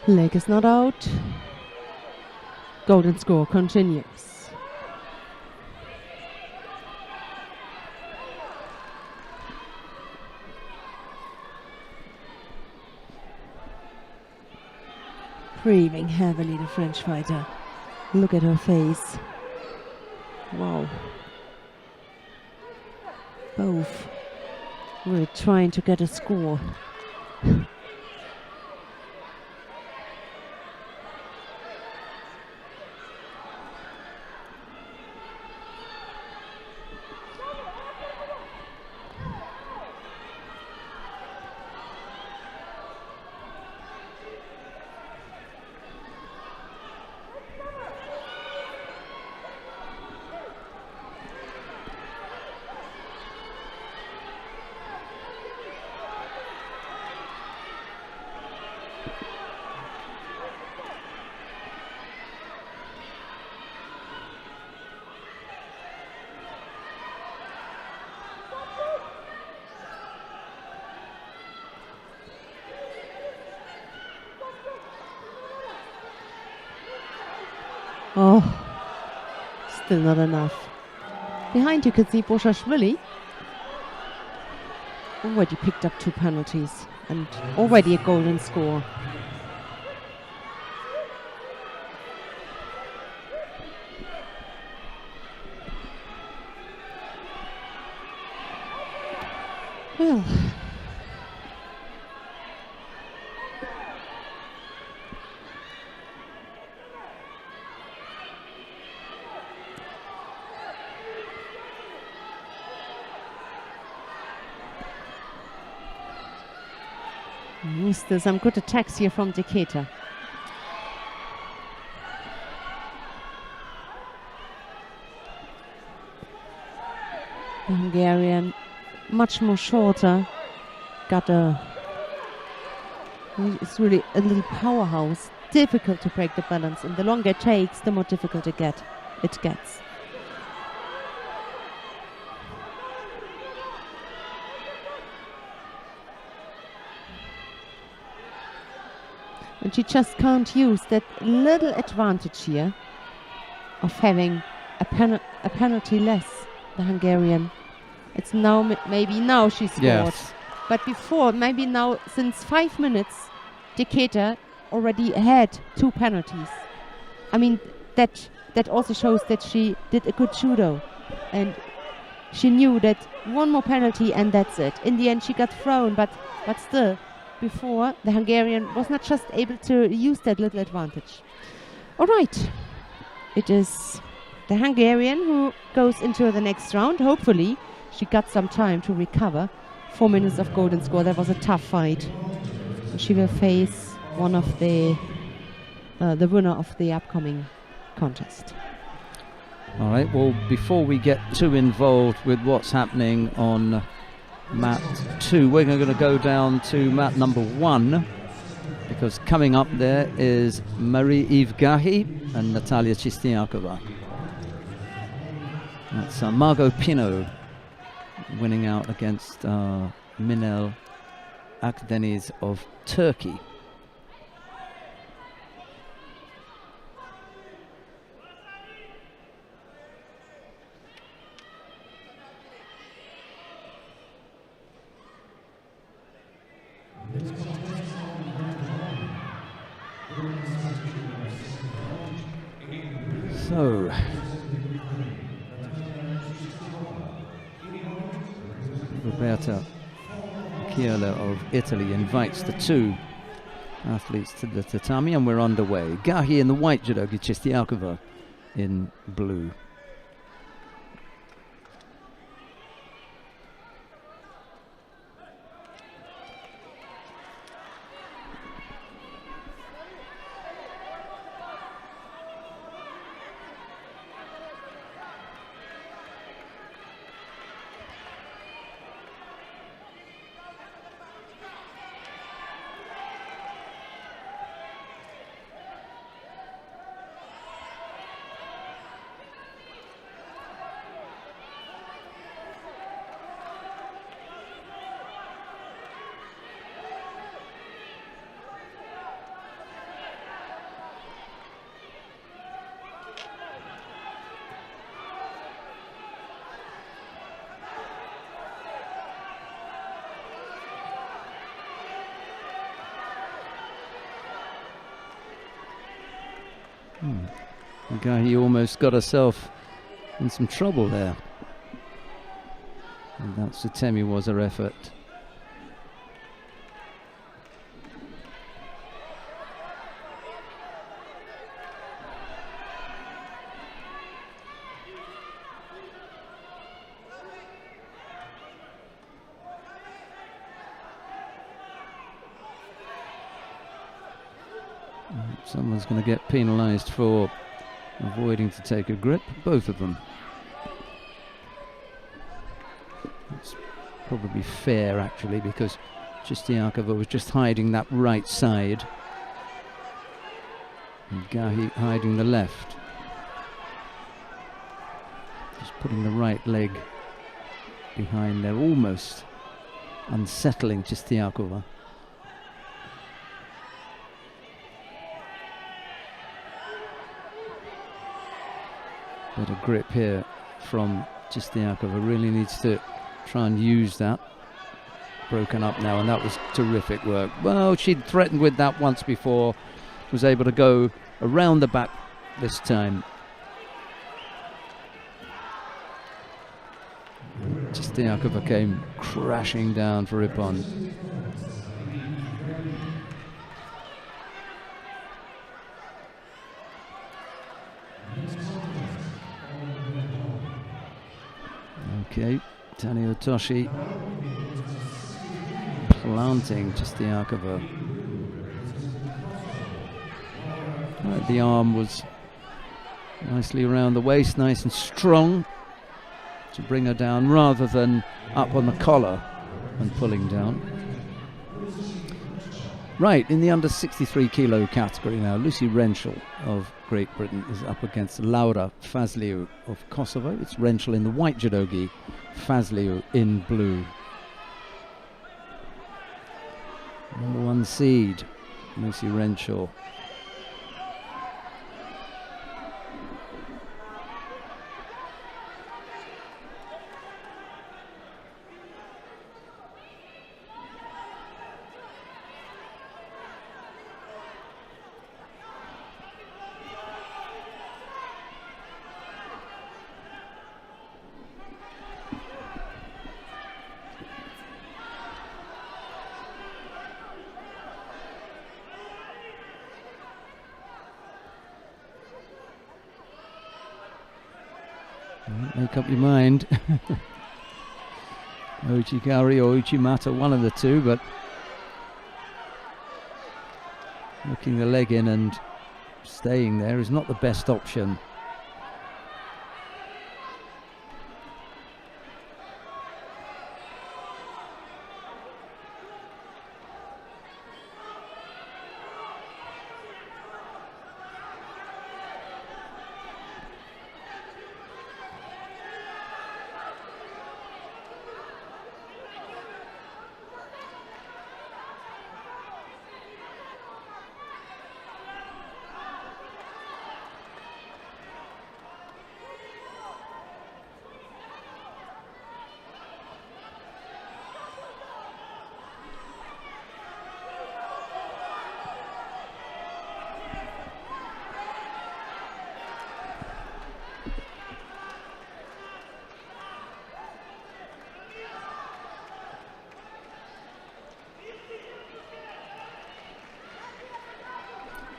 Leg is not out. Golden score continues. Breathing heavily, the French fighter. Look at her face. Wow. Both really trying to get a score. Oh, still not enough. Behind you can see Boshashvili already picked up 2 penalties and already a golden score. Well, still some good attacks here from Decatur. The Hungarian, much more shorter, it's really a little powerhouse. Difficult to break the balance, and the longer it takes, the more difficult it gets. And she just can't use that little advantage here of having a penalty less, the Hungarian. It's now, maybe now she scored. Yes. But before, maybe now, since 5 minutes, Decatur already had 2 penalties. I mean, that also shows that she did a good judo. And she knew that one more penalty and that's it. In the end, she got thrown, but still, before, the Hungarian was not just able to use that little advantage. All right. It is the Hungarian who goes into the next round. Hopefully, she got some time to recover. 4 minutes of golden score. That was a tough fight. And she will face one of the winner of the upcoming contest. All right. Well, before we get too involved with what's happening on mat 2, we're going to go down to mat number 1, because coming up there is Marie-Eve Gahi and Natalia Chistiakova. That's Margot Pinot winning out against Minel Akdeniz of Turkey. So, Roberta Chiala of Italy invites the 2 athletes to the tatami, and we're underway. Gahi in the white judogi, Chistiakova in blue. Gahi almost got herself in some trouble there. And that Sutemi was her effort. Someone's going to get penalised for avoiding to take a grip, both of them. It's probably fair, actually, because Chistiakova was just hiding that right side, and Gahi hiding the left. Just putting the right leg behind there, almost unsettling Chistiakova. Better grip here from Chistiakova, really needs to try and use that. Broken up now, and that was terrific work. Well, she'd threatened with that once before, was able to go around the back this time. Chistiakova came crashing down for Ippon. Okay, Tani Otoshi planting Chistiakova. Right, the arm was nicely around the waist, nice and strong to bring her down rather than up on the collar and pulling down. Right, in the under 63 kilo category now, Lucy Rentschel of Great Britain is up against Laura Fazliu of Kosovo. It's Rentschel in the white judogi, Fazliu in blue. Number 1 seed, Lucy Rentschel. Make up your mind. Uchikari or Uchimata, one of the two, but looking the leg in and staying there is not the best option.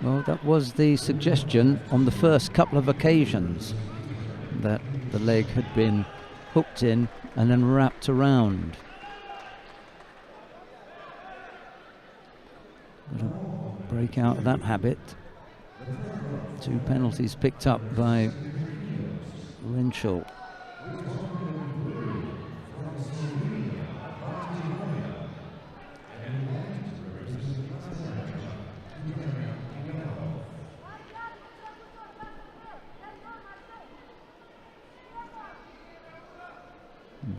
Well, that was the suggestion on the first couple of occasions, that the leg had been hooked in and then wrapped around. Got to break out of that habit. 2 penalties picked up by Rentschel.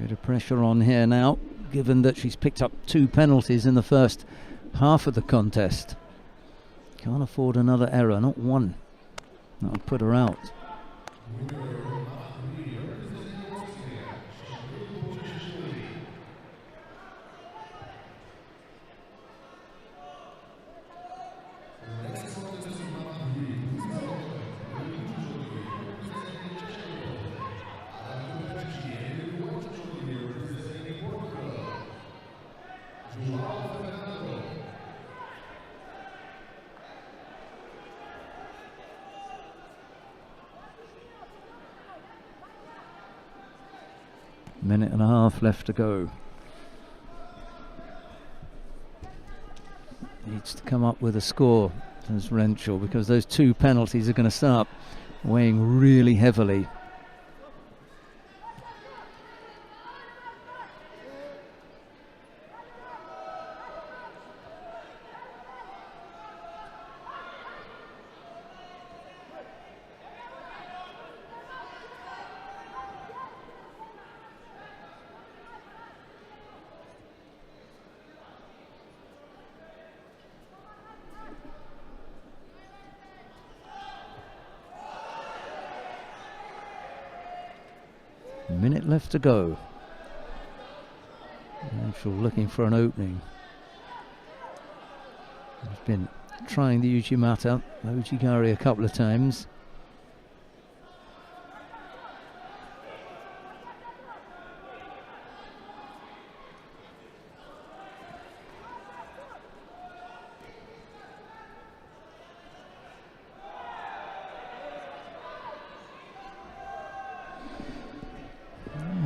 Bit of pressure on here now, given that she's picked up 2 penalties in the first half of the contest. Can't afford another error, not one. That'll put her out. Minute and a half left to go. Needs to come up with a score as Rentschel, because those 2 penalties are going to start weighing really heavily. A minute left to go. Rachel looking for an opening. He's been trying the Uchimata, Ojigari a couple of times.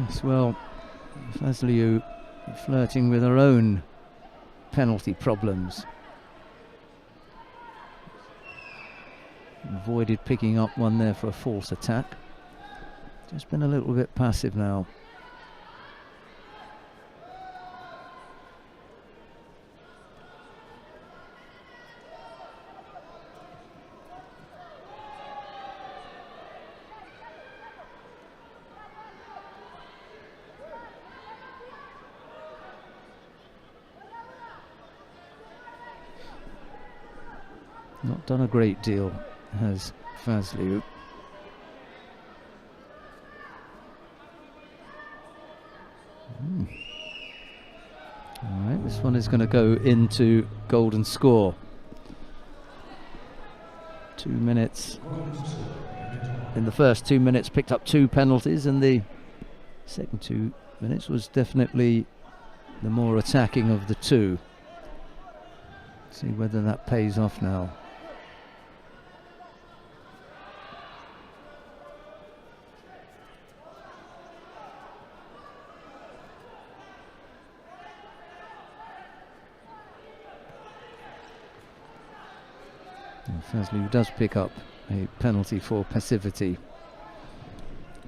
Yes, well, Fazliou flirting with her own penalty problems. Avoided picking up one there for a false attack. Just been a little bit passive now. Not done a great deal, has Fazliou. Alright, this one is going to go into golden score. 2 minutes. In the first 2 minutes picked up 2 penalties, and the second 2 minutes was definitely the more attacking of the two. See whether that pays off now. Fazliou does pick up a penalty for passivity.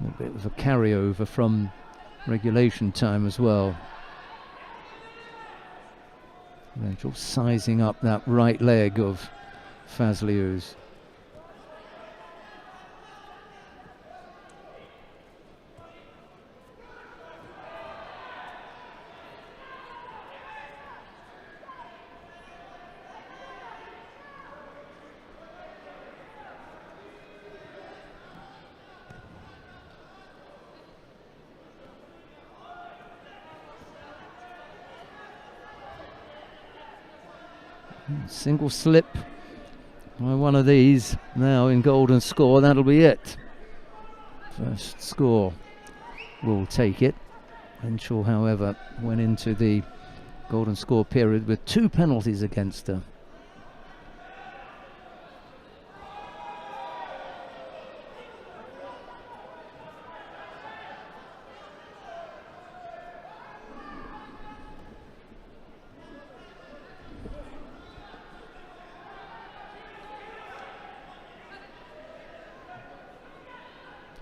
A bit of a carryover from regulation time as well. Rachel sizing up that right leg of Fazliou's. Single slip by one of these now in golden score, that'll be it. First score will take it. Renshaw, however, went into the golden score period with 2 penalties against her.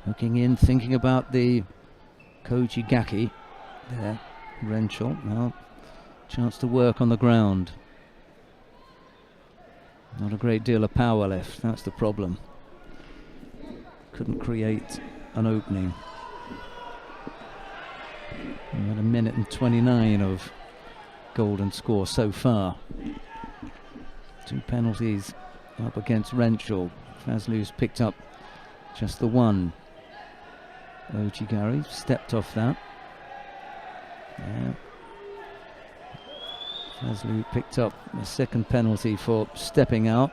Looking in, thinking about the Koji Gaki there. Renshaw now chance to work on the ground. Not a great deal of power left, that's the problem. Couldn't create an opening. We're at 1:29 of golden score so far. 2 penalties up against Renshaw. Fazliou's picked up just the one. Ojigari stepped off that. Yeah. Fazliou picked up a second penalty for stepping out.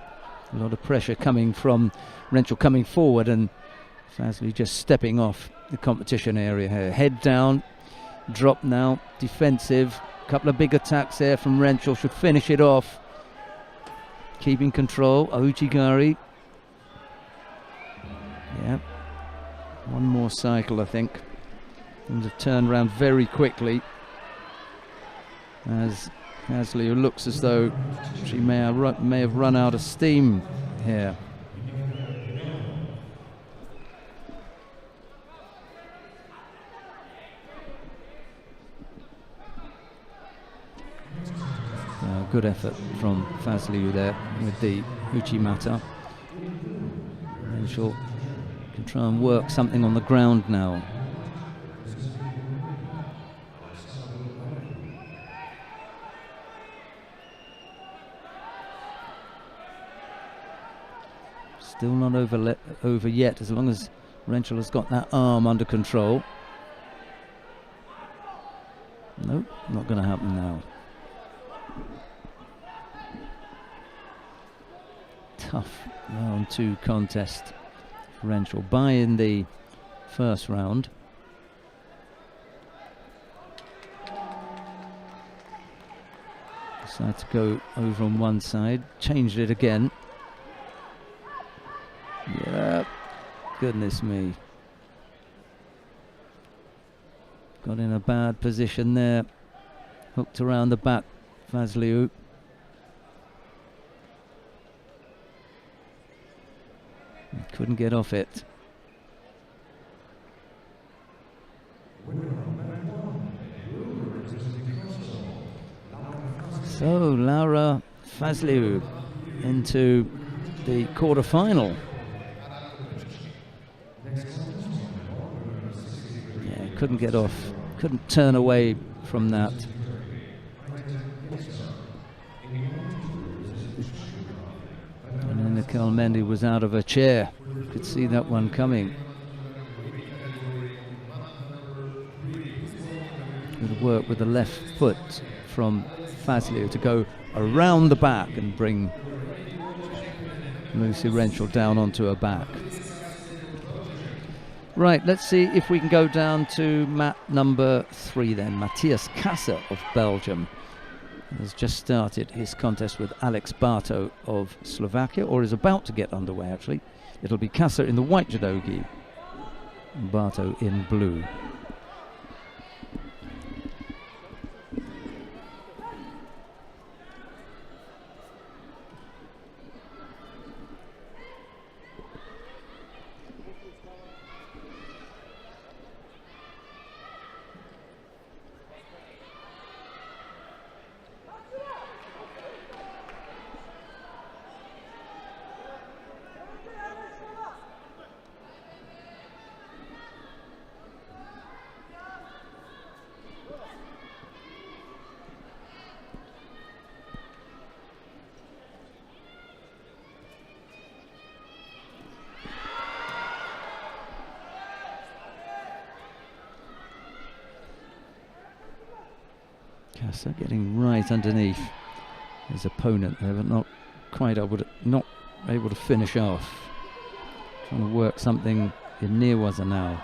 A lot of pressure coming from Renshaw coming forward, and Fazliou just stepping off the competition area here. Head down, drop now, defensive. Couple of big attacks there from Renshaw, should finish it off. Keeping control, Ojigari. Yeah. One more cycle, I think. Things have turned around very quickly as Fazliou looks as though she may have run out of steam here. Good effort from Fazliou there with the Uchimata. Renshaw can try and work something on the ground now. Still not over yet, as long as Renshaw has got that arm under control. Nope, not going to happen now. Tough round 2 contest for Renshaw. By in the first round. Decided to go over on one side, changed it again. Yeah, goodness me. Got in a bad position there. Hooked around the back, Fazliou. Couldn't get off it. So Laura Fazliou into the quarterfinal. Yeah, couldn't get off, couldn't turn away from that. And then Nicole Mendy was out of her chair. Could see that one coming. Good work with the left foot from Fazliou to go around the back and bring Lucy Renshaw down onto her back. Right, let's see if we can go down to mat number 3 then. Matthias Kasser of Belgium has just started his contest with Alex Barto of Slovakia, or is about to get underway actually. It'll be Kasser in the white judogi, Barto in blue. Kasser getting right underneath his opponent there, but not quite able to finish off. Trying to work something in Neerwaza now.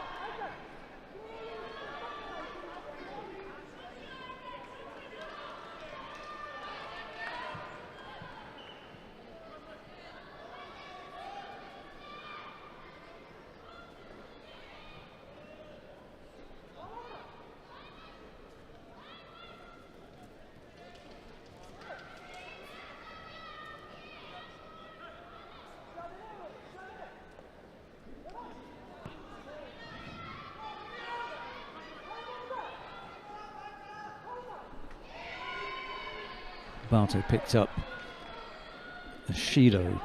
Barto picked up a Shido.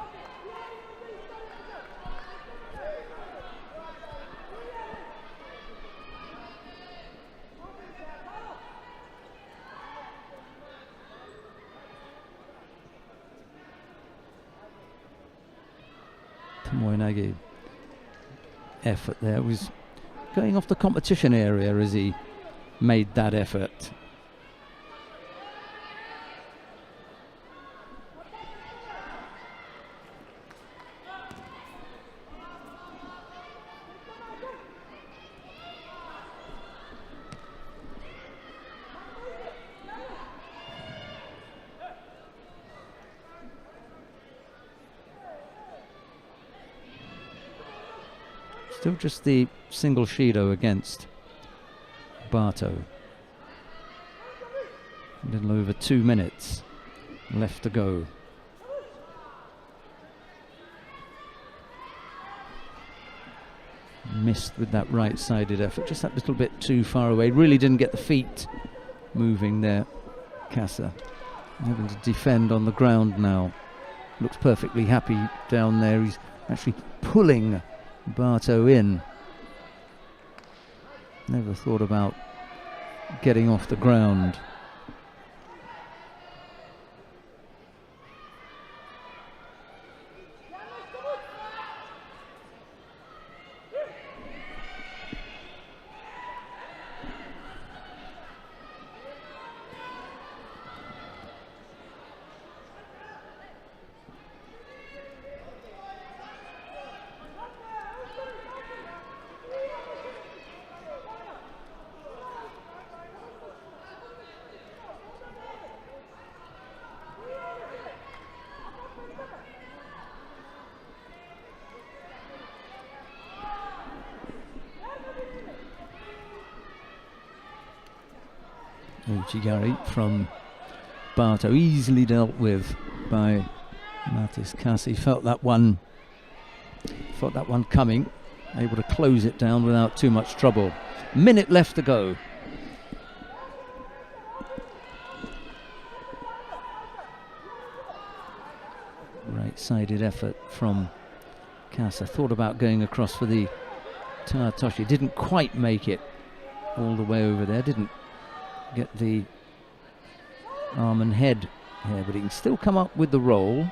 Tomoinagi effort there, was going off the competition area as he made that effort. Still just the single Shido against Barto. A little over 2 minutes left to go. Missed with that right-sided effort, just that little bit too far away. Really didn't get the feet moving there, Kasser. Having to defend on the ground now. Looks perfectly happy down there. He's actually pulling Barto in. Never thought about getting off the ground. Uchigari from Barto, easily dealt with by Matis Kasi. Felt that one coming, able to close it down without too much trouble. Minute left to go. Right-sided effort from Kasa. Thought about going across for the Toshi. Didn't quite make it all the way over there. Didn't get the arm and head here, but he can still come up with the roll.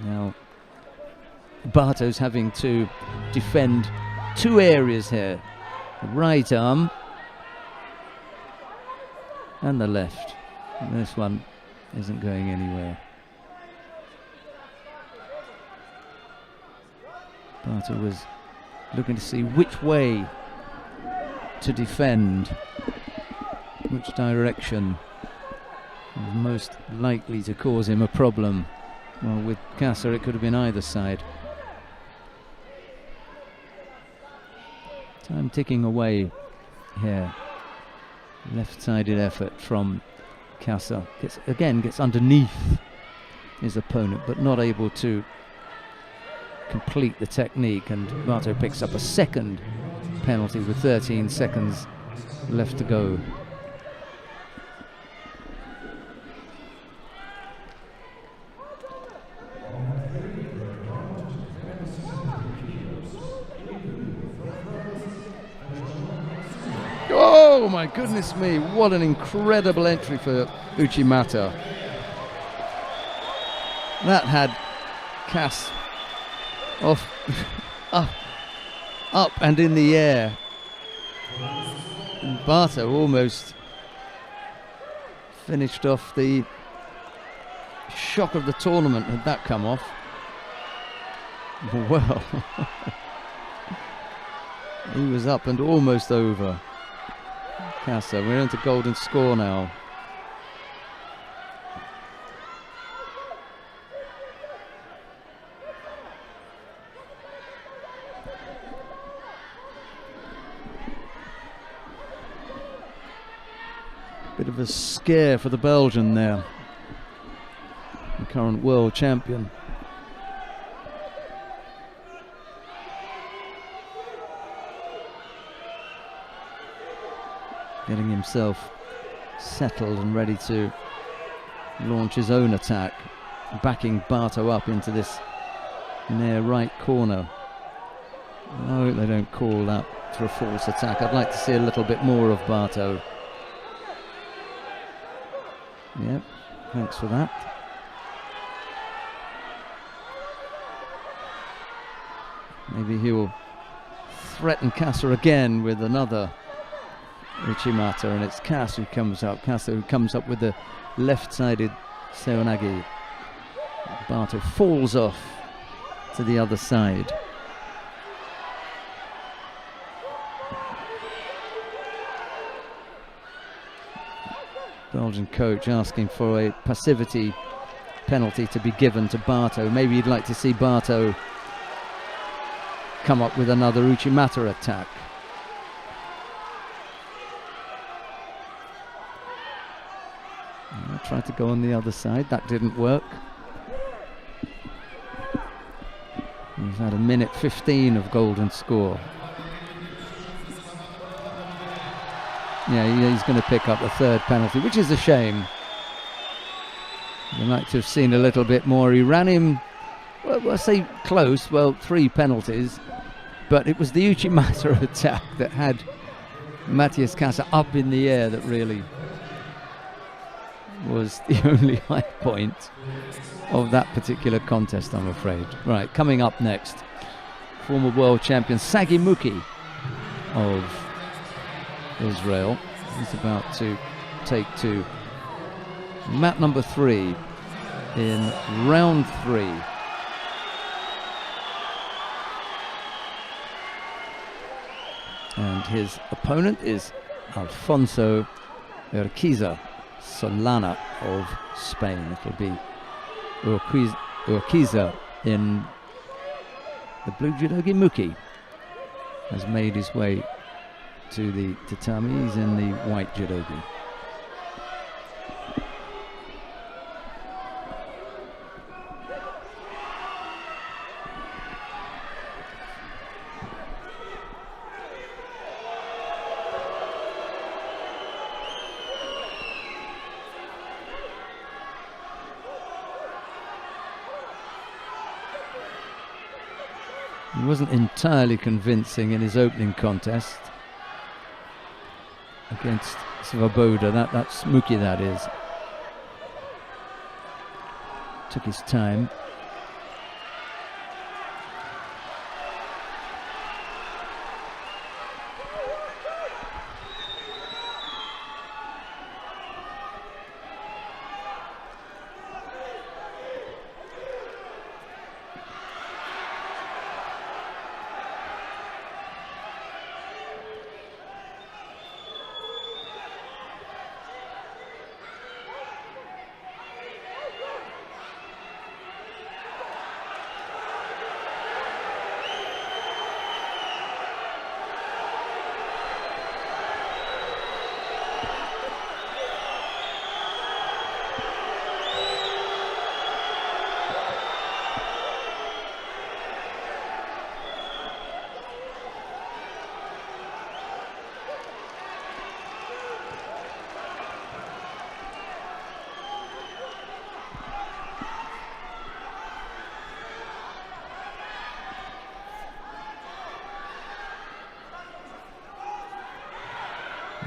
Now Barto's having to defend two areas here. The right arm and the left. And this one isn't going anywhere. Barto was looking to see which way to defend, which direction was most likely to cause him a problem. Well, with Kasa it could have been either side. Time ticking away here. Left-sided effort from Kasa. Gets underneath his opponent, but not able to complete the technique, and Barto picks up a second penalty with 13 seconds left to go. Oh my goodness me, what an incredible entry for Uchimata. That had Cass off up and in the air. And Barto almost finished off the shock of the tournament had that come off. Well, he was up and almost over. Kasa, we're into golden score now. Bit of a scare for the Belgian there, the current world champion. Getting himself settled and ready to launch his own attack, backing Barto up into this near right corner. I hope they don't call that for a false attack. I'd like to see a little bit more of Barto. Yep, thanks for that. Maybe he will threaten Kasa again with another Uchimata, and it's Kasa who comes up with the left-sided Seoinage. Barto falls off to the other side. Belgian coach asking for a passivity penalty to be given to Barto. Maybe you'd like to see Barto come up with another Uchimata attack. Tried to go on the other side, that didn't work. We've had a minute 15 of golden score. Yeah, he's going to pick up the third penalty, which is a shame. I'd like to have seen a little bit more. He ran him, well, I say close, well, 3 penalties, but it was the Uchimata attack that had Matthias Kasa up in the air that really was the only high point of that particular contest, I'm afraid. Right, coming up next, former world champion Sagi Muki of Israel. He's about to take to mat number 3 in round 3. And his opponent is Alfonso Urquiza Solana of Spain. It'll be Urquiza in the blue judogi. Muki has made his way to the tatami. He's in the white judogi. He wasn't entirely convincing in his opening contest against Svoboda. That's Muki, that is. Took his time.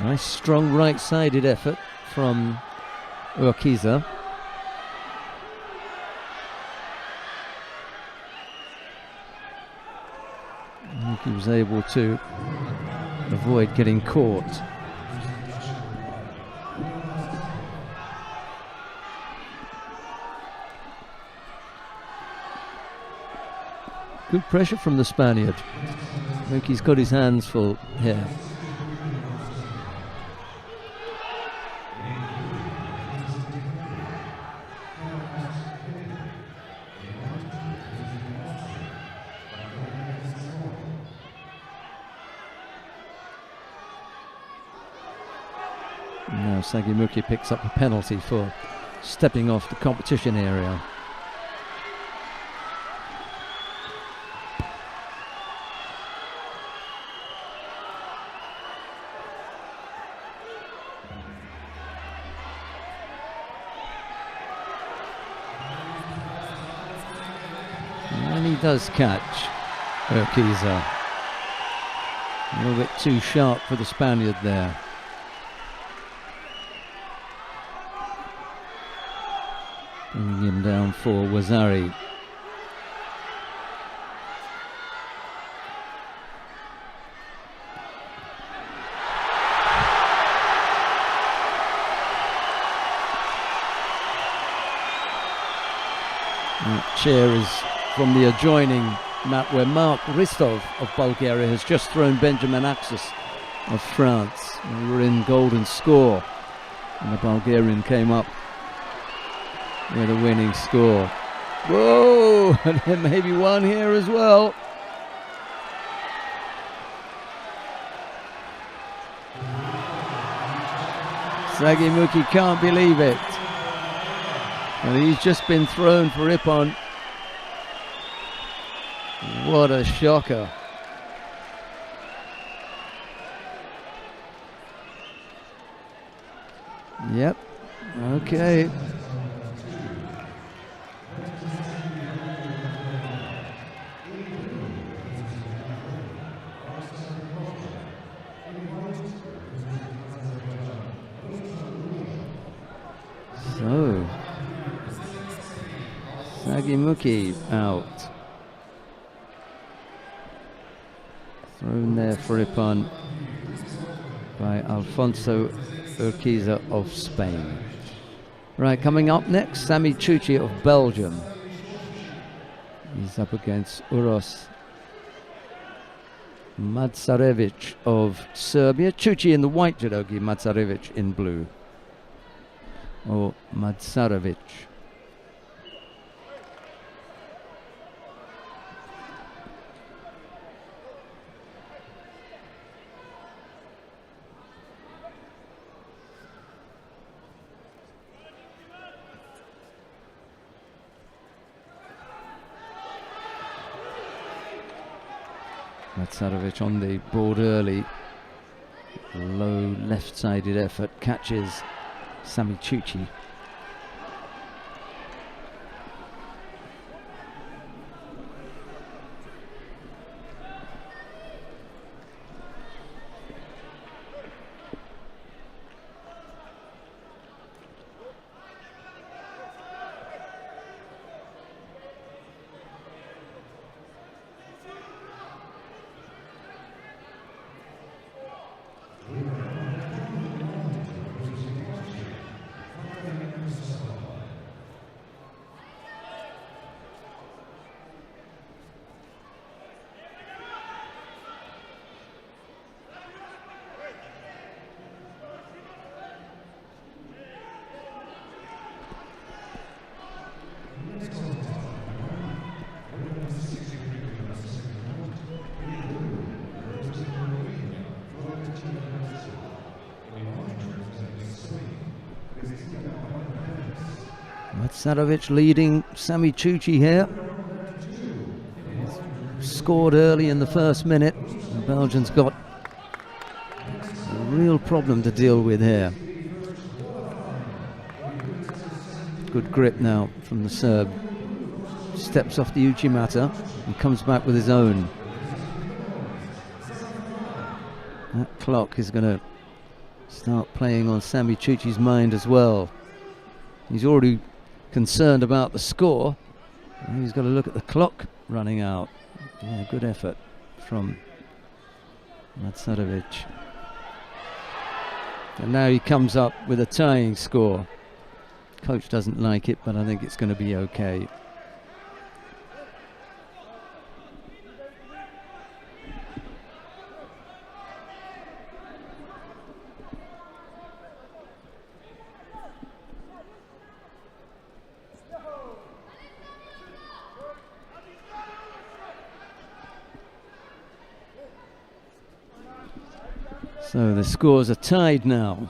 Nice strong right-sided effort from Urquiza. I think he was able to avoid getting caught. Good pressure from the Spaniard. I think he's got his hands full here. Now Sagimuki picks up a penalty for stepping off the competition area. And he does catch Urquiza. A little bit too sharp for the Spaniard there. Bringing him down for Wazari. That chair is from the adjoining mat where Mark Ristov of Bulgaria has just thrown Benjamin Axis of France. We were in golden score and the Bulgarian came up with a winning score. Whoa! And there may be one here as well. Sagimuki can't believe it. And he's just been thrown for Ippon. What a shocker. Yep. Okay. So, Sagimuki out. Thrown there for Ippon by Alfonso Urquiza of Spain. Right, coming up next, Sami Chuchi of Belgium. He's up against Uros Madzarevic of Serbia. Chuchi in the white judogi, Madzarevic in blue. Or Madzarevic. Matsarovic on the board early. Low left-sided effort, catches Sami Ciuci. Matsarovic leading Sami Ciuci here. Scored early in the first minute. The Belgians got a real problem to deal with here. Good grip now from the Serb. Steps off the Uchimata and comes back with his own. That clock is going to start playing on Sami Ciuci's mind as well. He's already concerned about the score. He's got to look at the clock running out. Yeah, good effort from Matsarovic. And now he comes up with a tying score. Coach doesn't like it, but I think it's going to be okay. So the scores are tied now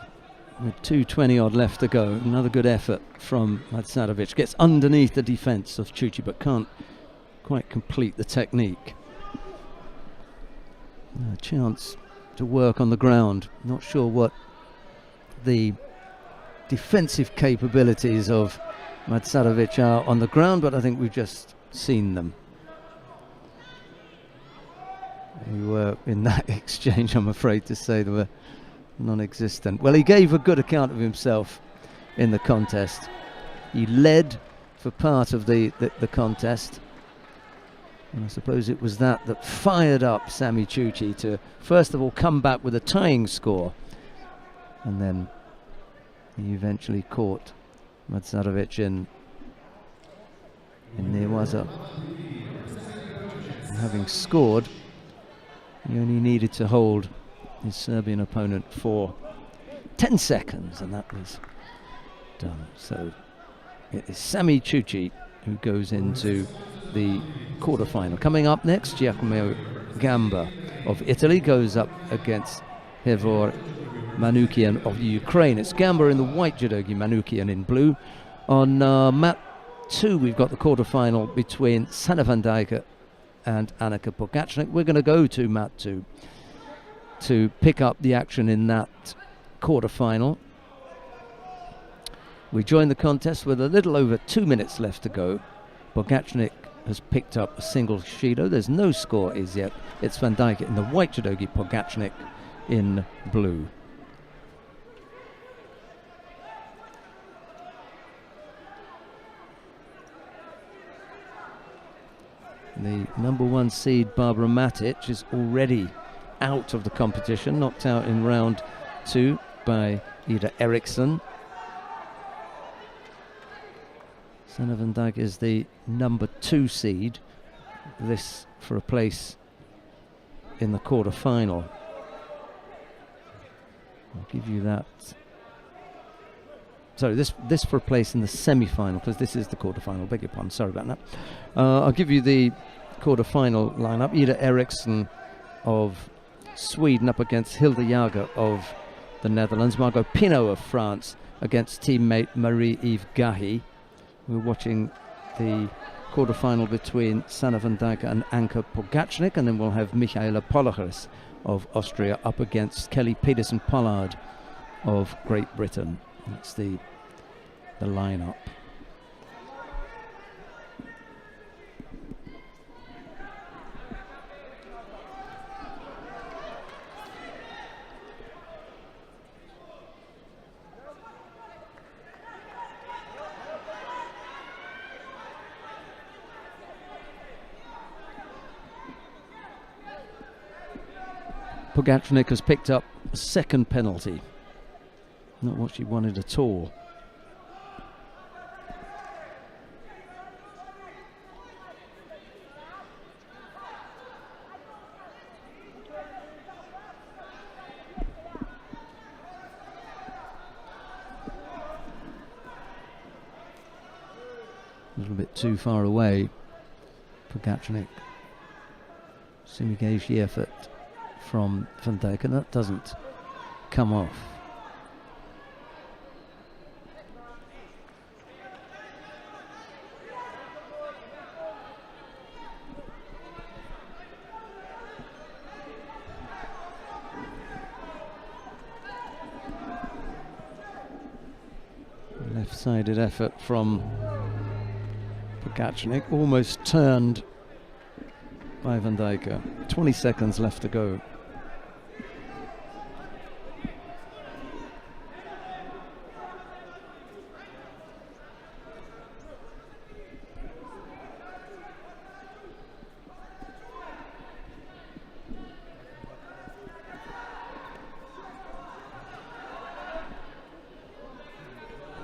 with 2:20 odd left to go. Another good effort from Matsarovic. Gets underneath the defence of Ciuci but can't quite complete the technique. A chance to work on the ground. Not sure what the defensive capabilities of Matsarovic are on the ground, but I think we've just seen them. They were, in that exchange, I'm afraid to say, they were non-existent. Well, he gave a good account of himself in the contest. He led for part of the contest. And I suppose it was that fired up Sami Ciuci to, first of all, come back with a tying score. And then he eventually caught Matsarovic in Newaza. Having scored, he only needed to hold his Serbian opponent for 10 seconds, and that was done. So it is Sami Ciuci who goes into the quarterfinal. Coming up next, Giacomo Gamba of Italy goes up against Hevor Manoukian of Ukraine. It's Gamba in the white judogi, Manoukian in blue. On mat 2, we've got the quarterfinal between Sanne van Dijken and Annika Pogacnik. We're going to go to mat 2 to pick up the action in that quarterfinal. We join the contest with a little over 2 minutes left to go. Pogacnik has picked up a single Shido. There's no score as yet. It's Van Dijken in the white judogi, Pogacnik in blue. The number 1 seed Barbara Matic is already out of the competition, knocked out in round 2 by Ida Eriksson. Sanne van Dijken is the number 2 seed. This for a place in the quarter-final. I'll give you that. Sorry, this for a place in the semi-final, because this is the quarter-final. Beg your pardon, sorry about that. I'll give you the quarter-final lineup. Ida Eriksson of Sweden up against Hilde Jager of the Netherlands. Margot Pinot of France against teammate Marie-Eve Gahi. We're watching the quarterfinal between Sanne van Dijk and Anke Pogacnik, and then we'll have Michaela Polleres of Austria up against Kelly Pedersen-Pollard of Great Britain. That's the lineup. Pogacnik has picked up a second penalty. Not what she wanted at all. A little bit too far away. Pogacnik. Semi-gauge the effort from Van Dijk, and that doesn't come off. Left-sided effort from Pogacnik, almost turned by Van Dijk. 20 seconds left to go.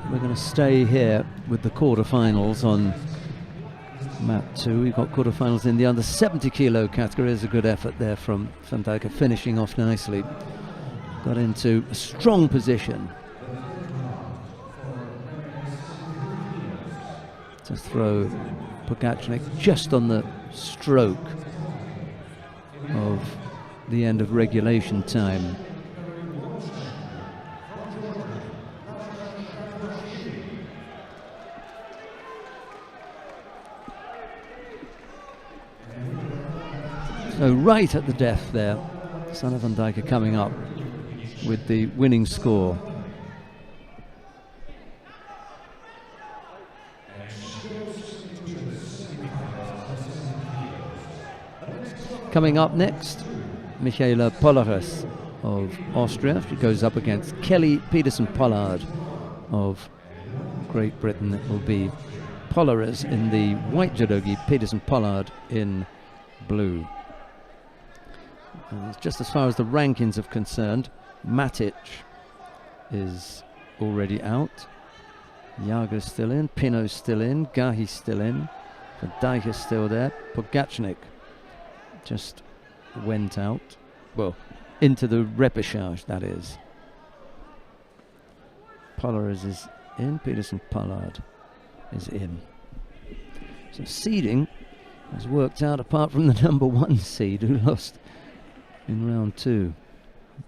We're going to stay here with the quarterfinals on map 2. We've got quarterfinals in the under 70 kilo category. There's a good effort there from Van Dijk, finishing off nicely. Got into a strong position to throw Pogacnik just on the stroke of the end of regulation time. So right at the death there, Sanne van Dijk coming up with the winning score. Coming up next, Michaela Polleres of Austria. She goes up against Kelly Pedersen-Pollard of Great Britain. It will be Polleres in the white judogi, Pedersen-Pollard in blue. And just as far as the rankings are concerned, Matic is already out. Jager's still in, Pino's still in, Gahi's still in, Van Dijk is still there. Pogacnik just went out, well, into the repêchage, that is. Polleres is in, Pedersen-Pollard is in. So seeding has worked out, apart from the number 1 seed who lost in round 2.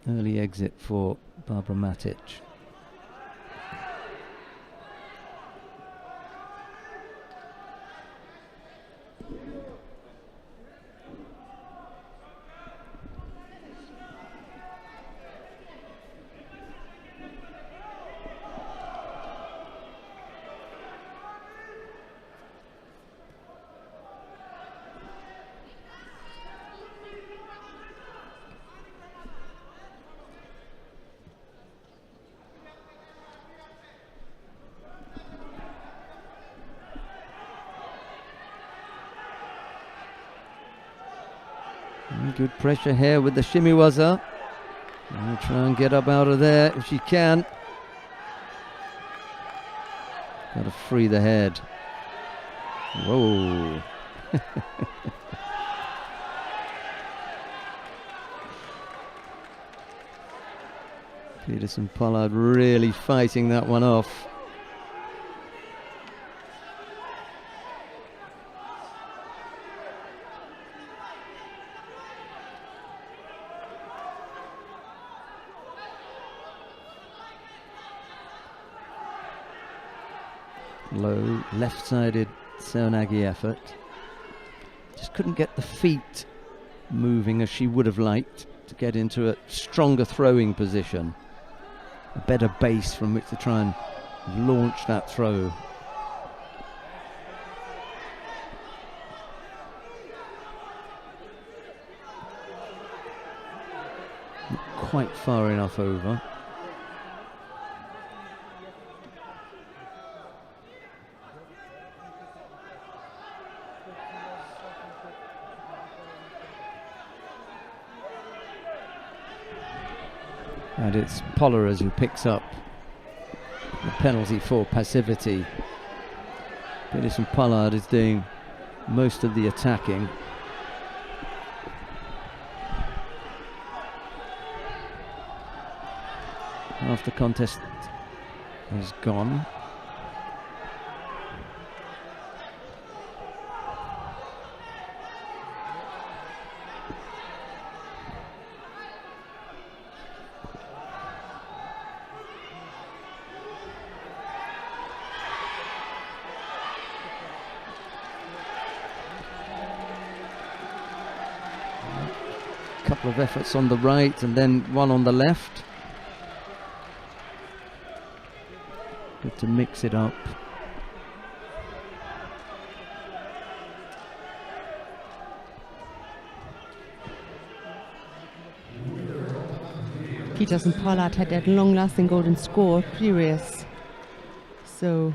Early exit for Barbara Matic. Good pressure here with the shimiwaza. I'll try and get up out of there if she can. Got to free the head. Whoa. Pedersen-Pollard really fighting that one off. Low left-sided Seoinage effort. Just couldn't get the feet moving as she would have liked to get into a stronger throwing position. A better base from which to try and launch that throw. Not quite far enough over. And it's Polaris who picks up the penalty for passivity. Pedersen Pollard is doing most of the attacking. Half the contest is gone. Couple of efforts on the right and then one on the left. Good to mix it up. Pedersen Pollard had that long-lasting golden score previous, so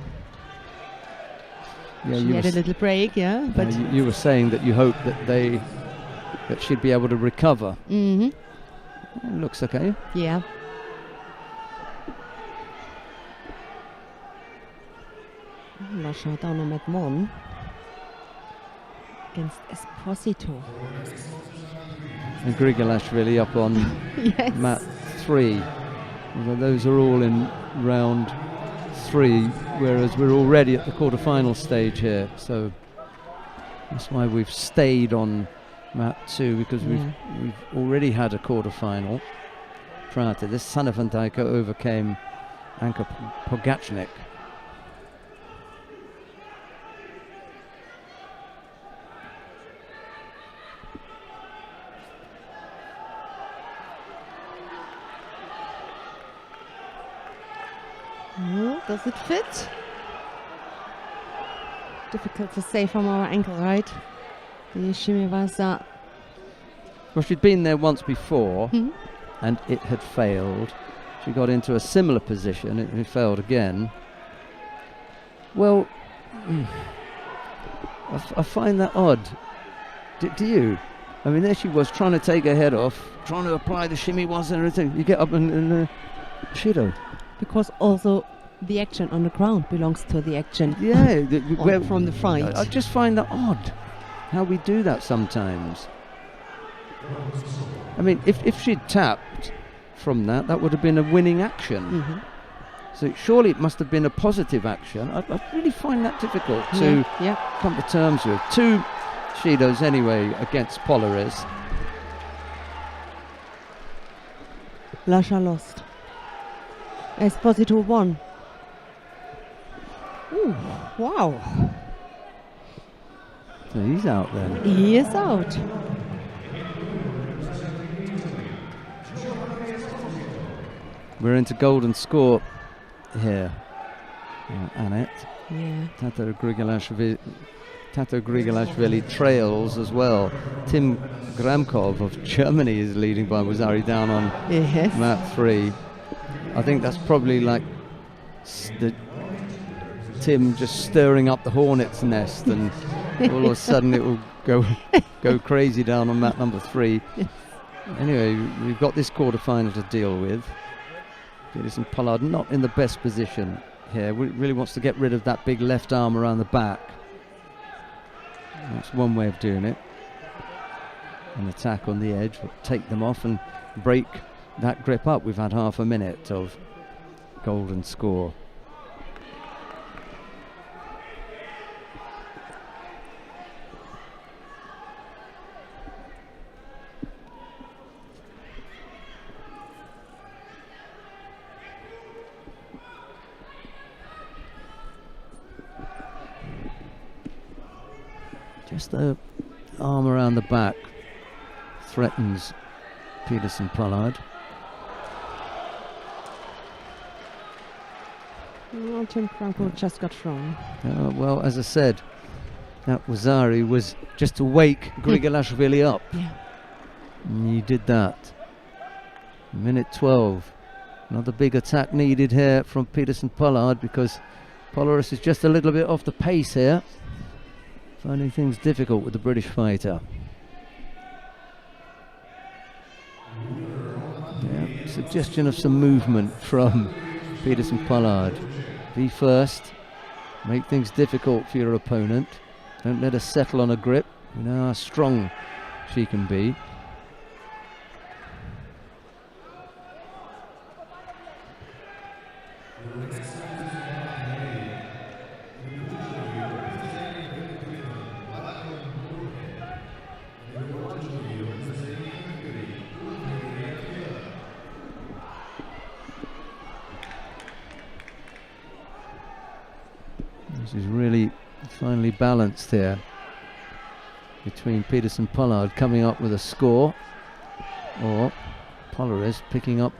yeah, she had a little break, yeah. But you were saying that you hope that she'd be able to recover. Mm-hmm. Looks okay. Yeah. Showdown on mat 1 against Esposito. And Grigolashvili up on yes. mat 3. Although those are all in round 3, whereas we're already at the quarterfinal stage here. So that's why we've stayed on mat 2, because we've already had a quarterfinal prior to this. Sanne van Dijken overcame Anka Pogacnik. Does it fit? Difficult to say from our ankle, right? The Shimiwasa. Well, she'd been there once before, and it had failed. She got into a similar position, it failed again. Well, I find that odd. Do you? I mean, there she was trying to take her head off, trying to apply the Shimiwasa and everything. You get up and Judo. Because also the action on the ground belongs to the action from the front. I just find that odd, how we do that sometimes. I mean, if she'd tapped from that would have been a winning action. So surely it must have been a positive action. I really find that difficult to come to terms with. 2 Shidos anyway against Polaris. Lasha lost. Esposito won. Ooh, wow. So he's out then. He is out. We're into golden score here. Annette. Yeah. Tato Grigolashvili trails as well. Tim Gramkov of Germany is leading by Wazari down on mat 3. I think that's probably like Tim just stirring up the hornet's nest, and all of a sudden it will go crazy down on mat number 3. Anyway, we've got this quarterfinal to deal with. Pedersen Pollard not in the best position here. Really wants to get rid of that big left arm around the back. That's one way of doing it. An attack on the edge will take them off and break that grip up. We've had half a minute of golden score. Just the arm around the back threatens Peterson-Pollard. Well, Tim Franco just got thrown. Well, as I said, that Wazari was just to wake Grigolashvili up. Yeah. And he did that. Minute 12. Another big attack needed here from Peterson-Pollard because Polaris is just a little bit off the pace here. Finding things difficult with the British fighter. Yeah, suggestion of some movement from Peterson-Pollard. Be first. Make things difficult for your opponent. Don't let her settle on a grip. You know how strong she can be. This is really finely balanced here between Peterson-Pollard coming up with a score, or Polaris picking up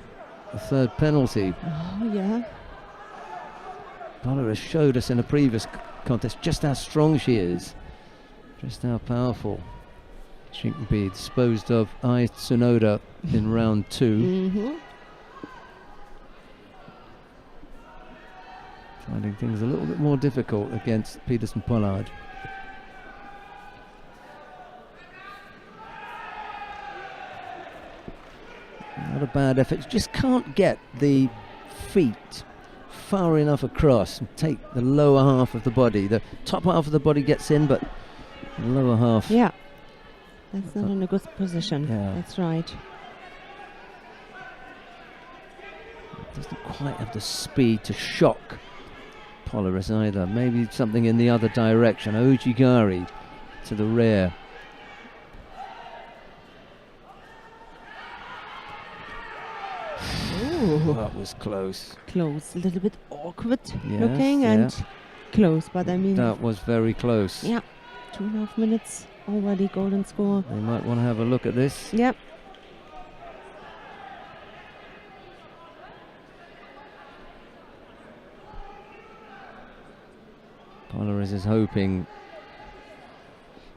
the third penalty. Oh, yeah. Polaris showed us in a previous contest just how strong she is, just how powerful she can be. Disposed of Ai Tsunoda in round 2. Mm-hmm. Finding things a little bit more difficult against Peterson-Pollard. Not a bad effort. Just can't get the feet far enough across and take the lower half of the body. The top half of the body gets in, but the lower half. Yeah. That's not in a good position. Yeah. That's right. Doesn't quite have the speed to shock Polaris either. Maybe something in the other direction. Ojigari to the rear. Ooh. That was close. Close. A little bit awkward looking and close, but I mean... That was very close. Yeah. 2.5 minutes already, golden score. They might want to have a look at this. Yep. Polaris is hoping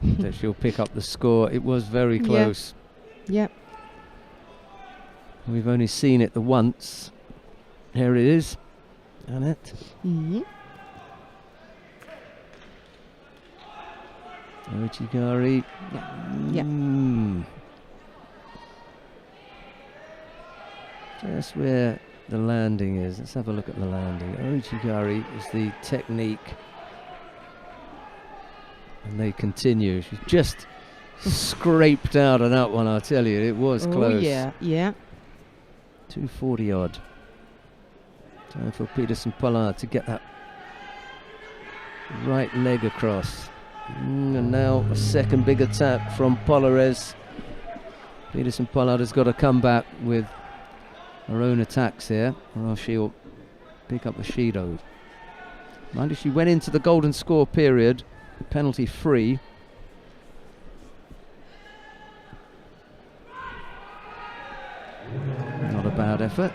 that she'll pick up the score. It was very close. Yep. We've only seen it the once. Here it is. Annette. Mm-hmm. Ojigari. Yeah. Just where the landing is. Let's have a look at the landing. Ojigari is the technique. And they continue. She's just scraped out of that one, I'll tell you. It was close. Oh, yeah, yeah. 240 odd. Time for Peterson-Pollard to get that right leg across. And now a second big attack from Polaris. Peterson-Pollard has got to come back with her own attacks here, or else she'll pick up the Shido. Mind you, she went into the golden score period penalty free. Not a bad effort.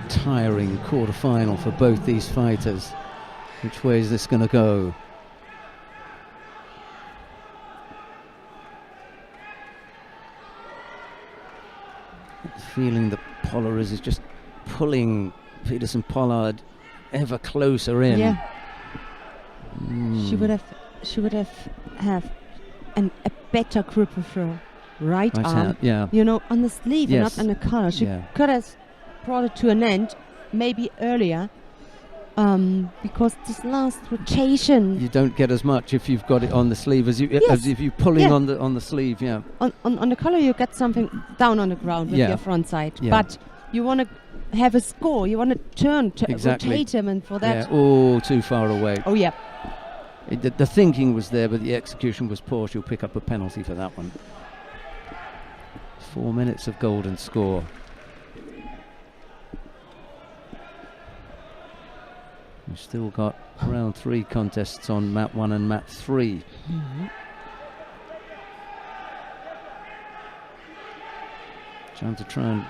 Tiring quarterfinal for both these fighters. Which way is this going to go? The feeling that Polaris is just pulling Peterson-Pollard ever closer in. Yeah. She would have a better grip of her right arm. Yeah. You know, on the sleeve and not on the collar. She could have brought it to an end maybe earlier, because this last rotation, you don't get as much if you've got it on the sleeve as if you're pulling on the sleeve. On the collar you get something down on the ground with your front side, but you want to have a score. You want to turn, rotate him, and for that... Yeah, too far away. Oh, yeah. The thinking was there, but the execution was poor. She'll pick up a penalty for that one. 4 minutes of golden score. We've still got round 3 contests on mat 1 and mat 3. Mm-hmm. Trying to try and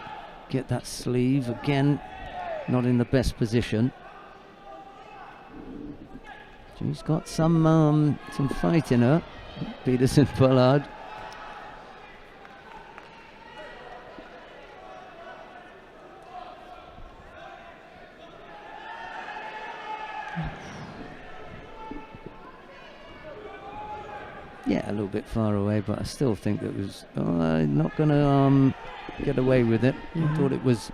get that sleeve again, not in the best position. She's got some fight in her, Peterson Pollard. Yeah, a little bit far away, but I still think that was not going to get away with it. I thought it was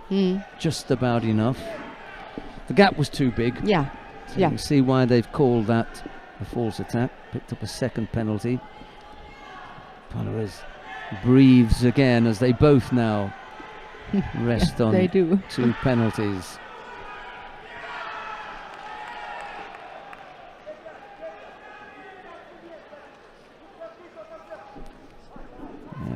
just about enough. The gap was too big. Yeah. So you can see why they've called that a false attack. Picked up a second penalty. Polaris breathes again as they both now rest on they do. 2 penalties.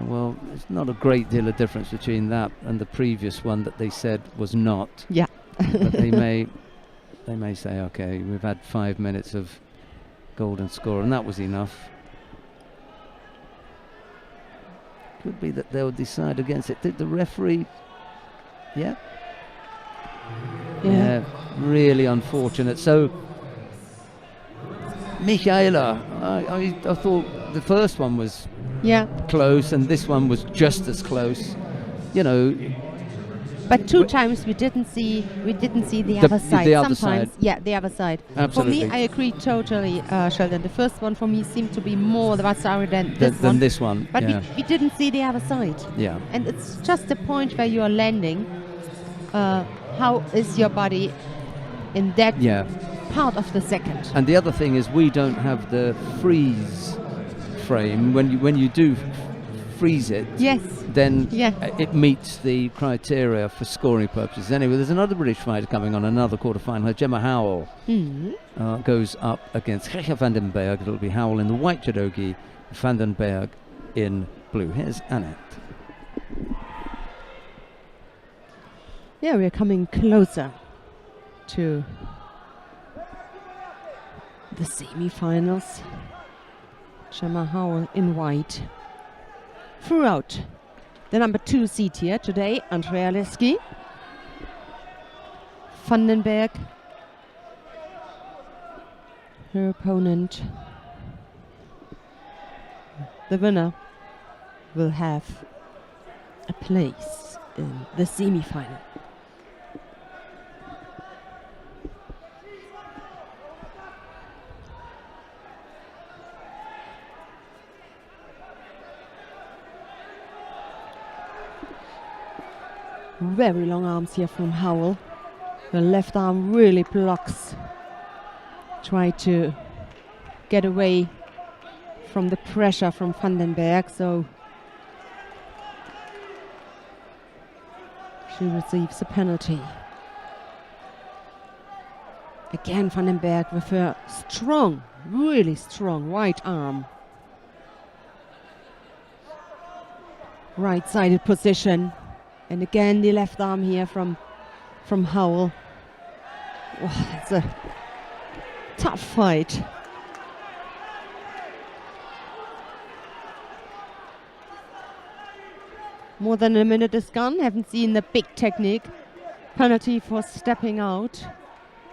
Well, there's not a great deal of difference between that and the previous one that they said was not. Yeah. But they may say, okay, we've had 5 minutes of golden score and that was enough. Could be that they'll decide against it. Did the referee? Yeah. Yeah, really unfortunate. So, Michaela, I thought the first one was close and this one was just as close. You know. But 2 times we didn't see the other side. The other side. Yeah, the other side. Absolutely. For me, I agree totally, Sheldon. The first one for me seemed to be more the Vasari than this one. But we didn't see the other side. Yeah. And it's just the point where you are landing. How is your body in that part of the second? And the other thing is we don't have the freeze frame. When you do freeze it, then it meets the criteria for scoring purposes. Anyway, there's another British fighter coming on, another quarterfinal. Gemma Howell goes up against Gecha van den Berg. It'll be Howell in the white judogi, van den Berg in blue. Here's Annette. Yeah, we're coming closer to the semi-finals. Gemma Howell in white. Throughout the number 2 seed here today, Andrea Leski, van den Berg, her opponent. The winner will have a place in the semi-final. Very long arms here from Howell. The left arm really blocks. Try to get away from the pressure from van den Berg, so she receives a penalty. Again van den Berg with her strong, really strong right arm. Right-sided position. And again the left arm here from Howell. Oh, it's a tough fight. More than a minute is gone. Haven't seen the big technique. Penalty for stepping out.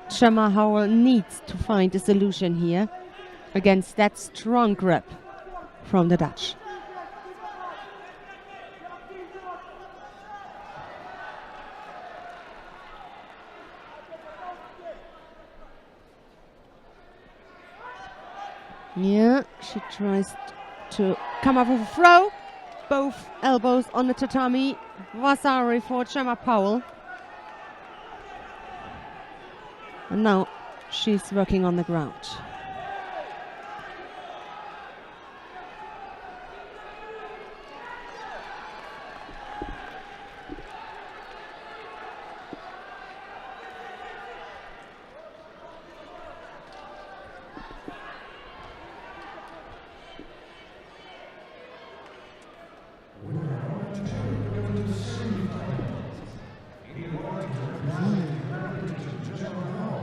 Gemma Howell needs to find a solution here against that strong grip from the Dutch. Yeah, she tries to come up with a throw. Both elbows on the tatami. Vasari for Gemma Howell. And now she's working on the ground.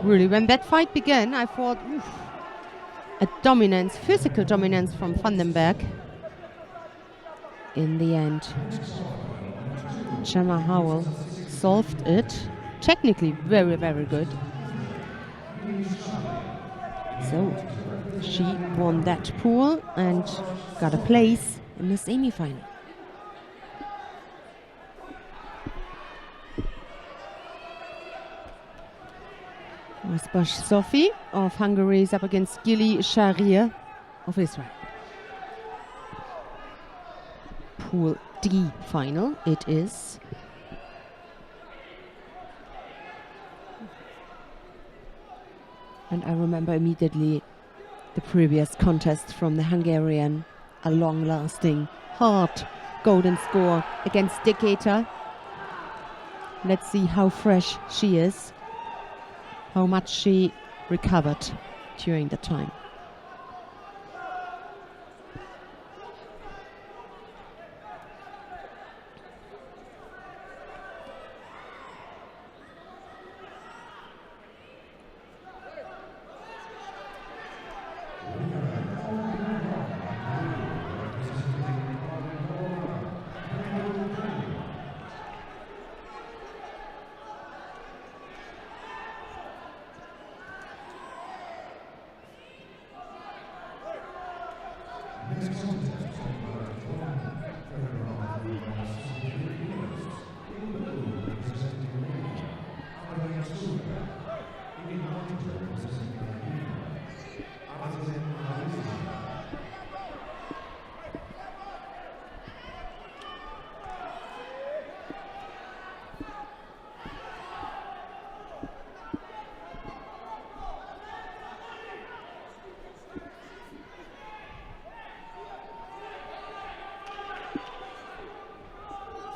Really, when that fight began, I thought, oof, a dominance, physical dominance from Vandenberg. In the end, Gemma Howell solved it. Technically very, very good. So she won that pool and got a place in the semi-final. Sofia of Hungary is up against Gili Sharir of Israel. Pool D final it is. And I remember immediately the previous contest from the Hungarian, a long-lasting, hard golden score against Decatur. Let's see how fresh she is, how much she recovered during the time.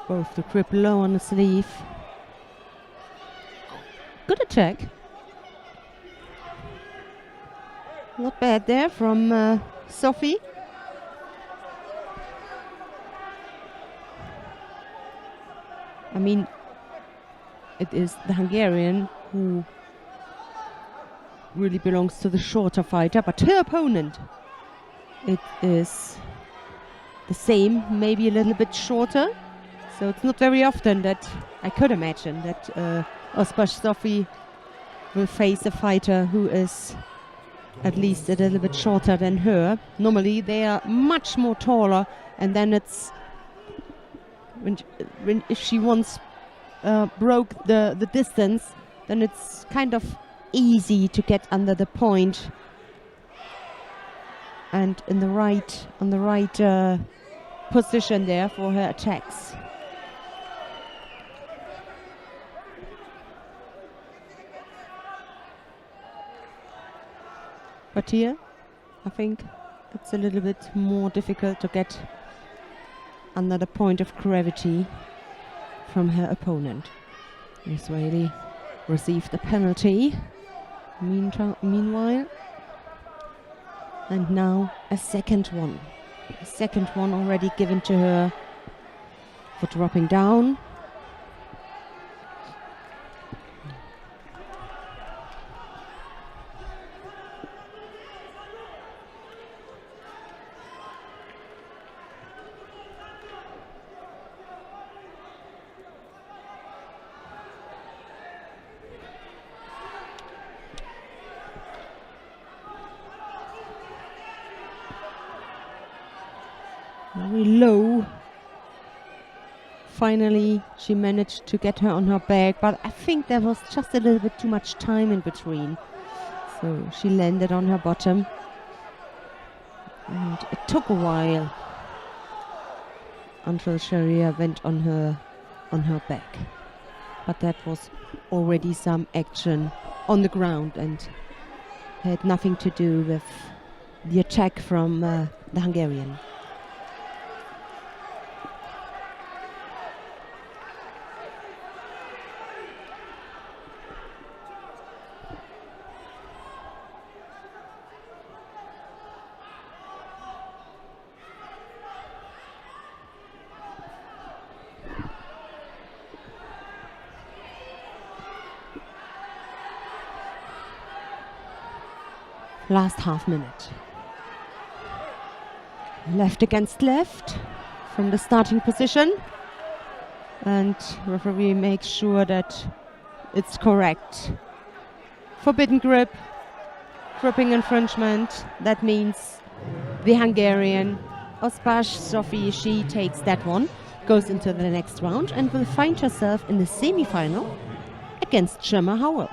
Both the grip low on the sleeve. Good attack. Not bad there from Sofia. I mean, it is the Hungarian who really belongs to the shorter fighter, but her opponent, it is the same, maybe a little bit shorter. So it's not very often that I could imagine that Sofia will face a fighter who is at least a little bit shorter than her. Normally they are much more taller, and then it's if she once broke the distance, then it's kind of easy to get under the point and on the right position there for her attacks. But here, I think it's a little bit more difficult to get under the point of gravity from her opponent. Israeli received a penalty meanwhile. And now a second one. A second one already given to her for dropping down. Very low. Finally, she managed to get her on her back, but I think there was just a little bit too much time in between. So she landed on her bottom. And it took a while until Sharia went on her back. But that was already some action on the ground and had nothing to do with the attack from the Hungarian. last half minute. Left against left from the starting position, and referee makes sure that it's correct. Forbidden grip, gripping infringement. That means the Hungarian Ospas Sofia, she takes that one, goes into the next round, and will find herself in the semi-final against Gemma Howell.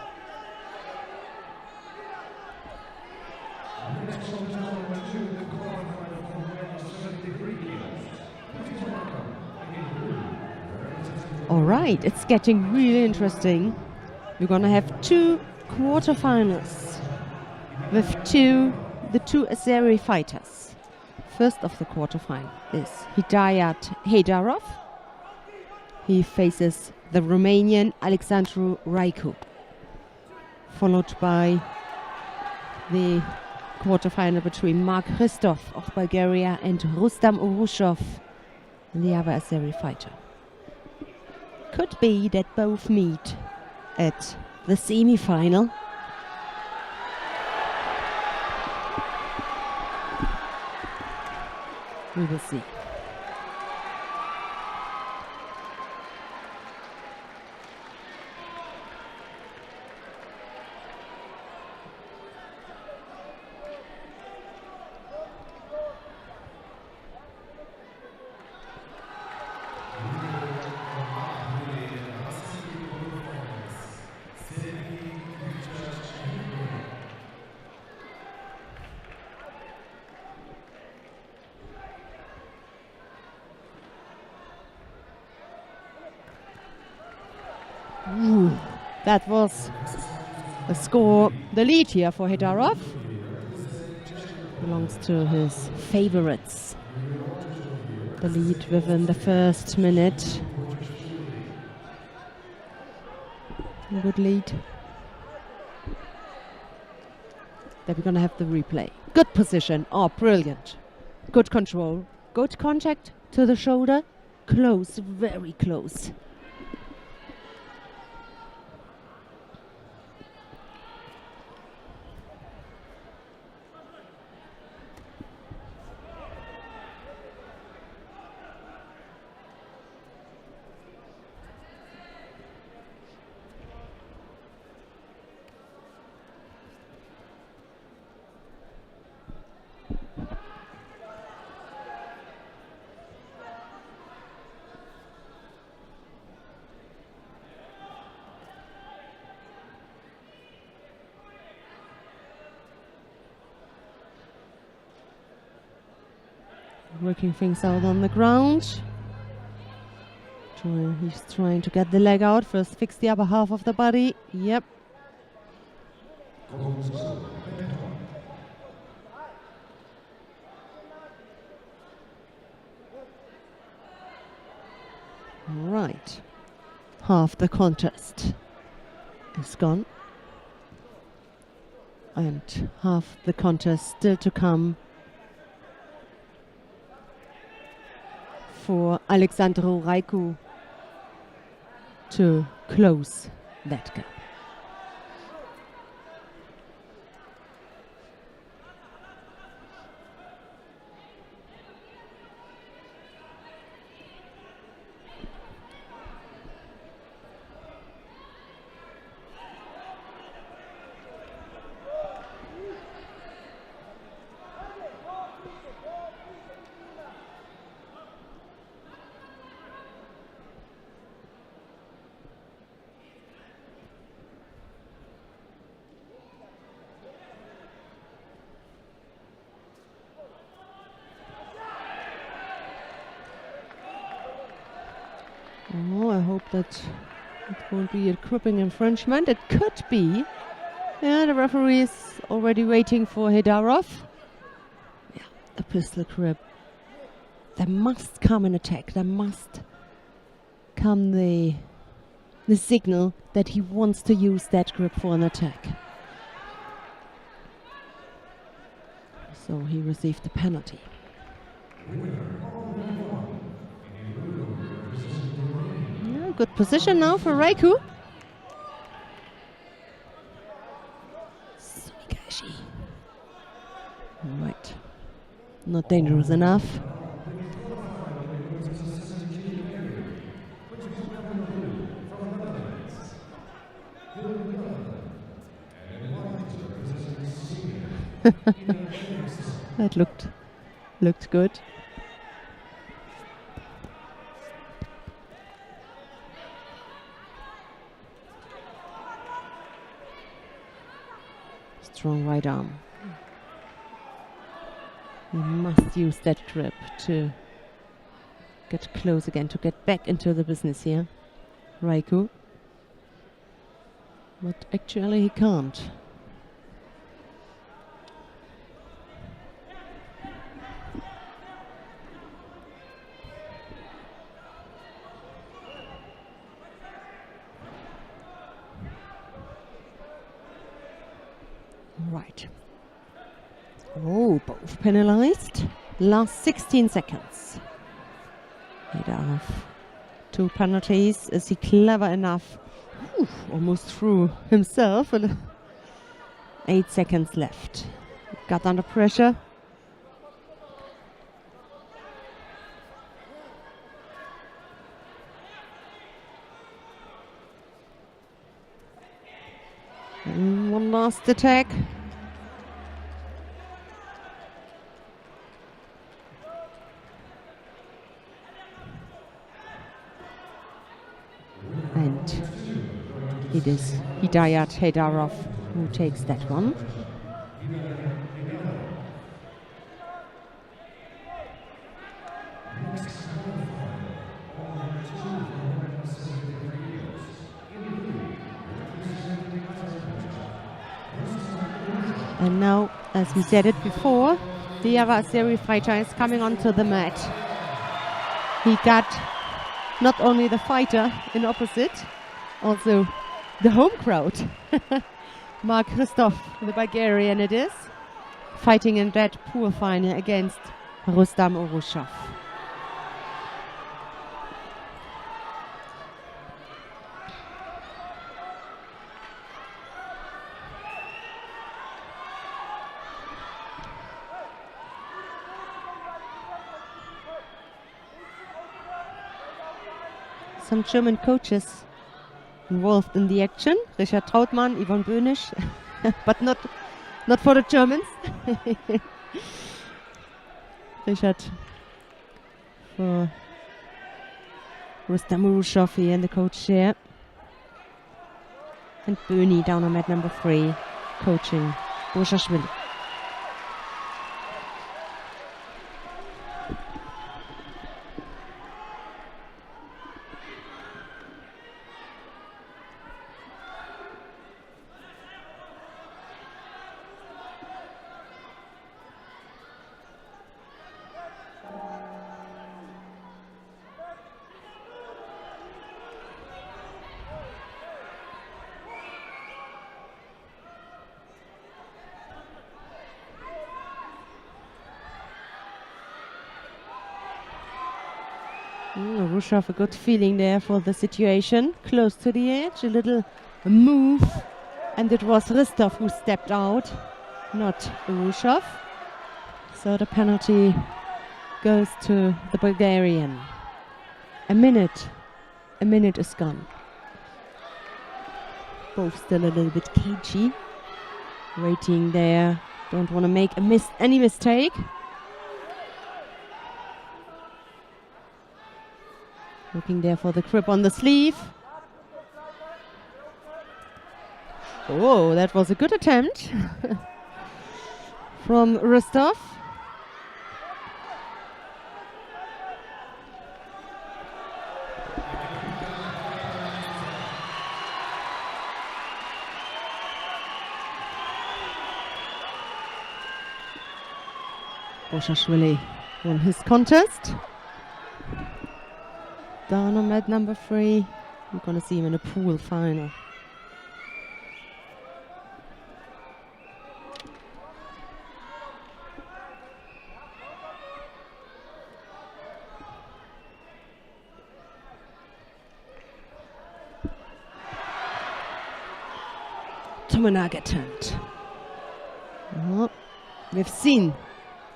All right, it's getting really interesting. We're going to have 2 quarterfinals with the two Azeri fighters. First of the quarterfinal is Hidayat Heidarov. He faces the Romanian Alexandru Raicu, followed by the quarterfinal between Mark Hristov of Bulgaria and Rustam Urushov, the other Azeri fighter. Could be that both meet at the semi-final. We will see. That was the score, the lead here for Heidarov. Belongs to his favorites. The lead within the first minute. A good lead. Then we're going to have the replay. Good position. Oh, brilliant. Good control. Good contact to the shoulder. Close, very close. Working things out on the ground. He's trying to get the leg out. First fix the upper half of the body. Yep. Right. Half the contest is gone. And half the contest still to come for Alexandru Raicu to close that gap. Oh, I hope that it won't be a gripping infringement. It could be. Yeah, the referee is already waiting for Heidarov. Yeah, a pistol grip. There must come an attack. There must come the signal that he wants to use that grip for an attack. So he received the penalty. Good position now for Raicu. Not dangerous enough. That looked good. Strong right arm. You must use that grip to get close again, to get back into the business here. Raiku. But actually he can't. Right. Oh, both penalized. Last 16 seconds. Hedarov. 2 penalties. Is he clever enough? Almost threw himself. 8 seconds left. Got under pressure. And one last attack. And it is Hidayat Hedarov who takes that one. And now, as we said it before, the other series fighter is coming onto the mat. He got not only the fighter in opposite, also the home crowd. Mark Christoph, the Bulgarian it is, fighting in that pool final against Rustam Urushov. Some German coaches involved in the action. Richard Trautmann, Yvonne Böhnisch, but not for the Germans. Richard for Rustam Urushov here in the coach chair. And Böhni down on mat number 3, coaching Boshashvili. Urushov, a good feeling there for the situation. Close to the edge, a little move. And it was Ristov who stepped out, not Urushov. So the penalty goes to the Bulgarian. A minute is gone. Both still a little bit cagey. Waiting there, don't want to make any mistake. Looking there for the grip on the sleeve. Oh, that was a good attempt from Ristov. Boshashvili won his contest. Down on mat number 3. We're going to see him in a pool final. Tomonaga attempt. Oh, we've seen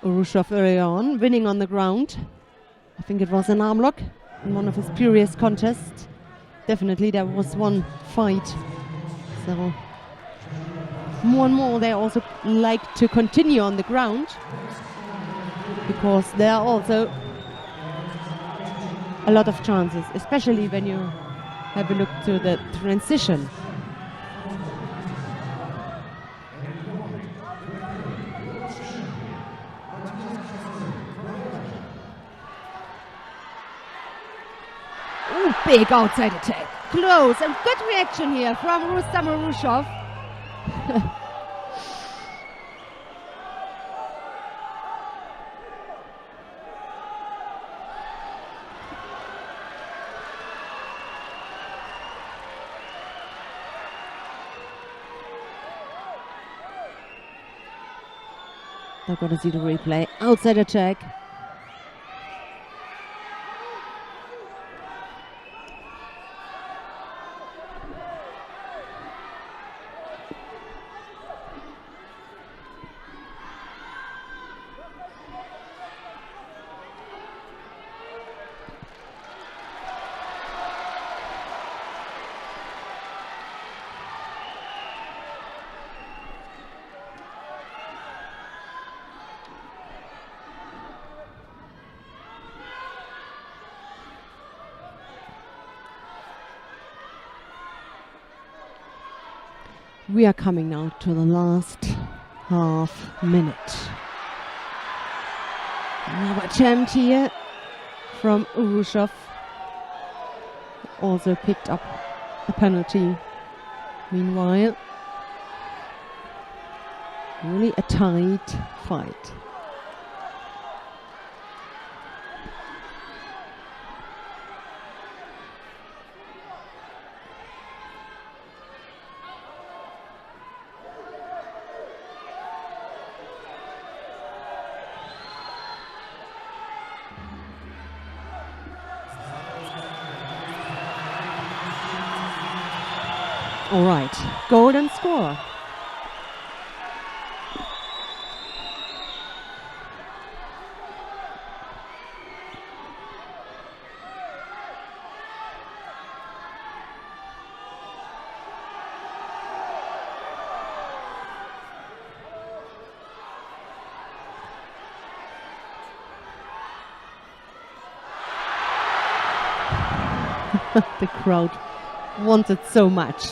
Urushov early on, winning on the ground. I think it was an arm lock in one of his previous contests. Definitely there was one fight. So more and more they also like to continue on the ground, because there are also a lot of chances, especially when you have a look to the transition. Ooh, big outside attack. Close and good reaction here from Rustam Urushov. They're going to see the replay. Outside attack. We are coming now to the last half minute. Another attempt here from Urushov. Also picked up a penalty. Meanwhile, really a tight fight. All right, golden score. The crowd wanted so much.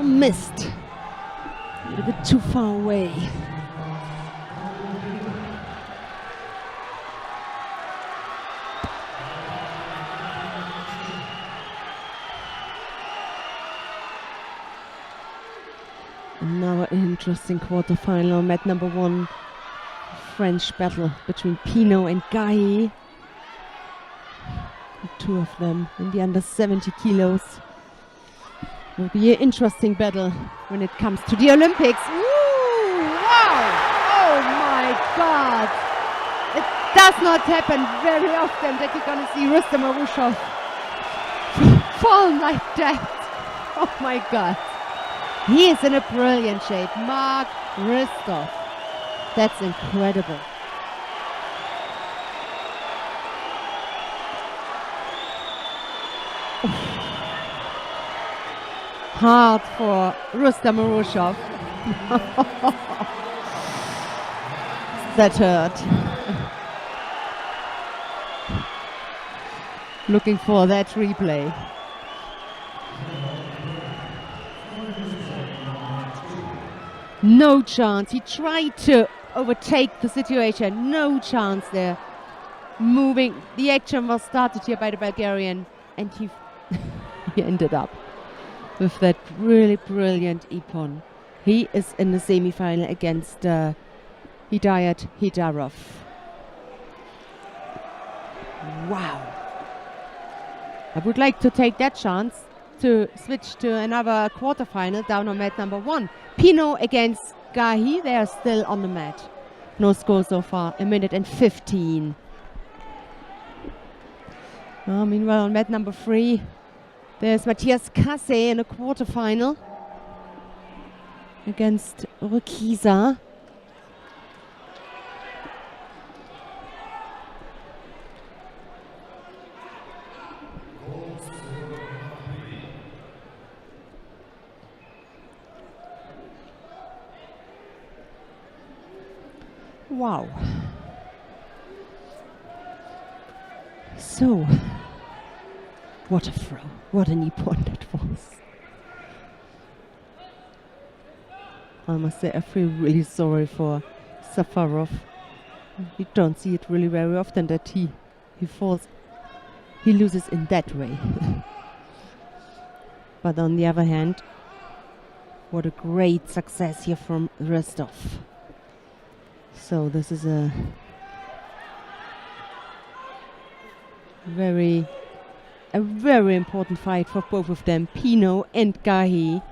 Missed. A little bit too far away. Another interesting quarterfinal, mat number 1. French battle between Pino and Gahi. The two of them in the under 70 kilos. Will be an interesting battle when it comes to the Olympics. Ooh, wow! Oh my God! It does not happen very often that you're going to see Rustam Urushov fall like that. Oh my God! He is in a brilliant shape. Mark Ristov. That's incredible. Hard for Rustam Urushov. That hurt. Looking for that replay. No chance. He tried to overtake the situation. No chance there. Moving. The action was started here by the Bulgarian, and he ended up with that really brilliant ippon. He is in the semi-final against Hidayat Hidarov. Wow. I would like to take that chance to switch to another quarterfinal down on mat number 1. Pino against Gahi, they are still on the mat. No score so far, 1 minute and 15. Meanwhile on mat number 3, there's Matthias Kasse in a quarterfinal against Urquiza. Wow. So, what a throw. What an ippon that was. I must say, I feel really sorry for Safarov. You don't see it really very often that he falls, he loses in that way. But on the other hand, what a great success here from Rostov. So this is a very important fight for both of them, Pino and Gahi.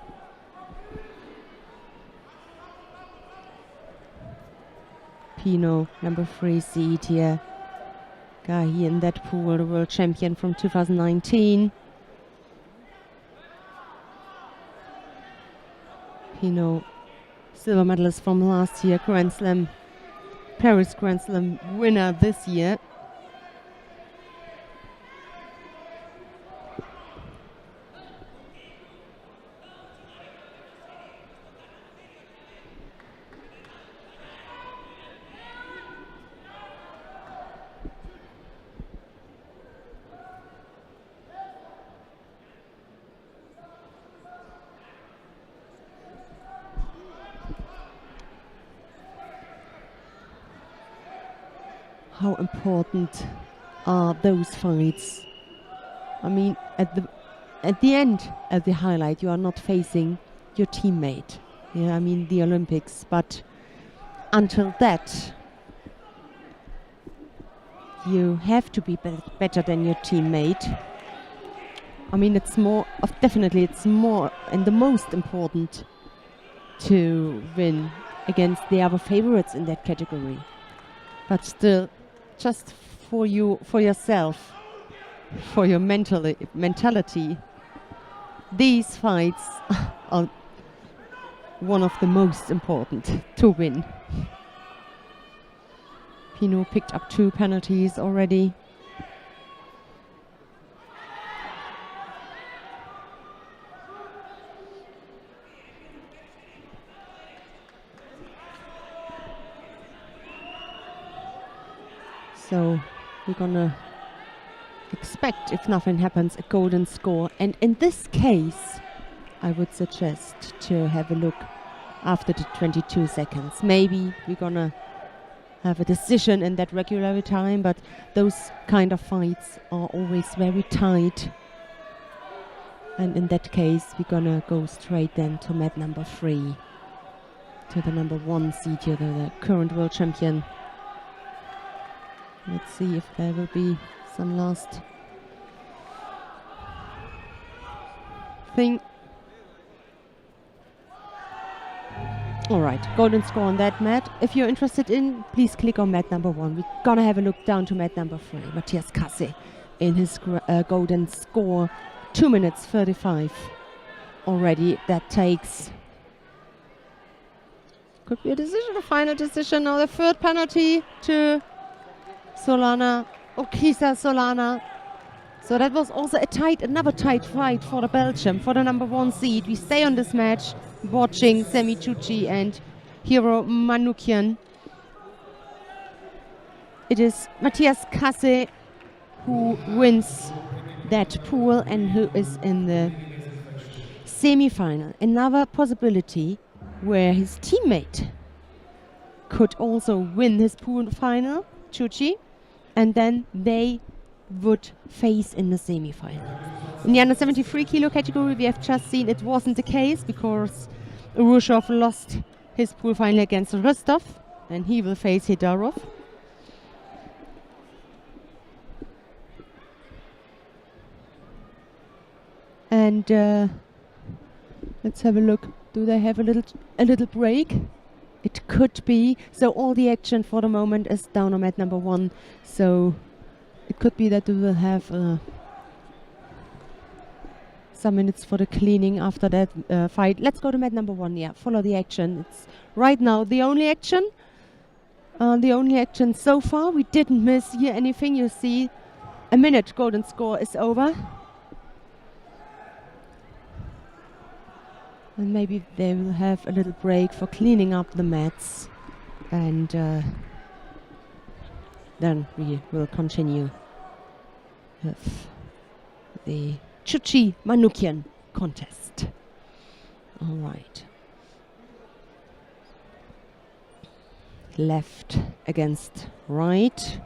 Pino, number 3 seed here. Gahi in that pool, the world champion from 2019. Pino, silver medalist from last year, Grand Slam, Paris Grand Slam winner this year. How important are those fights? I mean, at the end, at the highlight, you are not facing your teammate. Yeah, I mean the Olympics, but until that, you have to be better than your teammate. I mean, it's more and the most important to win against the other favorites in that category. But still, just for you, for yourself, for your mentality, these fights are one of the most important to win. Pino picked up 2 penalties already. So we're gonna expect, if nothing happens, a golden score. And in this case, I would suggest to have a look after the 22 seconds. Maybe we're gonna have a decision in that regular time, but those kind of fights are always very tight. And in that case, we're gonna go straight then to mat number 3, to the number 1 seed here, the current world champion. Let's see if there will be some last thing. All right, golden score on that mat. If you're interested in, please click on mat number 1. We're gonna have a look down to mat number 3. Matthias Kasse in his golden score, 2 minutes 35 already. That takes, could be a decision, a final decision, or the 3rd penalty to Solana, Urquiza Solana. So that was also another tight fight for the Belgium, for the number 1 seed. We stay on this match, watching Semi Chuchi and Hiro Manoukian. It is Matthias Kasse who wins that pool and who is in the semi-final. Another possibility where his teammate could also win his pool final, Chuchi, and then they would face in the semi-final. In the under 73 kilo category, we have just seen it wasn't the case because Urushov lost his pool final against Rostov, and he will face Hedarov. And let's have a look. Do they have a little break? It could be. So all the action for the moment is down on mat number 1. So it could be that we will have some minutes for the cleaning after that fight. Let's go to mat number 1. Yeah, follow the action. It's right now the only action. The only action so far. We didn't miss here anything. You see, a minute golden score is over. And maybe they will have a little break for cleaning up the mats. And then we will continue with the Chuchi Manukian contest. All right. Left against right.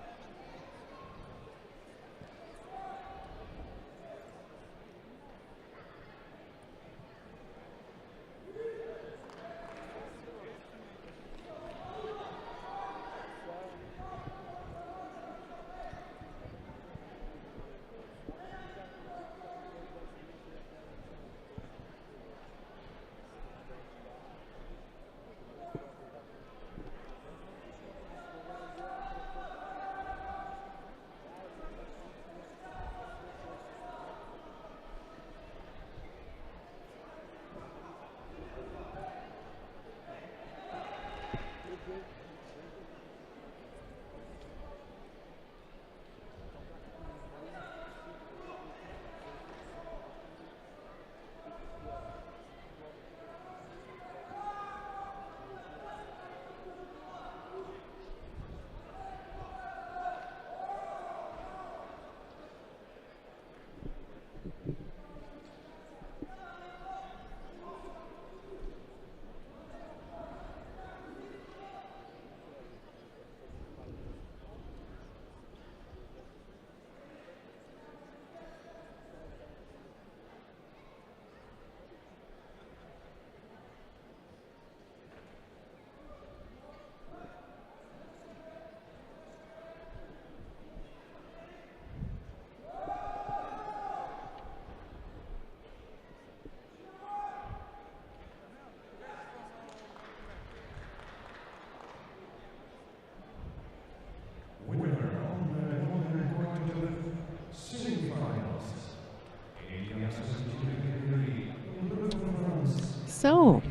So,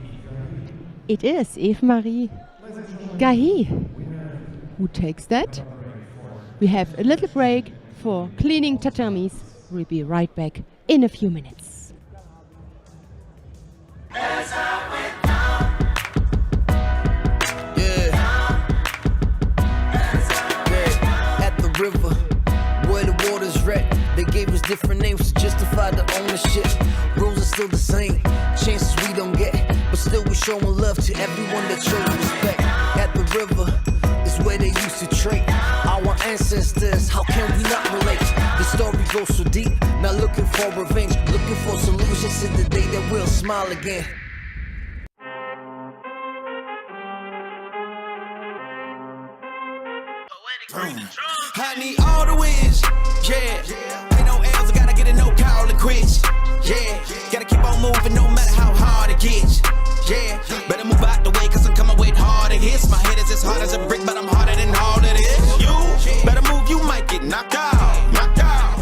it is Eve-Marie Gahi who takes that. We have a little break for cleaning tatamis. We'll be right back in a few minutes. At the river, where the water's red, they gave us different names to justify the ownership. Rules are still the same, chances we don't get, but still we showing love to everyone that shows respect. At the river is where they used to trade our ancestors. How can we not relate? The story goes so deep, not looking for revenge, looking for solutions in the day that we'll smile again. I need all the wins, yeah. Ain't no L's, I gotta get a no call and quits, yeah. Gotta keep on moving no matter how hard it gets, yeah. Better move out the way cause I'm coming with harder hits. My head is as hard as a brick, but I'm harder than all of this. You better move, you might get knocked out, knocked out.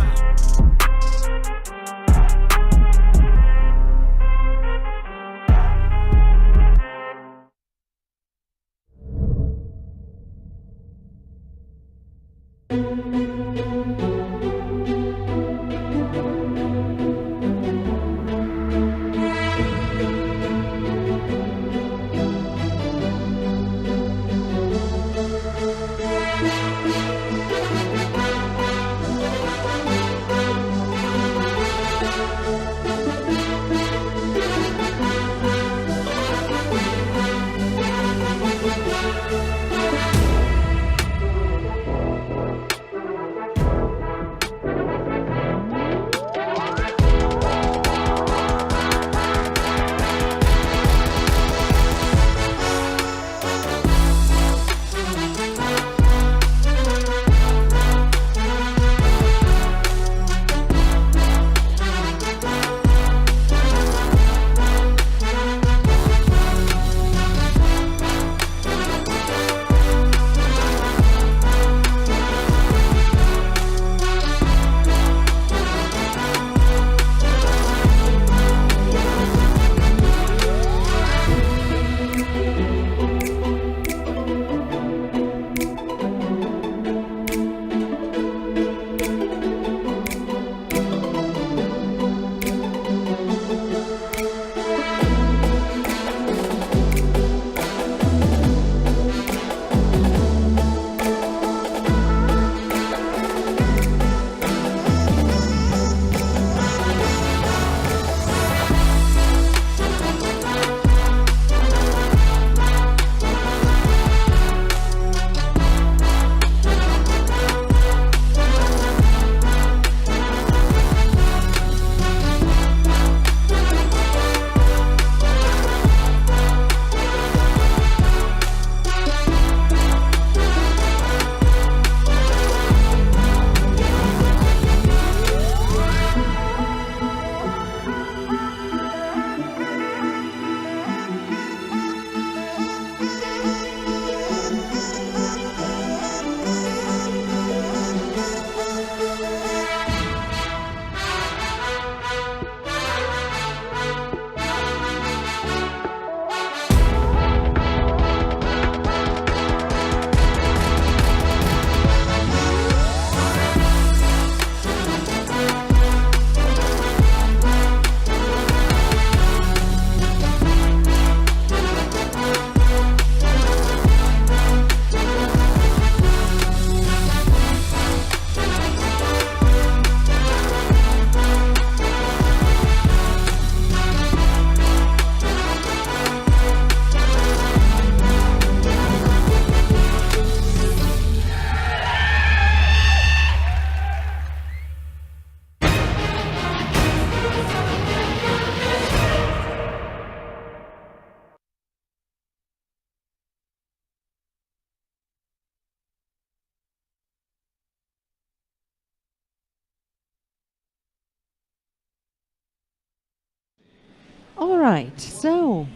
All right, so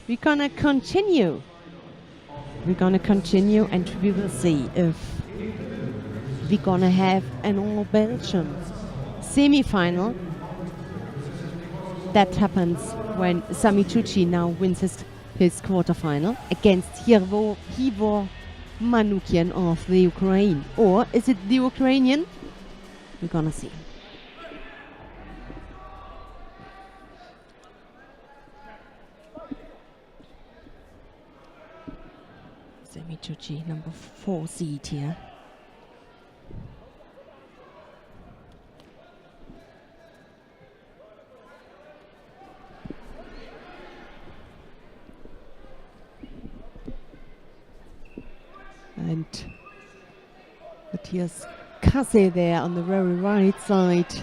we're gonna continue. We're gonna continue and we will see if we're gonna have an all-Belgium semi-final. That happens when Sami Tucci now wins his quarterfinal against Hirvo Manukian of the Ukraine. Or is it the Ukrainian? We're gonna see. Sami Tucci, number 4 seed here. And Matthias Kasse there on the very right side,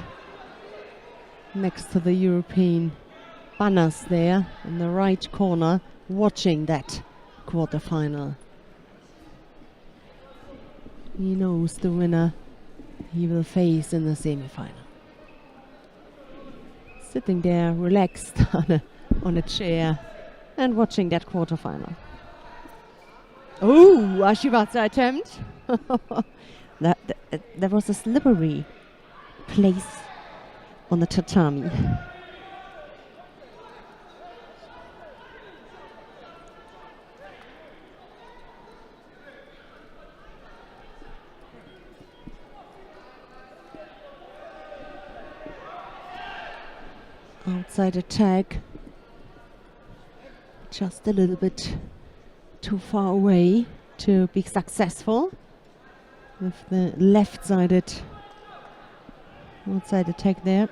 next to the European banners there in the right corner, watching that quarterfinal. He knows the winner he will face in the semi-final. Sitting there relaxed on a chair and watching that quarterfinal. Oh, Ashiwatsa attempt. That was a slippery place on the tatami. Outside attack, just a little bit too far away to be successful with the left-sided outside attack there.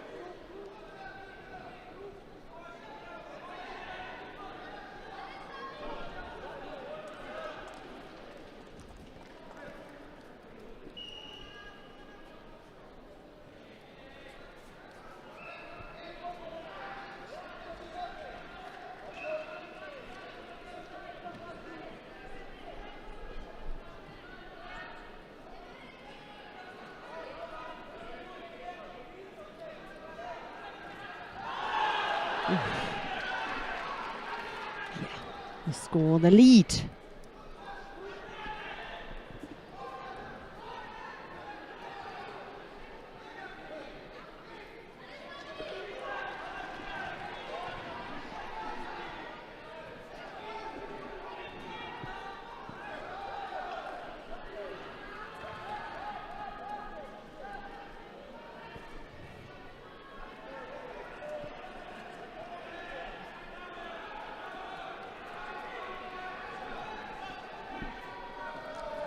Score the lead.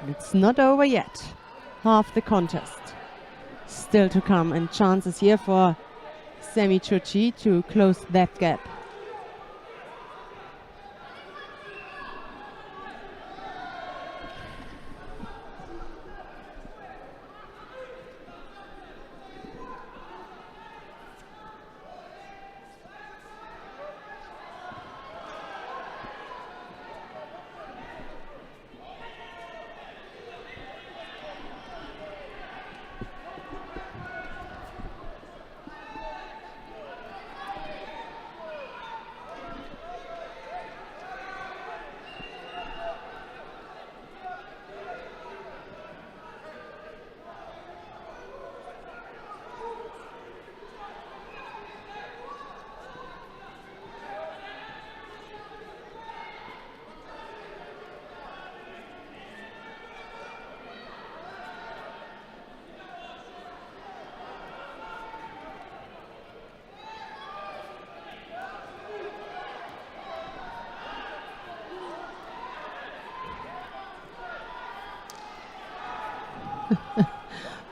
It's not over yet. Half the contest still to come, and chances here for Sami Tucci to close that gap.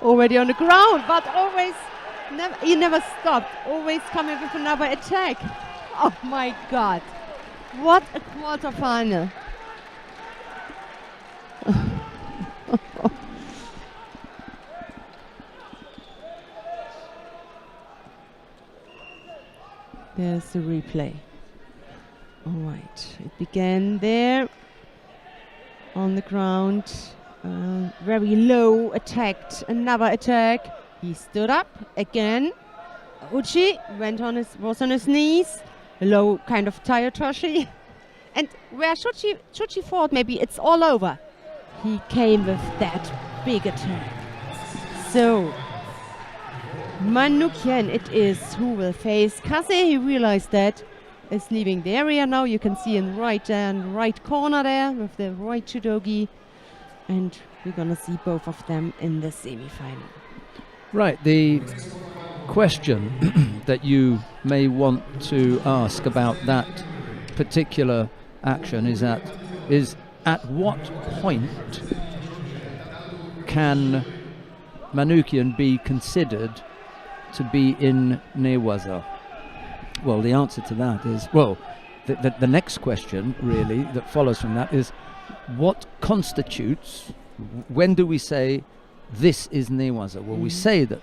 Already on the ground, but always, he never stopped. Always coming with another attack. Oh my God. What a quarterfinal. There's the replay. All right, it began there on the ground. Very low, attacked, another attack. He stood up again. Uchi was on his knees, low kind of tire toshi. And where Shuchi thought maybe it's all over, he came with that big attack. So, Manoukian it is who will face Kase. He realized that, is leaving the area now. You can see in right corner there with the right judogi. And we're going to see both of them in the semi-final. Right, the question that you may want to ask about that particular action is at what point can Manoukian be considered to be in newaza? Well, the answer to that is, well, the next question really that follows from that is, what constitutes, when do we say this is newaza? Well, we say that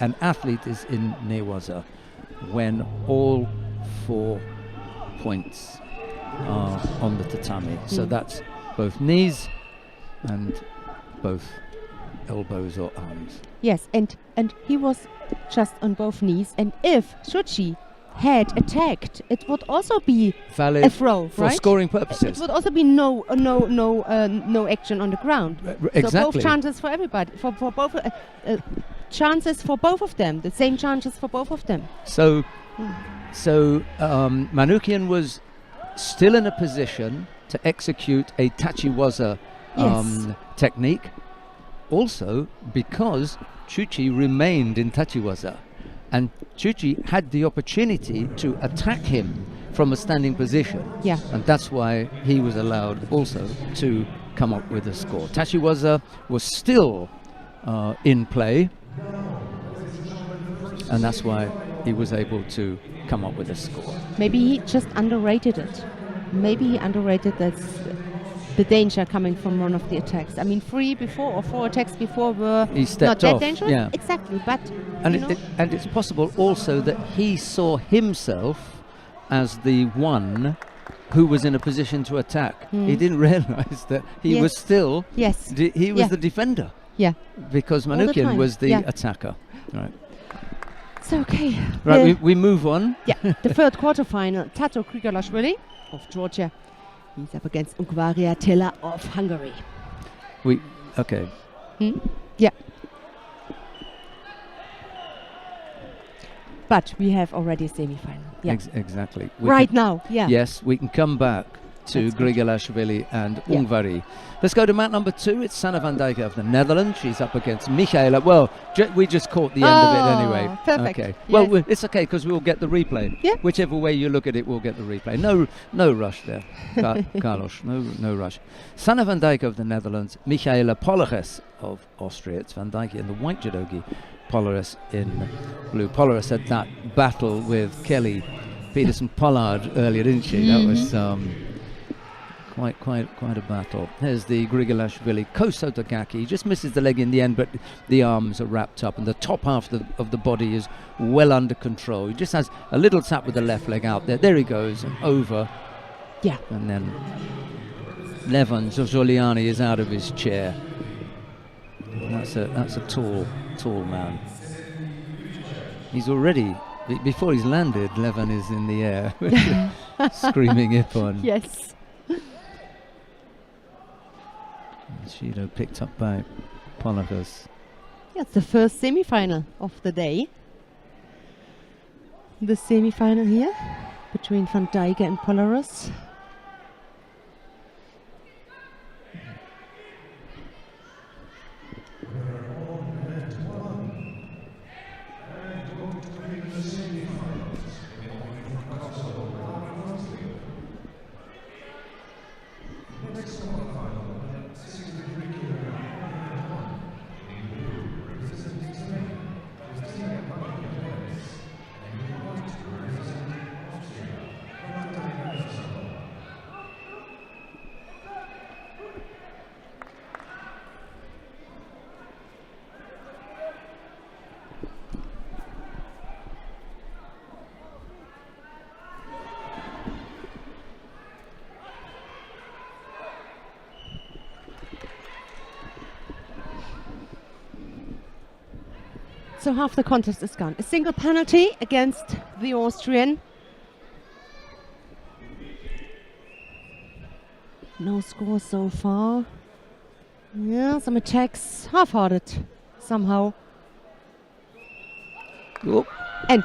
an athlete is in newaza when all 4 points are on the tatami. So that's both knees and both elbows or arms. Yes, and he was just on both knees, and if Shuchi had attacked, it would also be valid a throw, for right? scoring purposes. It would also be no action on the ground. Exactly. So both chances for everybody, for both chances for both of them, the same chances for both of them. So Manoukian was still in a position to execute a tachiwaza technique, also because Shuchi remained in tachiwaza. And Shuchi had the opportunity to attack him from a standing position. Yeah. And that's why he was allowed also to come up with a score. Tachiwaza was still in play, and that's why he was able to come up with a score. Maybe he just underrated it. Maybe he underrated the danger coming from one of the attacks. I mean, 3 before or 4 attacks before were not that dangerous. Yeah. Exactly, but and it's possible also that he saw himself as the one who was in a position to attack. He didn't realize that he was still he was the defender. Yeah. Because Manoukian was the attacker. Right. So okay. Right, we move on. Yeah. The third quarterfinal, Tato Krigalashvili of Georgia. He's up against Ungvaria Tella of Hungary. Okay. Yeah. But we have already a semi-final. Yeah. Exactly. Right now, yeah. Yes, we can come back to Grigalashvili and Ungvari. Let's go to mat number 2. It's Sanne van Dijken of the Netherlands. She's up against Michaela. Well, we just caught the end of it anyway. Perfect. Okay. Yes. Well, it's okay because we'll get the replay. Yeah. Whichever way you look at it, we'll get the replay. No rush there, Carlos. No rush. Sanne van Dijken of the Netherlands. Michaela Polleres of Austria. It's Van Dijken in the white judogi. Polleres in blue. Polleres had that battle with Kelly Peterson-Pollard earlier, didn't she? That was quite a battle. There's the Grigalashvili Kosotagaki. He just misses the leg in the end, but the arms are wrapped up and the top half of the body is well under control. He just has a little tap with the left leg out there. There he goes, and over. Yeah. And then Levan Zozoliani is out of his chair. That's a tall man. He's already, before he's landed, Levan is in the air screaming Ippon. Yes. Judo picked up by Polleres. Yeah, it's the first semi-final of the day. The semi-final here between Van Dijken and Polleres. So half the contest is gone. A single penalty against the Austrian. no score so far. Yeah, some attacks half-hearted somehow. Whoop. And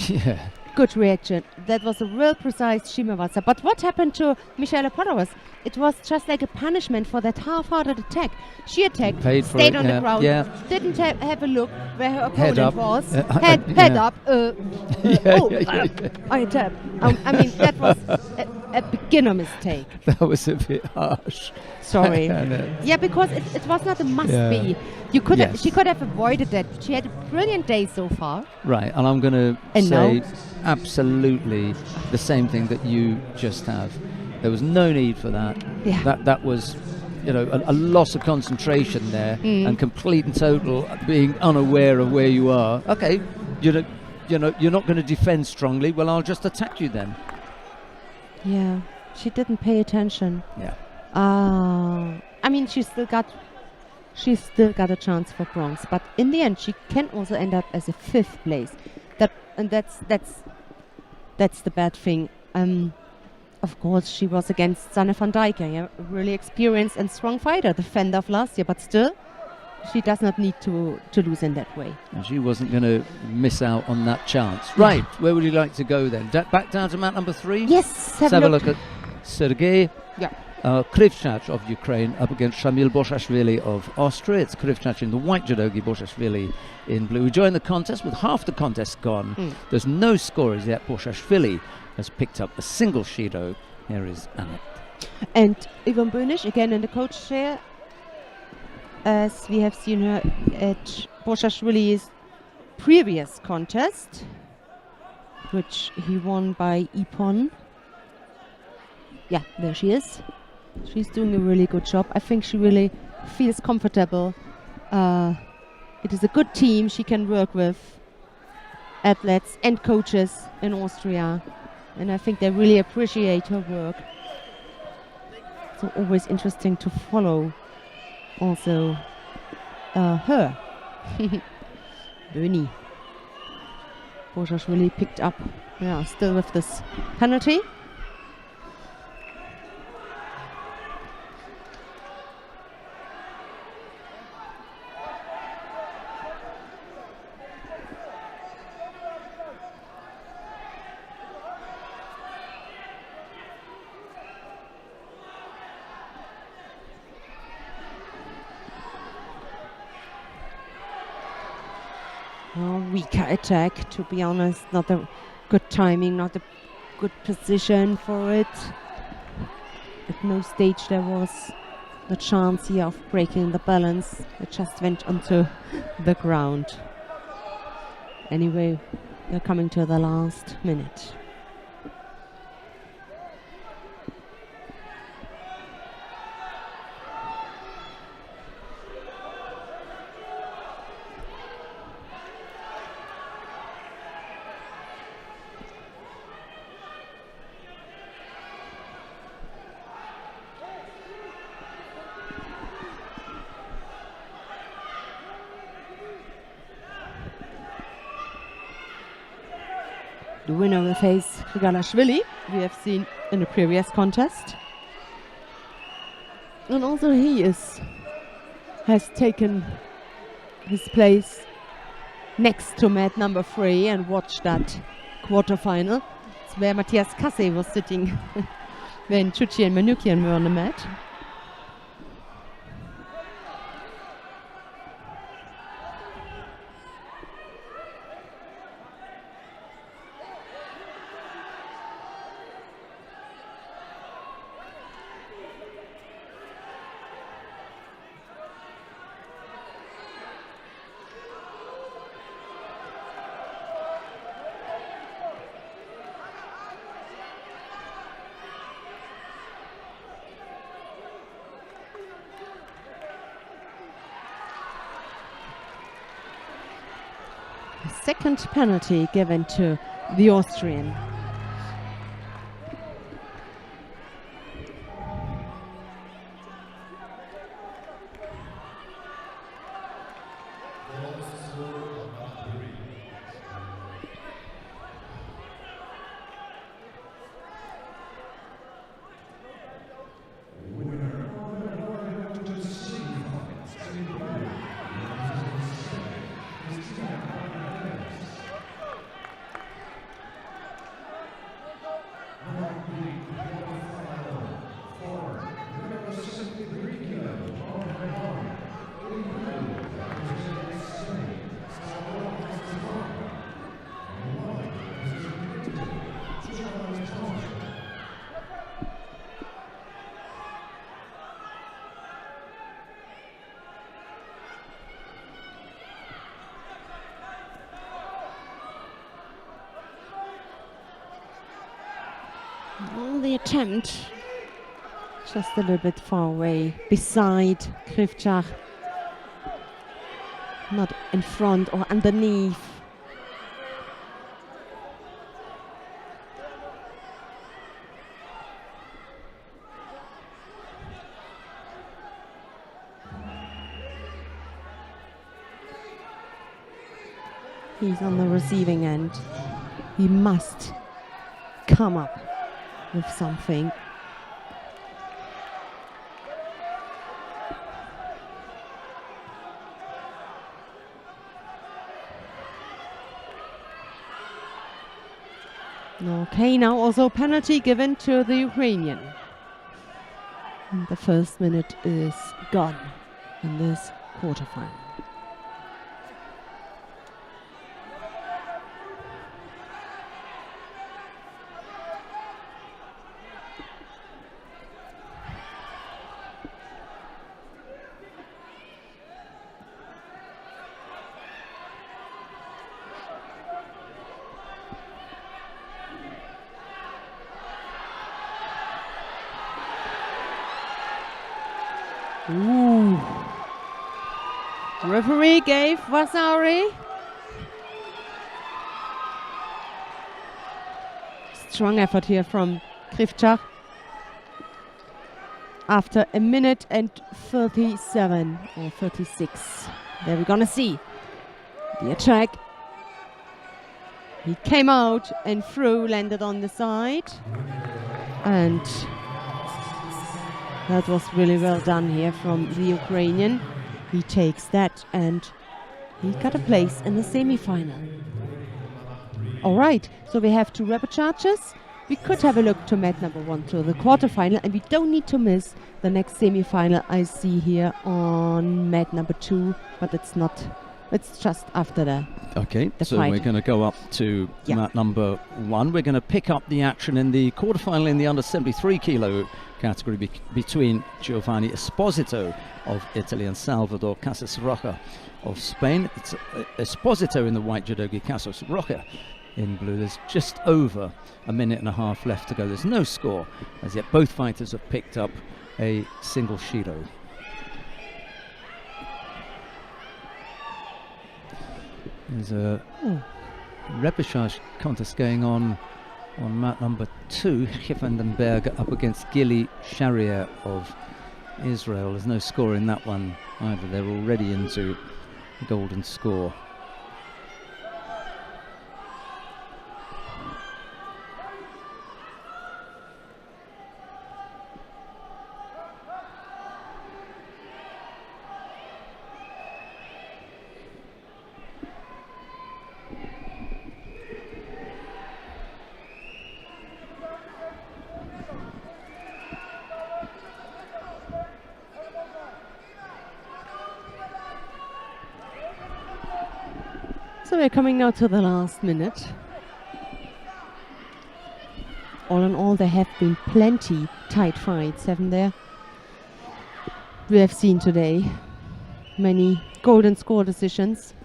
yeah. Good reaction. That was a real precise Shimawatsa. But what happened to Michaela Podorus? It was just like a punishment for that half-hearted attack. She attacked, stayed on the ground, didn't have a look where her opponent was. Head up. I tap. I mean, that was a beginner mistake. That was a bit harsh. Sorry. Yeah, because it was not a must-be. You could she could have avoided that. She had a brilliant day so far. Right, and I'm going to say absolutely the same thing that you just have. There was no need for that. Yeah. That was, you know, a loss of concentration there, and complete and total being unaware of where you are. Okay, you know, you're not going to defend strongly. Well, I'll just attack you then. Yeah, she didn't pay attention. Yeah. I mean, she still got a chance for bronze, but in the end, she can also end up as a 5th place. That's the bad thing. Of course, she was against Sanne van Dijk, a really experienced and strong fighter, the defender of last year, but still, she does not need to lose in that way. And she wasn't going to miss out on that chance. Right, where would you like to go then? Back down to mat number 3? Yes, have a look at Sergei Yeah. Krivchach of Ukraine up against Shamil Boshashvili of Austria. It's Krivchach in the white judogi, Boshashvili in blue. We joined the contest with half the contest gone. There's no scorers yet. Boshashvili has picked up a single shido. Here is Annette. And Yvonne Bönisch again in the coach chair, as we have seen her at Boshashvili's previous contest, which he won by Ippon. Yeah, there she is. She's doing a really good job. I think she really feels comfortable. It is a good team she can work with, athletes and coaches in Austria, and I think they really appreciate her work. So always interesting to follow also her. Böni. Boshashvili picked up, still with this penalty. Weaker attack, to be honest. Not a good timing, not a good position for it. At no stage there was the chance here of breaking the balance. It just went onto the ground. Anyway, we're coming to the last minute. The winner will face Rigalashvili, we have seen in the previous contest. And also he has taken his place next to mat number 3 and watched that quarterfinal. It's where Matthias Kasse was sitting when Chuchi and Manukian were on the mat. Second penalty given to the Austrian. on the attempt. Just a little bit far away, beside Repêchage. Not in front or underneath. He's on the receiving end. He must come up with something. Okay, now also penalty given to the Ukrainian. And the first minute is gone in this quarterfinal. Ooh. Referee gave Vasari. Strong effort here from Repêchage. After a minute and 37 or 36. There we're gonna see the attack. He came out and threw, landed on the side. And that was really well done here from the Ukrainian. He takes that and he got a place in the semi-final. All right, so we have two repêchages. We could have a look to mat number 1 to the quarterfinal, and we don't need to miss the next semi-final I see here on mat number 2, but it's not. It's just after the so fight. We're going to go up to mat number 1. We're going to pick up the action in the quarterfinal in the under 73 kilo category between Giovanni Esposito of Italy and Salvador Casas Rocha of Spain. It's Esposito in the white judogi, Casas Rocha in blue. There's just over a minute and a half left to go. There's no score as yet. Both fighters have picked up a single shido. There's a repêchage contest going on mat number 2. Vandenberg up against Gili Sharia of Israel. There's no score in that one either. They're already into golden score. So we're coming now to the last minute. All in all, there have been plenty tight fights, haven't there? We have seen today many golden score decisions.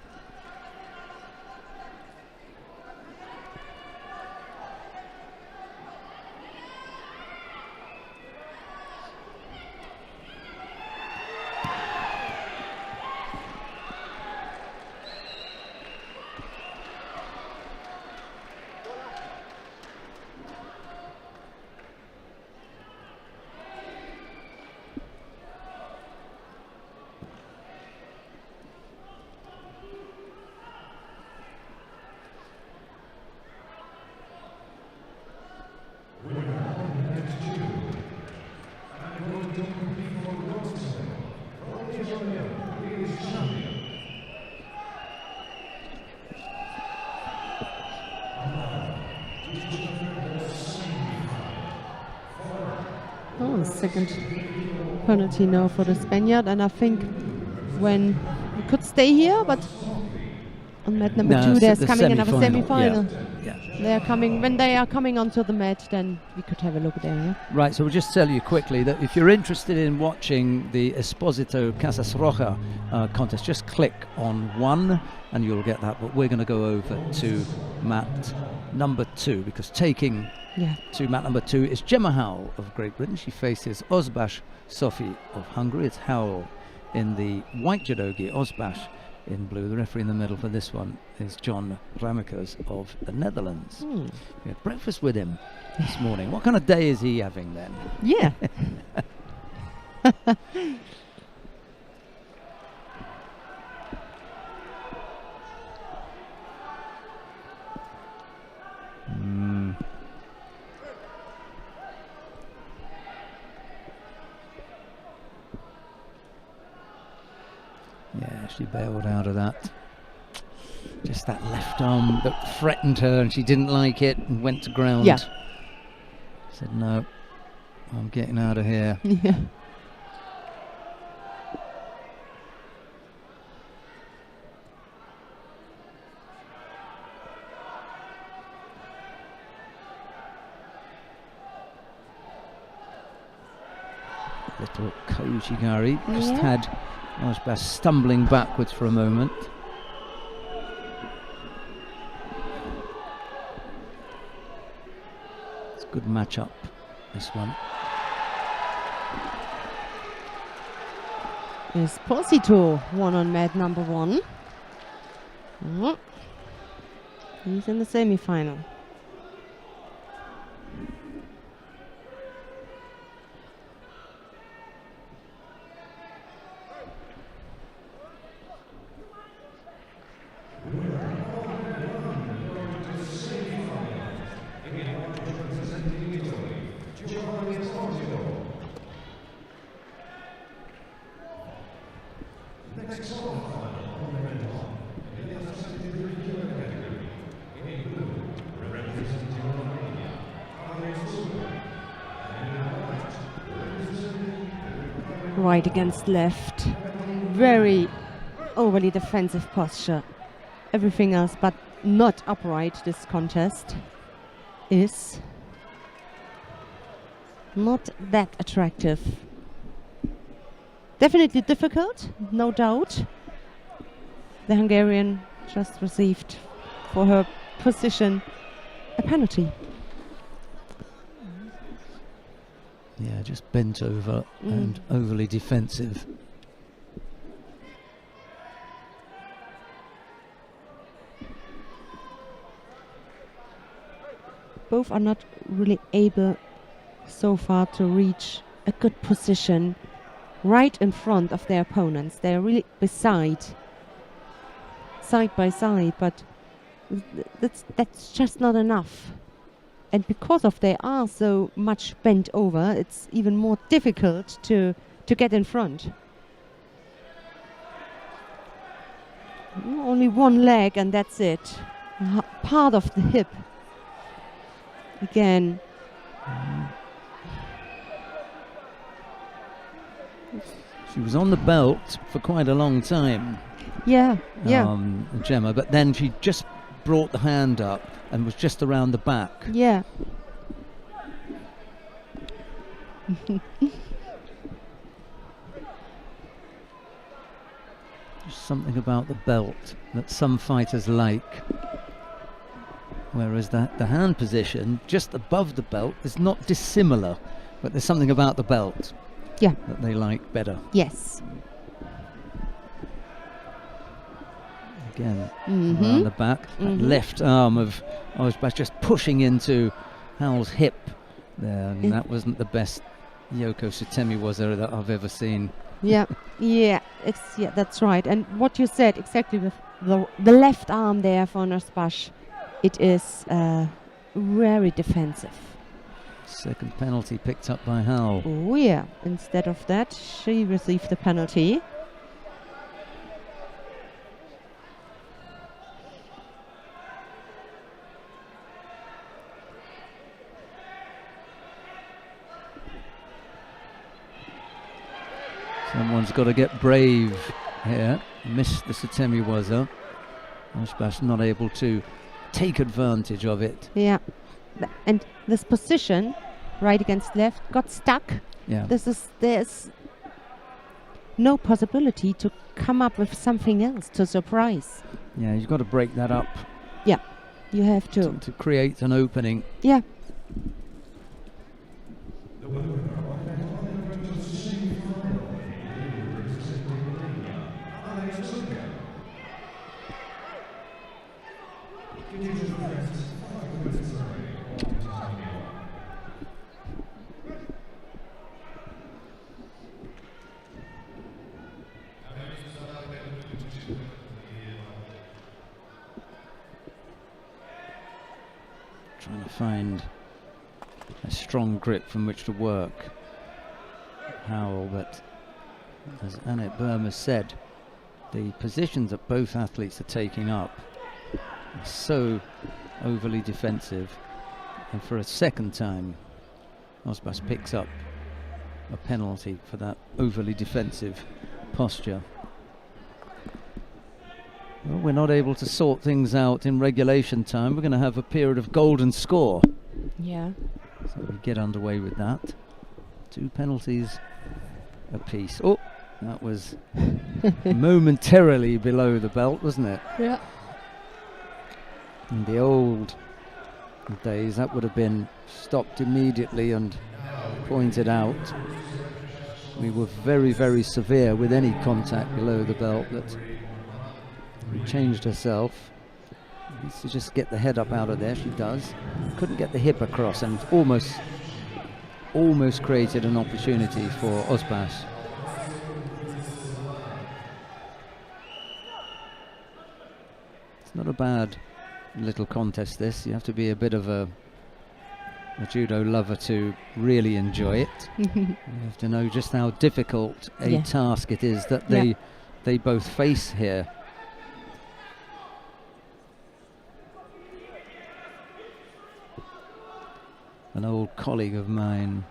Second penalty now for the Spaniard, and I think when we could stay here, but on mat number 2 there's coming another semi-final. They are coming when they are coming onto the mat, then we could have a look there. Yeah? Right, so we'll just tell you quickly that if you're interested in watching the Esposito Casas Rocha contest, just click on 1 and you'll get that. But we're going to go over to mat number 2 because taking Yeah. To mat number 2 is Gemma Howell of Great Britain. She faces Ozbash Sofia of Hungary. It's Howell in the white judogi, Ozbash in blue. The referee in the middle for this one is John Ramekers of the Netherlands. We had breakfast with him this morning. What kind of day is he having then? Yeah. Yeah, she bailed out of that. Just that left arm that threatened her, and she didn't like it and went to ground. Yeah. Said, no, I'm getting out of here. Yeah. Little Kojigari just had Ozbash stumbling backwards for a moment. It's a good matchup, this one. Esposito won on mat number 1. He's in the semi-final. Right against left, very overly defensive posture. Everything else but not upright. This contest is not that attractive. Definitely difficult, no doubt. The Hungarian just received for her position a penalty. Yeah, just bent over and overly defensive. Both are not really able so far to reach a good position right in front of their opponents. They're really side by side, but that's just not enough. And because of they are so much bent over, it's even more difficult to get in front. Only one leg and that's it. Part of the hip. Again. She was on the belt for quite a long time. Yeah, Gemma, but then she just brought the hand up and was just around the back. Yeah. There's something about the belt that some fighters like. Whereas the hand position just above the belt is not dissimilar, but there's something about the belt that they like better. Yes. Again, around the back. That left arm of Ozbash just pushing into Howell's hip there, and that wasn't the best Yoko Sutemi-waza that I've ever seen. Yeah, that's right. And what you said exactly with the left arm there for Ozbash, it is very defensive. Second penalty picked up by Howell. Oh yeah, instead of that, she received the penalty. Someone's got to get brave here. Missed the Sutemi-waza. Ozbash not able to take advantage of it. Yeah, and this position, right against left, got stuck. Yeah. There's no possibility to come up with something else to surprise. Yeah, you've got to break that up. Yeah, you have to create an opening. Yeah. Trying to find a strong grip from which to work Howell, but as Annette Burma said, the positions that both athletes are taking up are so overly defensive, and for a second time Osbas picks up a penalty for that overly defensive posture. Well, we're not able to sort things out in regulation time. We're going to have a period of golden score. Yeah. So we get underway with that. 2 penalties apiece. Oh, that was momentarily below the belt, wasn't it? Yeah. In the old days, that would have been stopped immediately and pointed out. We were very, very severe with any contact below the belt. That changed herself. Needs to just get the head up out of there. She does. Couldn't get the hip across, and almost created an opportunity for Osbas. It's not a bad little contest, this. You have to be a bit of a judo lover to really enjoy it. You have to know just how difficult a task it is that they both face here. An old colleague of mine,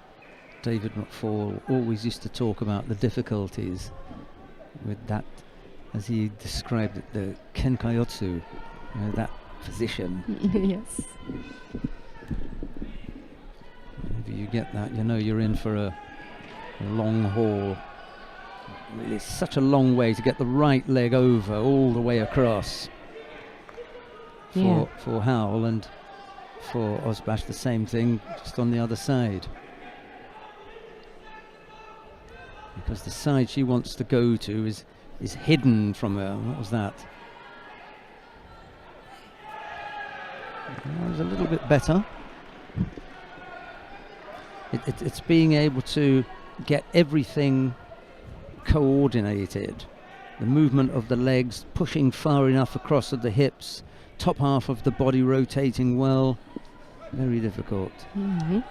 David McFall, always used to talk about the difficulties with that, as he described it, the kenkaiotsu, that position. Yes. If you get that, you know you're in for a long haul. It's such a long way to get the right leg over all the way across for Howell, and for Osbas the same thing, just on the other side. Because the side she wants to go to is hidden from her. What was that? That was a little bit better. It's being able to get everything coordinated. The movement of the legs, pushing far enough across of the hips, top half of the body rotating well. Very difficult. Mm-hmm.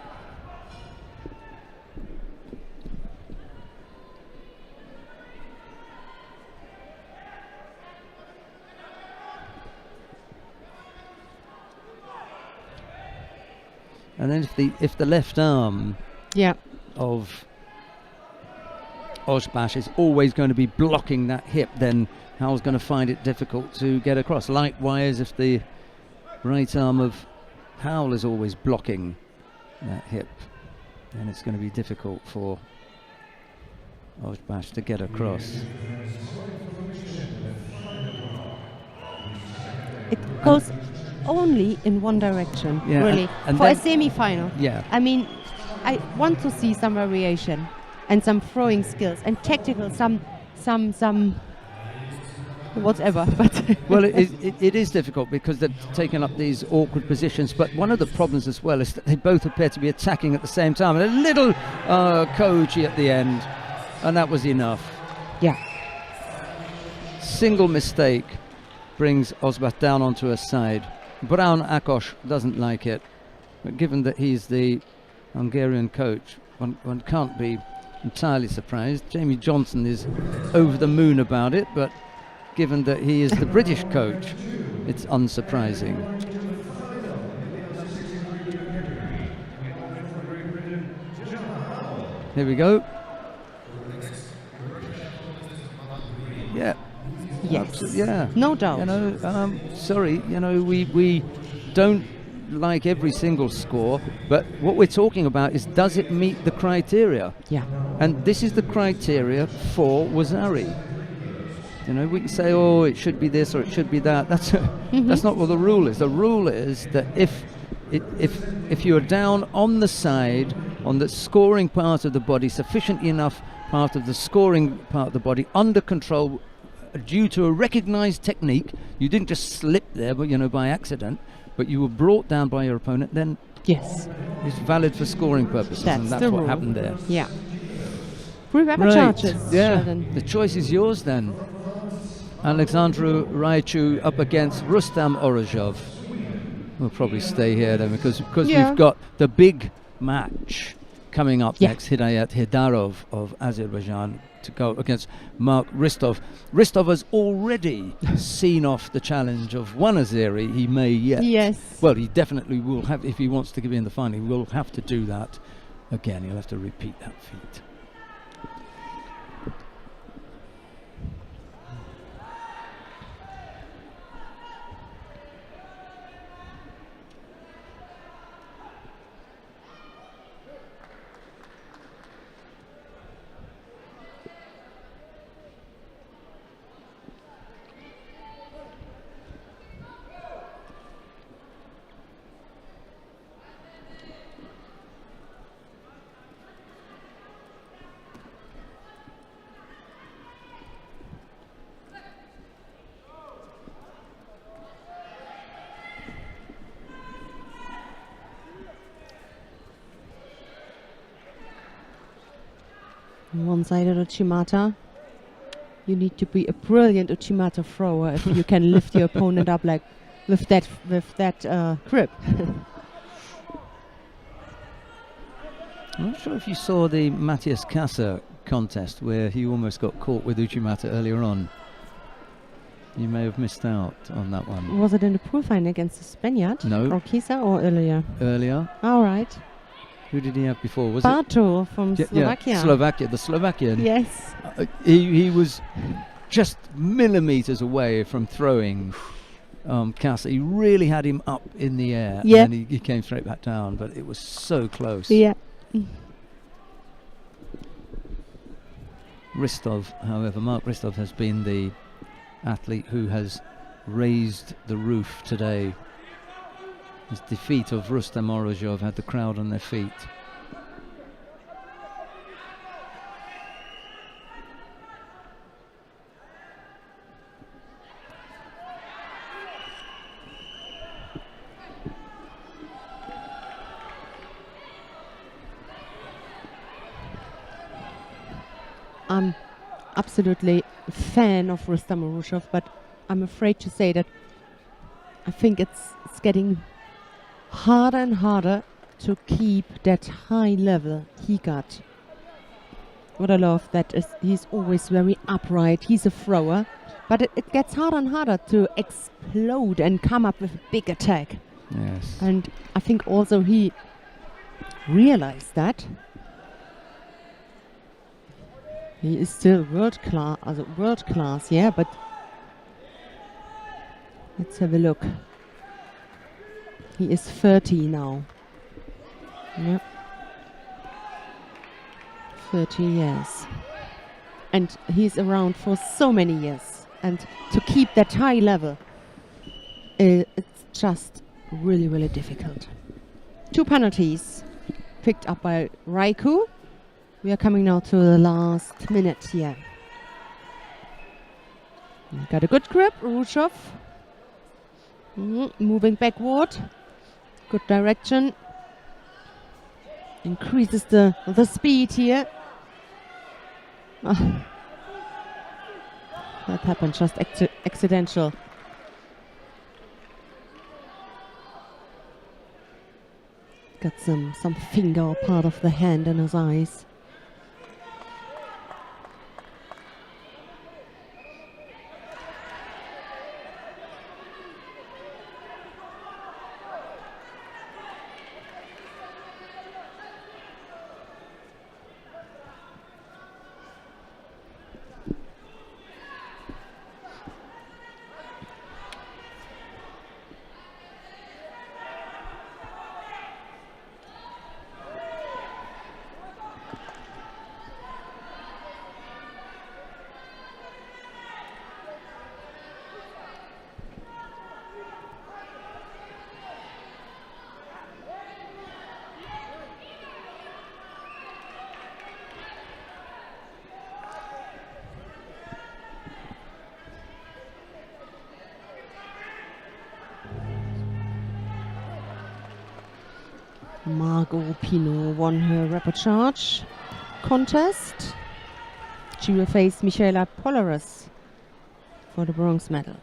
And then if the left arm of Osbas is always going to be blocking that hip, then Howell's going to find it difficult to get across. Likewise, if the right arm of Howell is always blocking that hip, then it's going to be difficult for Osbas to get across. It goes only in one direction, really, and for a semi-final. Yeah. I mean, I want to see some variation and some throwing skills and tactical, some whatever. But well, it is difficult because they're taking up these awkward positions. But one of the problems as well is that they both appear to be attacking at the same time. And a little koji at the end, and that was enough. Yeah. Single mistake brings Osbas down onto her side. Brown Akos doesn't like it, but given that he's the Hungarian coach, one can't be entirely surprised. Jamie Johnson is over the moon about it, but given that he is the British coach, it's unsurprising. Here we go. Yeah. Yes. Yeah. No doubt. You know, sorry, you know, we don't like every single score, but what we're talking about is, does it meet the criteria? Yeah. And this is the criteria for Wazzari. You know, we can say, oh, it should be this or it should be that. That's not what the rule is. The rule is that if if you're down on the side, on the scoring part of the body, sufficiently enough part of the scoring part of the body under control due to a recognized technique, you didn't just slip there, but by accident, but you were brought down by your opponent, then yes, it's valid for scoring purposes, and that's what happened there. Yeah. Repêchage. Yeah, the choice is yours then. Alexandru Raicu up against Rustam Orozhov. We'll probably stay here then because we've got the big match coming up next. Hidayat Hedarov of Azerbaijan to go against Mark Ristov. Ristov has already seen off the challenge of one Azeri. He may yet. Yes. Well, he definitely will have, if he wants to be in the final, he will have to do that again. He'll have to repeat that feat. One-sided Uchimata. You need to be a brilliant Uchimata thrower if you can lift your opponent up like with that grip. I'm not sure if you saw the Matthias Kassa contest where he almost got caught with Uchimata earlier on. You may have missed out on that one. Was it in the pool final against the Spaniard? No. Or Kisa or earlier? Earlier. All right. Who did he have before? Was Barto from Slovakia. Yeah, Slovakia, the Slovakian. Yes. He was just millimeters away from throwing Kassa. He really had him up in the air. Yeah. And then he came straight back down, but it was so close. Yeah. Ristov, however, Mark Ristov has been the athlete who has raised the roof today. His defeat of Rustam Orozhov had the crowd on their feet. I'm absolutely a fan of Rustam Orozhov, but I'm afraid to say that I think it's getting harder and harder to keep that high level he got. What I love that is he's always very upright. He's a thrower, but it gets harder and harder to explode and come up with a big attack. Yes. And I think also he realized that. He is still world class, yeah, but let's have a look. He is 30 now. Yep. 30 years. And he's around for so many years. And to keep that high level, it's just really, really difficult. 2 penalties picked up by Raicu. We are coming now to the last minute here. Got a good grip, Orozhov. Moving backward. Good direction. Increases the speed here. That happened just accidental. Got some finger or part of the hand in his eyes. Margot Pinot won her repechage contest. She will face Michaela Polaris for the bronze medal.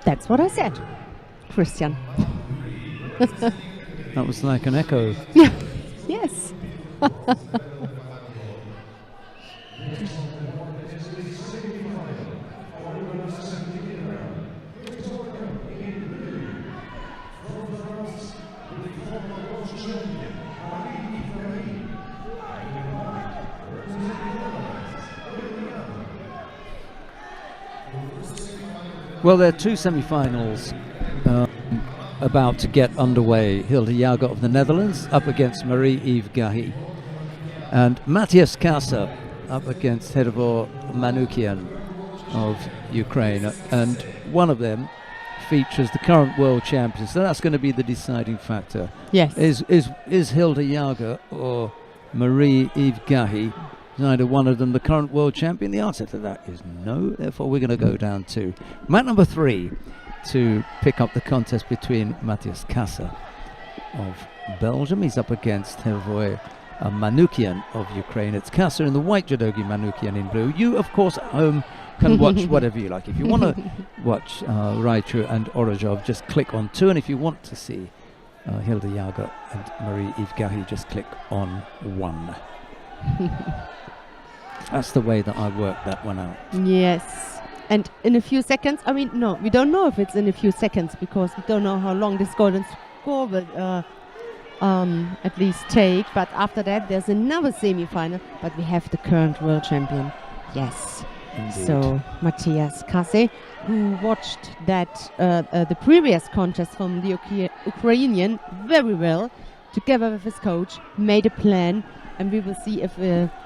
That's what I said, Christian. That was like an echo. Yeah. Yes. Well, there are two semi-finals about to get underway. Hilde Jager of the Netherlands up against Marie-Yves Gahi, and Matthias Kassa up against Hedvor Manukian of Ukraine. And one of them features the current world champion, so that's going to be the deciding factor. Yes. Is Hilde Jager or Marie-Yves Gahi, neither one of them the current world champion? The answer to that is no. Therefore, we're going to go down to mat number 3 to pick up the contest between Matthias Kassa of Belgium. He's up against Hedvor Manukian of Ukraine. It's Kassa in the white judogi, Manukian in blue. You, of course, at home can watch whatever you like. If you want to watch Raichu and Orozhov, just click on 2. And if you want to see Hilde Jager and Marie-Yves Gahi, just click on 1. That's the way that I worked that one out. Yes. And in a few seconds, I mean, no, we don't know if it's in a few seconds because we don't know how long this golden score will at least take. But after that, there's another semi-final. But we have the current world champion. Yes. Indeed. So Matthias Kassa, who watched that the previous contest from the Ukrainian very well, together with his coach, made a plan, and we will see if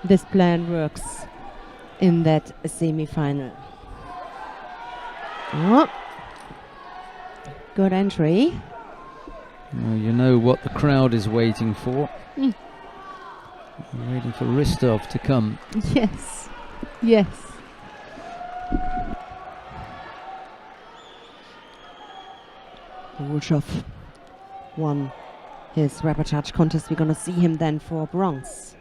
this plan works in that semi-final. Oh. Good entry. Well, you know what the crowd is waiting for. They're waiting for Ristov to come. Yes. Yes. Orozhov won his repechage contest. We're going to see him then for bronze.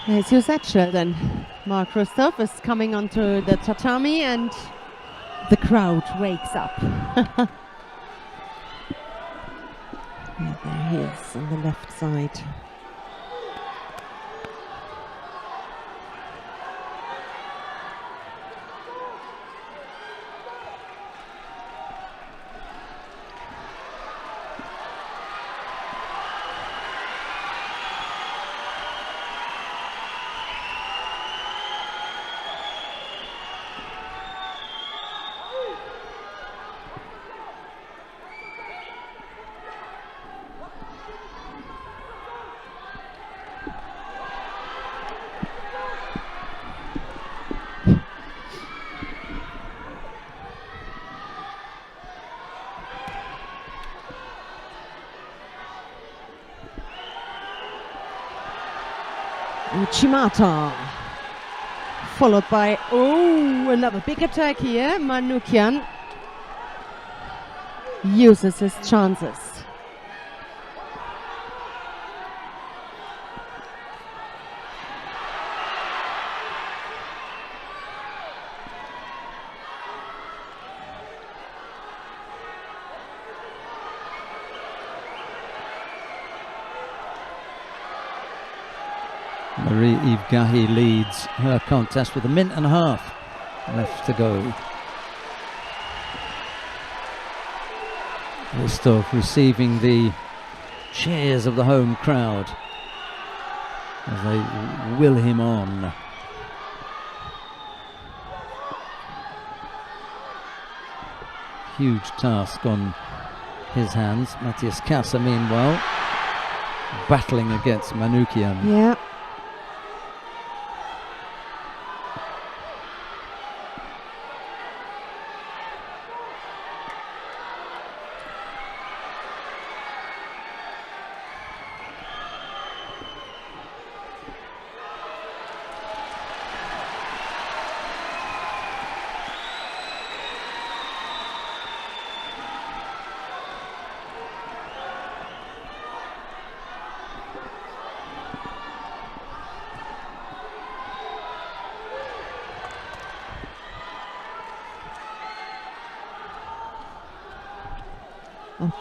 As you said, Sheldon, Mark Christoph is coming onto the tatami and the crowd wakes up. Yeah, there he is on the left side. Uchimata, followed by, another big attack here. Manukian uses his chances. Marie-Yves Gahi leads her contest with 1.5 minutes left to go. Ristov receiving the cheers of the home crowd. as they will him on. Huge task on his hands. Matthias Kassa, meanwhile, battling against Manoukian. Yeah.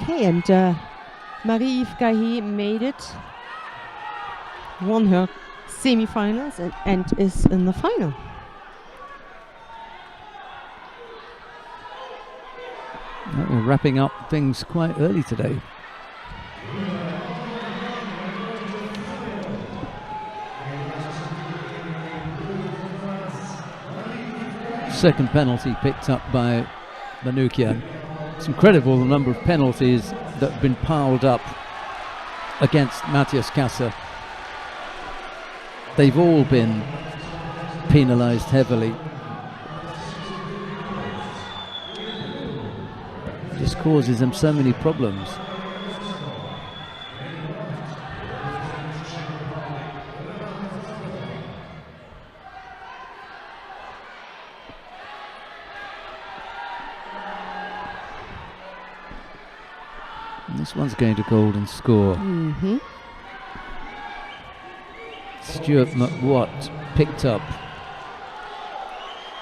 Okay, and Marie-Yves Gaillet made it, won her semi-finals and is in the final. We're wrapping up things quite early today. Second penalty picked up by Manoukian. It's incredible the number of penalties that have been piled up against Matthias Kassa. They've all been penalised heavily. Just causes them so many problems. This one's going to golden score. Mm-hmm. Stuart McWatt picked up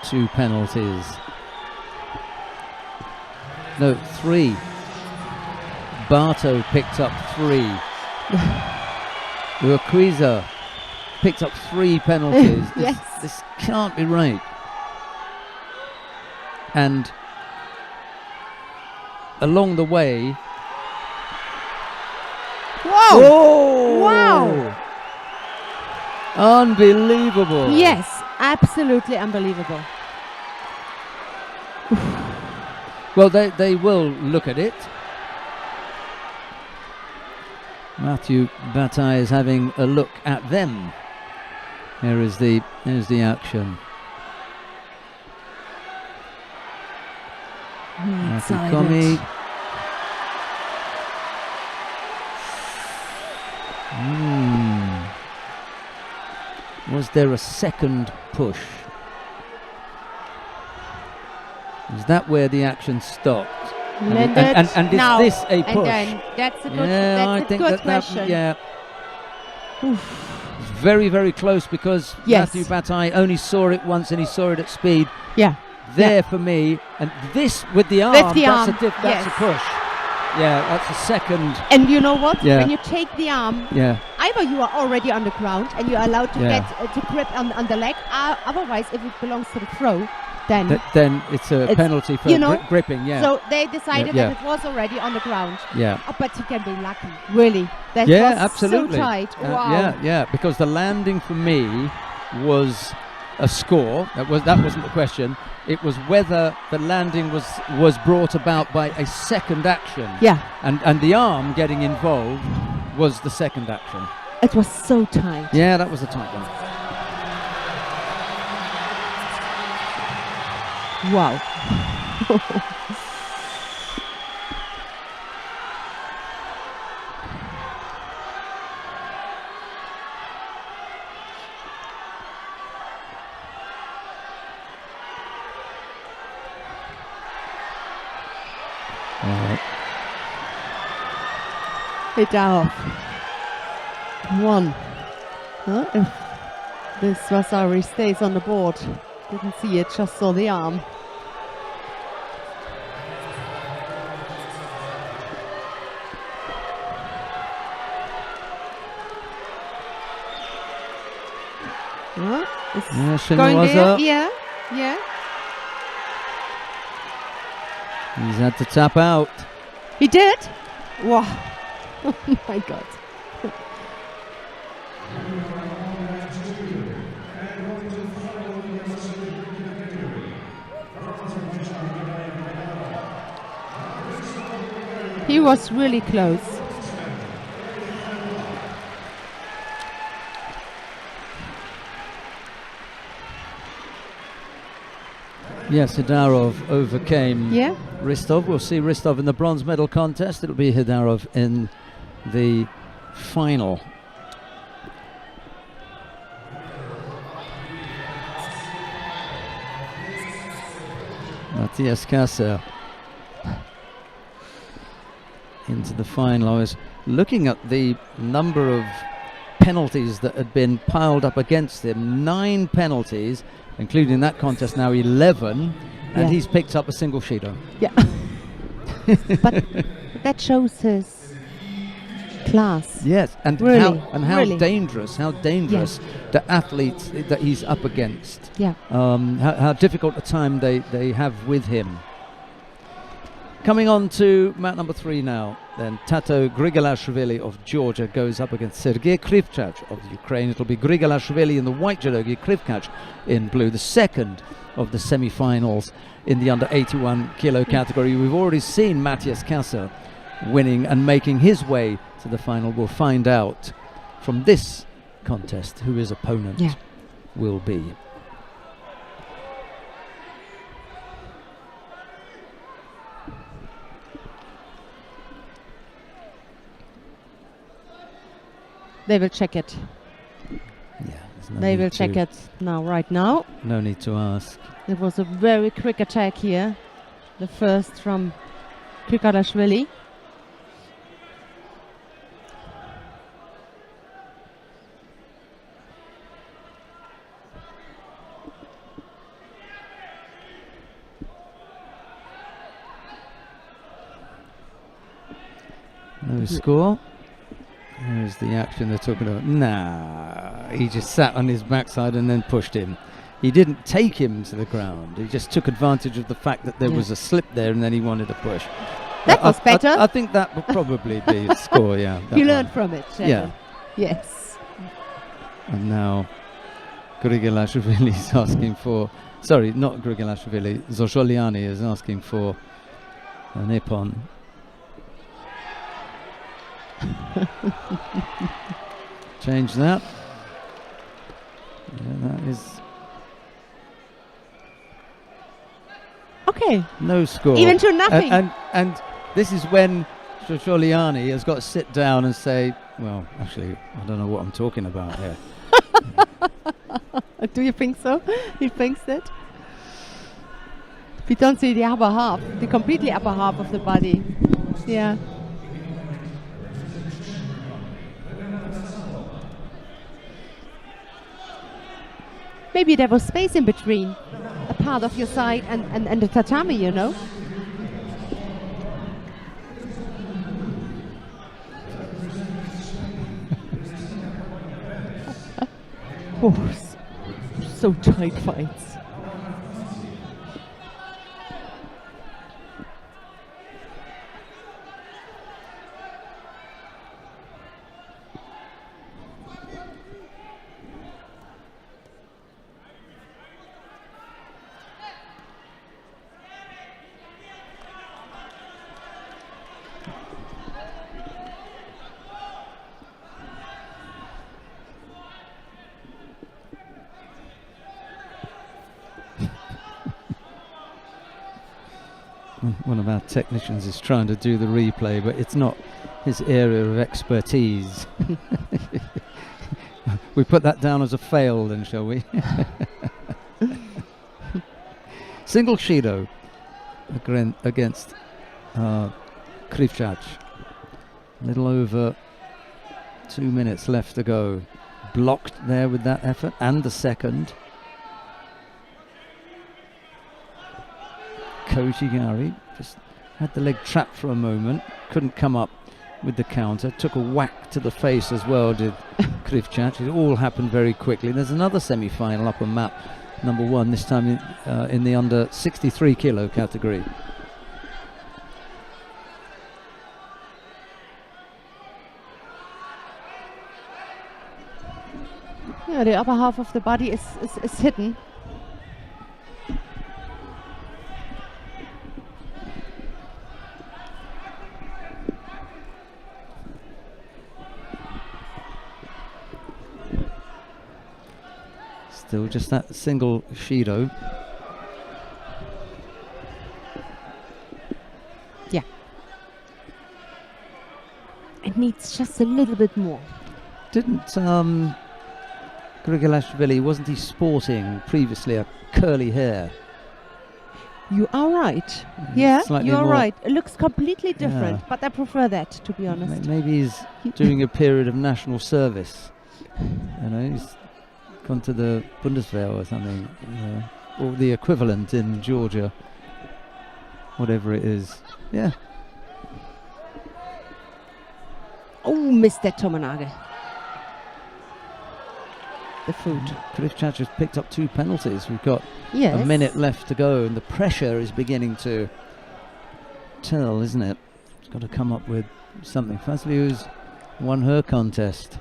2 penalties. No, 3. Barto picked up 3. Urquiza picked up 3 penalties. Yes. This can't be right. And along the way... Whoa! Whoa! Wow! Unbelievable. Yes, absolutely unbelievable. Well, they will look at it. Mathieu Bataille is having a look at them. Here's the action. Mathieu Comey. Was there a second push? Is that where the action stopped? And is this a push? That's a good, question. Yeah. It's very, very close because Mathieu Bataille only saw it once and he saw it at speed. Yeah. There for me, and this with the arm, that's a push. Yeah, that's a second. And you know what? When you take the arm, either you are already on the ground and you're allowed to get to grip on the leg. Otherwise, if it belongs to the throw, then it's a penalty for gripping. Yeah. So they decided that it was already on the ground. Yeah. Oh, but you can be lucky, really. That was absolutely. so tight. Wow. Because the landing for me was a score. That wasn't the question. It was whether the landing was brought about by a second action. Yeah. And the arm getting involved was the second action. It was so tight. Yeah, that was a tight one. Wow. Hedarov. 1. If this Vasari stays on the board. Didn't see it, just saw the arm. Going there. Yeah. He's had to tap out. He did? Wow. Oh my God. He was really close. Yes, Hidarov overcame Ristov. We'll see Ristov in the bronze medal contest. It'll be Hidarov in the final. Matthias Kasser into the final. I was looking at the number of penalties that had been piled up against him. 9 penalties, including that contest now 11, and he's picked up a single Shido. Yeah. But that shows his class. Yes, and really, how dangerous the athletes that he's up against. Yeah. How difficult a time they have with him. Coming on to mat number 3 now, then Tato Grigolashvili of Georgia goes up against Sergei Krivchach of Ukraine. It'll be Grigolashvili in the white judogi, Krivchach in blue, the second of the semi-finals in the under 81 kilo category. We've already seen Matthias Kasser winning and making his way to the final. We'll find out from this contest who his opponent will be. They will check it. Yeah, they will check it now, right now. No need to ask. It was a very quick attack here. The first from Grigolashvili. No score. Here's the action they're talking about. Nah, he just sat on his backside and then pushed him. He didn't take him to the ground. He just took advantage of the fact that there was a slip there and then he wanted to push. That was better. I think that would probably be a score, yeah. You learned from it, Shannon. Yeah. Yes. And now Grigolashvili is asking for... Sorry, not Grigolashvili. Zozholiani is asking for an ippon. Change that. Yeah, that is okay. No score. Even to nothing. And this is when Shosholiani has got to sit down and say, well, actually, I don't know what I'm talking about here. Do you think so? He thinks that? We don't see the upper half, the completely upper half of the body. Yeah. Maybe there was space in between, a part of your side and the tatami, you know? Oh, so tight fights. One of our technicians is trying to do the replay, but it's not his area of expertise. We put that down as a fail then, shall we? Single Shido against Krivchach. A little over 2 minutes left to go. Blocked there with that effort, and the second. Koji Gari just had the leg trapped for a moment, couldn't come up with the counter, took a whack to the face as well, did Krivchach. It all happened very quickly. There's another semi-final up on map number 1, this time in the under 63 kilo category. Yeah, the upper half of the body is hidden. Still just that single Shido. Yeah. It needs just a little bit more. Didn't Grigolashvili, wasn't he sporting previously a curly hair? You are right. Yeah, you are right. It looks completely different, but I prefer that, to be honest. Maybe he's doing a period of national service. You know, he's gone to the Bundeswehr or something, or the equivalent in Georgia, whatever it is. Yeah. Oh, missed that Tomonage. The food. Krivchach has picked up 2 penalties. We've got a minute left to go, and the pressure is beginning to tell, isn't it? It's got to come up with something. Fazliu's won her contest.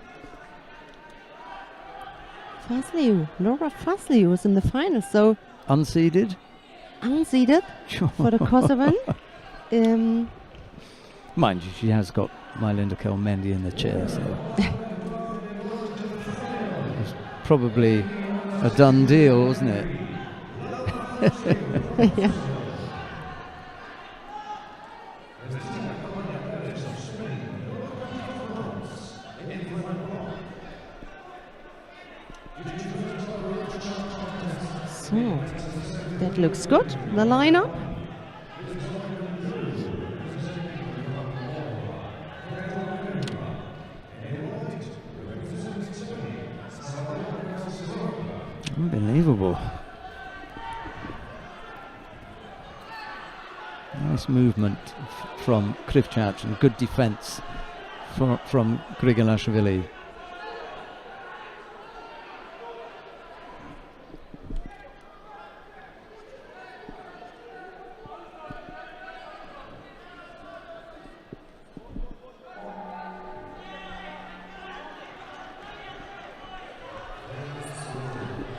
Laura Fazliu was in the final, so unseeded for the Kosovan. Mind you, she has got Mylinda Kelmendi in the chair, so it's probably a done deal, wasn't it? Yeah. So, that looks good, the lineup. Unbelievable. Nice movement from Krivchach and good defense from Grigolashvili.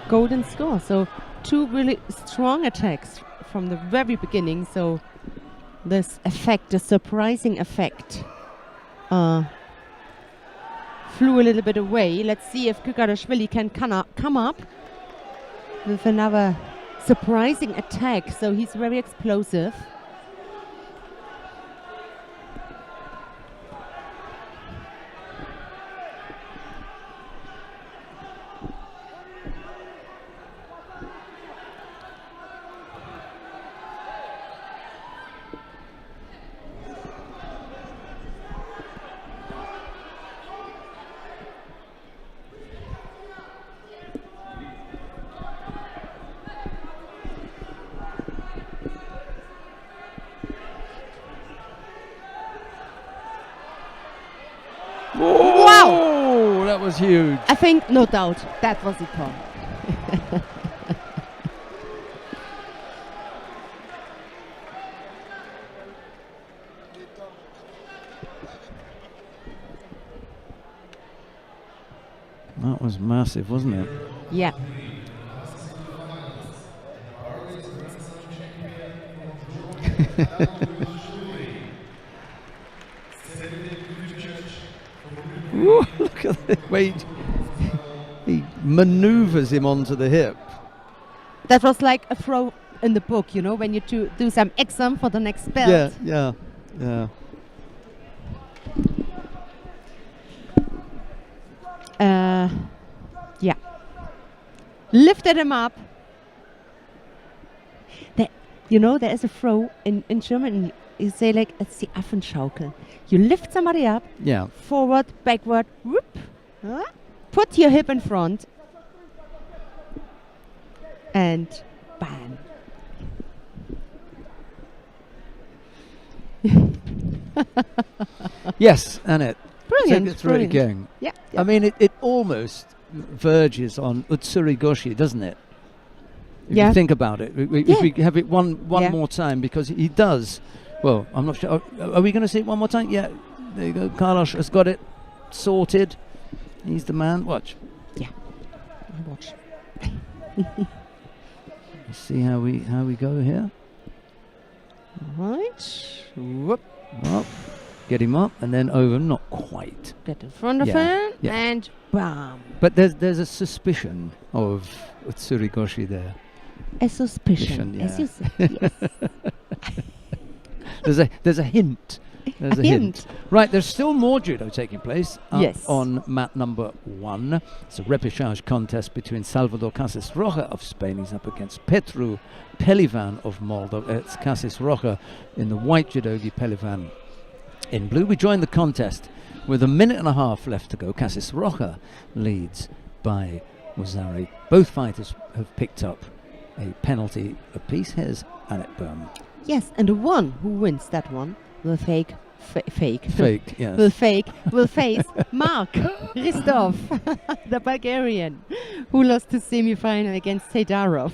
Golden score, so 2 really strong attacks from the very beginning, so this effect, the surprising effect, flew a little bit away. Let's see if Grigolashvili can come up with another surprising attack, so he's very explosive. Wow! That was huge. I think, no doubt, that was it, Paul. That was massive, wasn't it? Yeah. Ooh, look at the way he maneuvers him onto the hip. That was like a throw in the book, you know, when you do some exam for the next belt. Yeah. Yeah. Lifted him up. You know, there is a throw in German. You say like, it's the Affenschaukel. You lift somebody up, forward, backward, whoop, put your hip in front, and bam. Yes, Annette. Brilliant. Take it through it again. Yeah. I mean, it almost verges on Utsuri Goshi, doesn't it? If you think about it. If we have it one more time, because he does. Well, I'm not sure. Are we going to see it one more time? Yeah. There you go. Carlos has got it sorted. He's the man. Watch. Yeah. Watch. Let's see how we go here. All right. Whoop. Up. Get him up and then over. Not quite. Get in front of him. Yeah. And bam. But there's a suspicion of Tsurugoshi there. A suspicion, yeah. as you said, yes. There's a hint. There's a hint. Right, there's still more judo taking place on mat number 1. It's a repêchage contest between Salvador Casas Roja of Spain. He's up against Petru Pelivan of Moldova. It's Casas Roja in the white judogi, Pelivan in blue. We join the contest with a minute and a half left to go. Casas Roja leads by Wazari. Both fighters have picked up a penalty apiece. Here's Annette Bohm. Yes, and the one who wins that one will fake, yes. will face Mark Ristov, the Bulgarian, who lost the semi-final against Hedarov.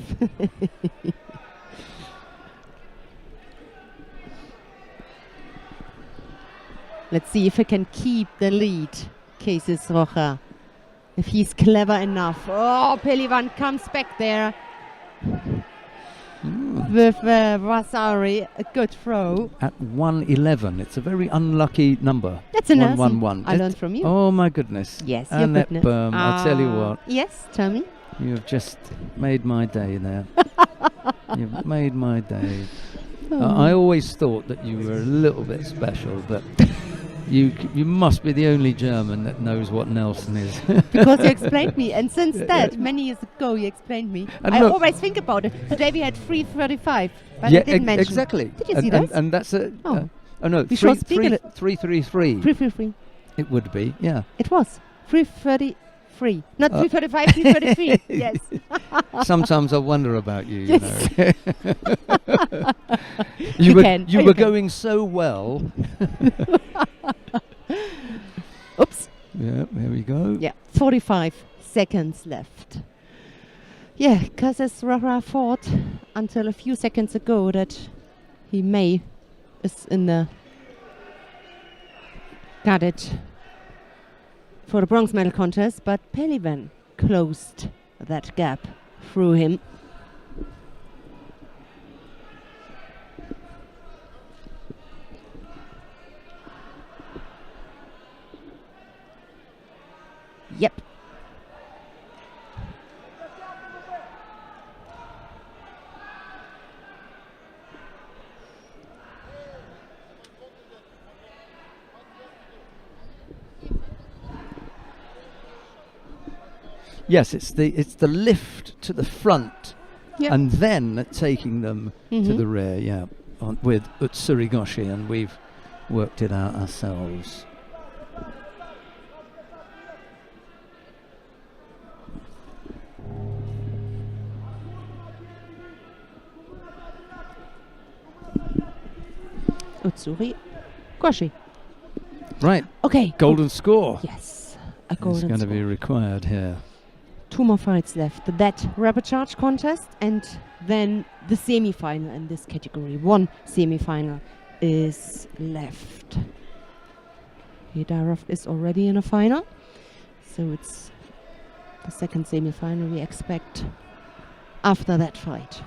Let's see if he can keep the lead, Casas Roja. If he's clever enough. Oh, Pelivan comes back there. With Vasari, a good throw. At 111, it's a very unlucky number. That's an 111. I learned from you. Oh my goodness. Yes, Annette Bohm, I'll tell you what. Yes, tell me. You've just made my day there. You've made my day. I always thought that you were a little bit special, but you must be the only German that knows what Nelson is. Because you explained me, and since that, many years ago, you explained me. And I always think about it. Today we had 3:35, but I didn't mention. Exactly. Did you see that? And that's a. Oh no, 3:33. 3:33. It would be, yeah. It was 3:33, not 3:35. 3:33. Yes. Sometimes I wonder about you. Yes. You know. You were going so well. Oops. Yeah, there we go. Yeah, 45 seconds left. Yeah, Casas Roja thought until a few seconds ago that he is in the got it for the bronze medal contest, but Pelivan closed that gap through him. Yep. Yes, it's the lift to the front, and then taking them to the rear. Yeah, with Tsurugoshi, and we've worked it out ourselves. Tsurugoshi. Right. Okay. Golden score. Yes, a golden score. It's going to be required here. 2 more fights left. That repêchage contest and then the semi-final in this category. 1 semi-final is left. Hedarov is already in a final, so it's the second semi-final we expect after that fight.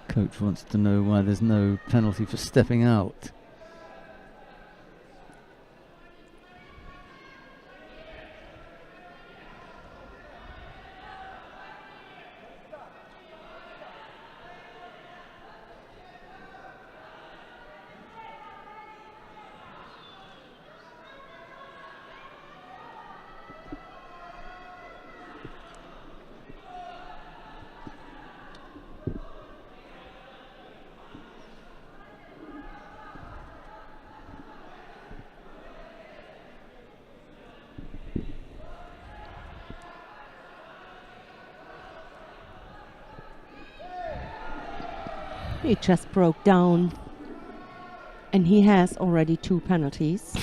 Coach wants to know why there's no penalty for stepping out. He just broke down. And he has already 2 penalties.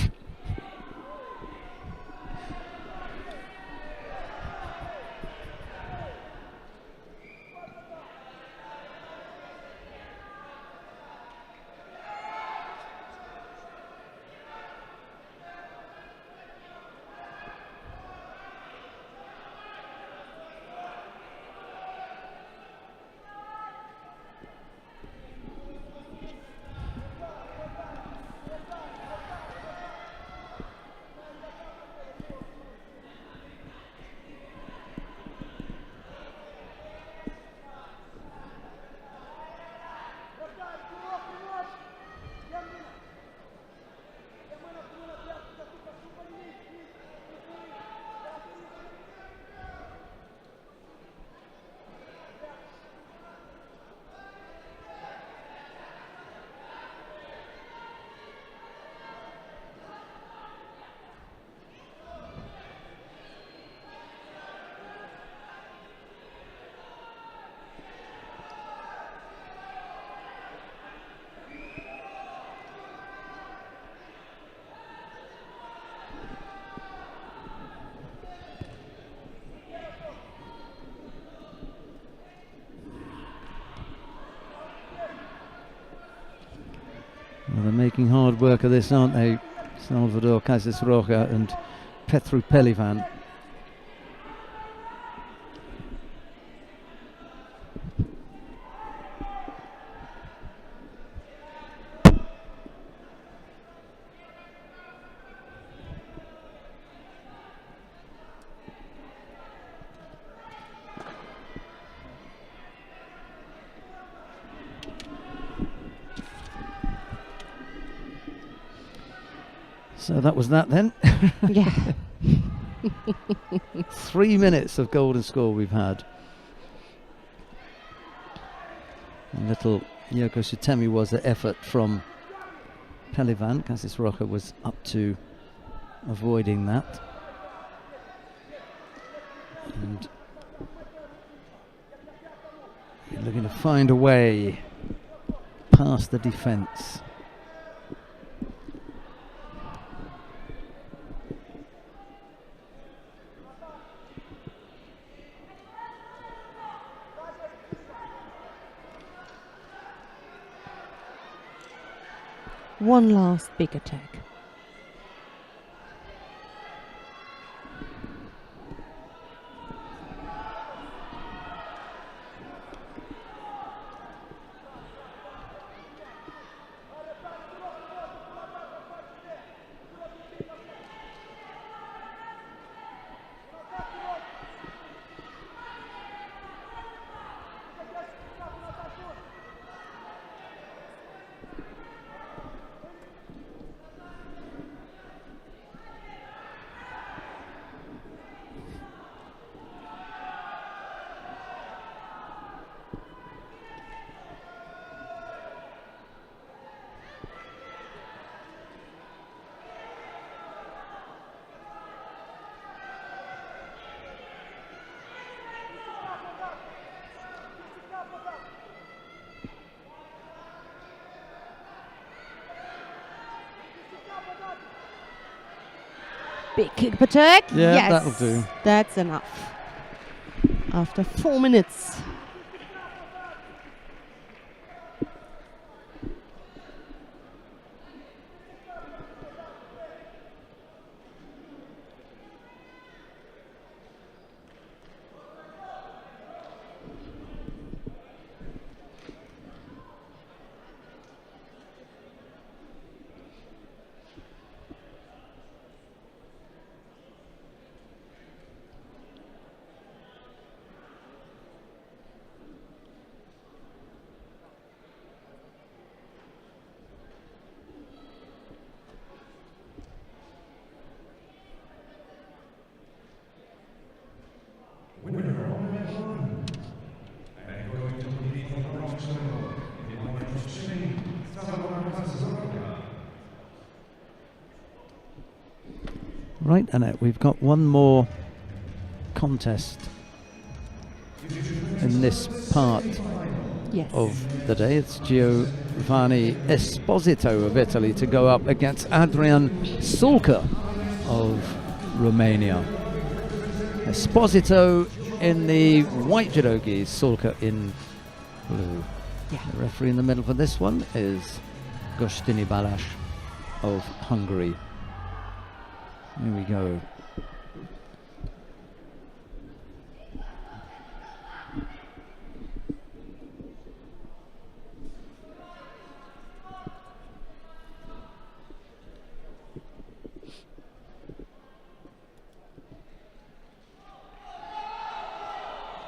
Well, they're making hard work of this, aren't they? Salvador Casas Roca and Petru Pelivan. So that was that then. Yeah. 3 minutes of golden score we've had. And little Yoko Sutemi was the effort from Pelivan. Casas Roca was up to avoiding that. And looking to find a way past the defence. One last big attack. Big kick attack. Yeah, yes, that'll do. That's enough. After 4 minutes. Right, Annette, we've got one more contest in this part of the day. It's Giovanni Esposito of Italy to go up against Adrian Sulca of Romania. Esposito in the white judo gis, Sulca in blue. Yeah. The referee in the middle for this one is Gostini Balázs of Hungary. Here we go.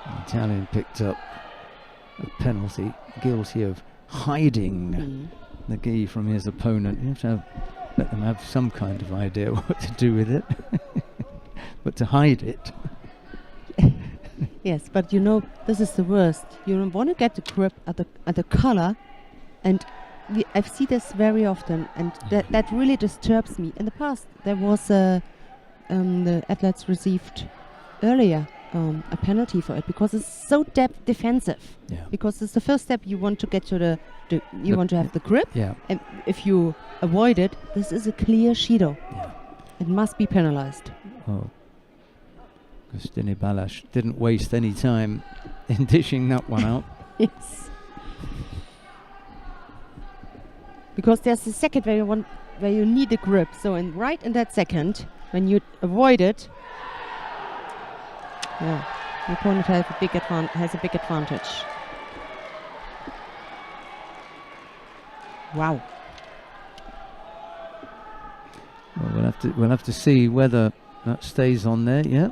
The Italian picked up a penalty, guilty of hiding the gi from his opponent. You have to let them have some kind of idea what to do with it, but to hide it. Yes, but you know, this is the worst. You don't want to get the grip at the collar, and I've seen this very often, and that really disturbs me. In the past, there was the athletes received earlier a penalty for it because it's so defensive. Yeah. Because it's the first step. You want to get to you want to have the grip. Yeah. And if you avoid it, this is a clear shido. Yeah. It must be penalized. Oh. Gostini Balázs didn't waste any time in dishing that one out. Yes. Because there's a second where you need the grip. So right in that second, when you avoid it, yeah, the opponent has a big advantage. Wow. Well, we'll have to see whether that stays on there. Yeah.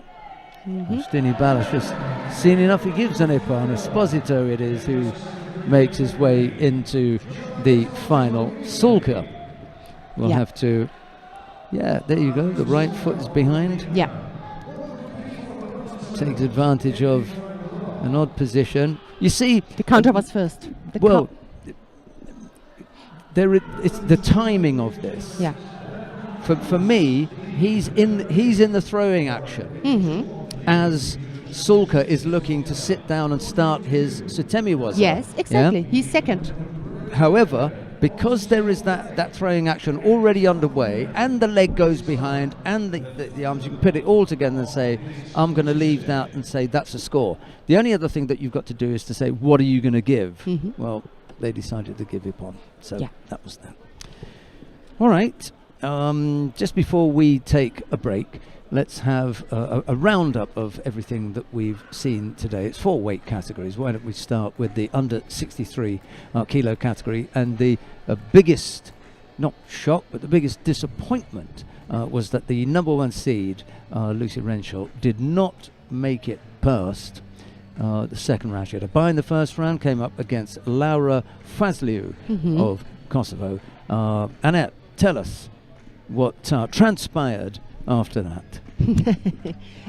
Gostini Balázs just seen enough. He gives an ippon. Esposito it is who makes his way into the final. Sulca will have to. Yeah, there you go. The right foot is behind. Yeah. Takes advantage of an odd position. You see, the counter was first. It's the timing of this. Yeah. For me, he's in the throwing action as Sulca is looking to sit down and start his Sutemiwaza. Yes, exactly. Yeah? He's second. However, because there is that throwing action already underway, and the leg goes behind, and the arms, you can put it all together and say, I'm going to leave that and say that's a score. The only other thing that you've got to do is to say, what are you going to give? Well, they decided to give ippon, so that was that. All right, just before we take a break, let's have a roundup of everything that we've seen today. It's 4 weight categories. Why don't we start with the under 63 kilo category? And the biggest, not shock, but the biggest disappointment was that the number 1 seed, Lucy Renshaw, did not make it past the second round. She had a bye in the first round, came up against Laura Fazliu of Kosovo. Annette, tell us what transpired after that.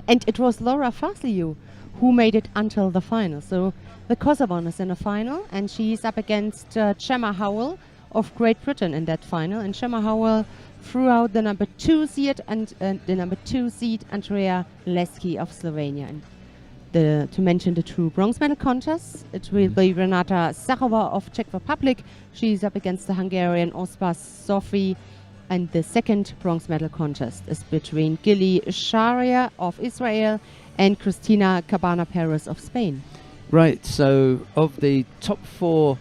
And it was Laura Fazliu who made it until the final. So the Kosovan is in the final, and she's up against Gemma Howell of Great Britain in that final. And Gemma Howell threw out the number 2 seed and the number 2 seed Andrea Leski of Slovenia. And to mention the 2 bronze medal contests, it will be Renata Zachova of Czech Republic. She's up against the Hungarian Ospa Sofia. And the second bronze medal contest is between Gili Sharia of Israel and Cristina Cabana Perez of Spain. Right, so of the top 4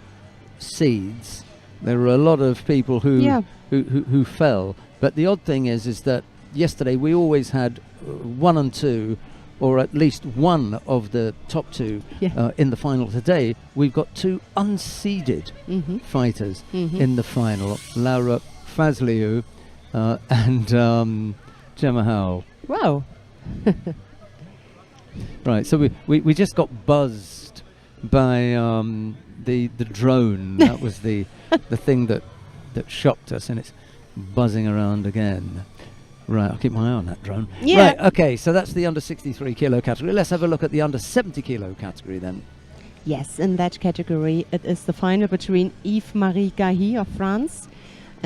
seeds, there were a lot of people who fell. But the odd thing is that yesterday we always had 1 and 2, or at least one of the top 2 in the final. Today we've got 2 unseeded fighters in the final. Laura Fazliu and Gemma Howell. Wow. Right, so we just got buzzed by the drone. That was the thing that shocked us, and it's buzzing around again. Right, I'll keep my eye on that drone. Yeah. Right, okay, so that's the under 63 kilo category. Let's have a look at the under 70 kilo category then. Yes, in that category it is the final between Yves-Marie Gahi of France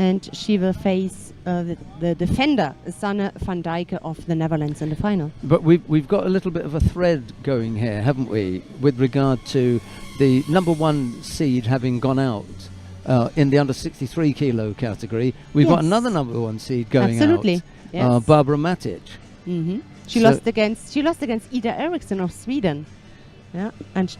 and she will face the defender, Sanne van Dijken of the Netherlands in the final. But we've got a little bit of a thread going here, haven't we, with regard to the number 1 seed having gone out in the under 63 kilo category. We've got another number 1 seed going out. Yes. Barbara Matic. She lost against Ida Eriksson of Sweden. Yeah, and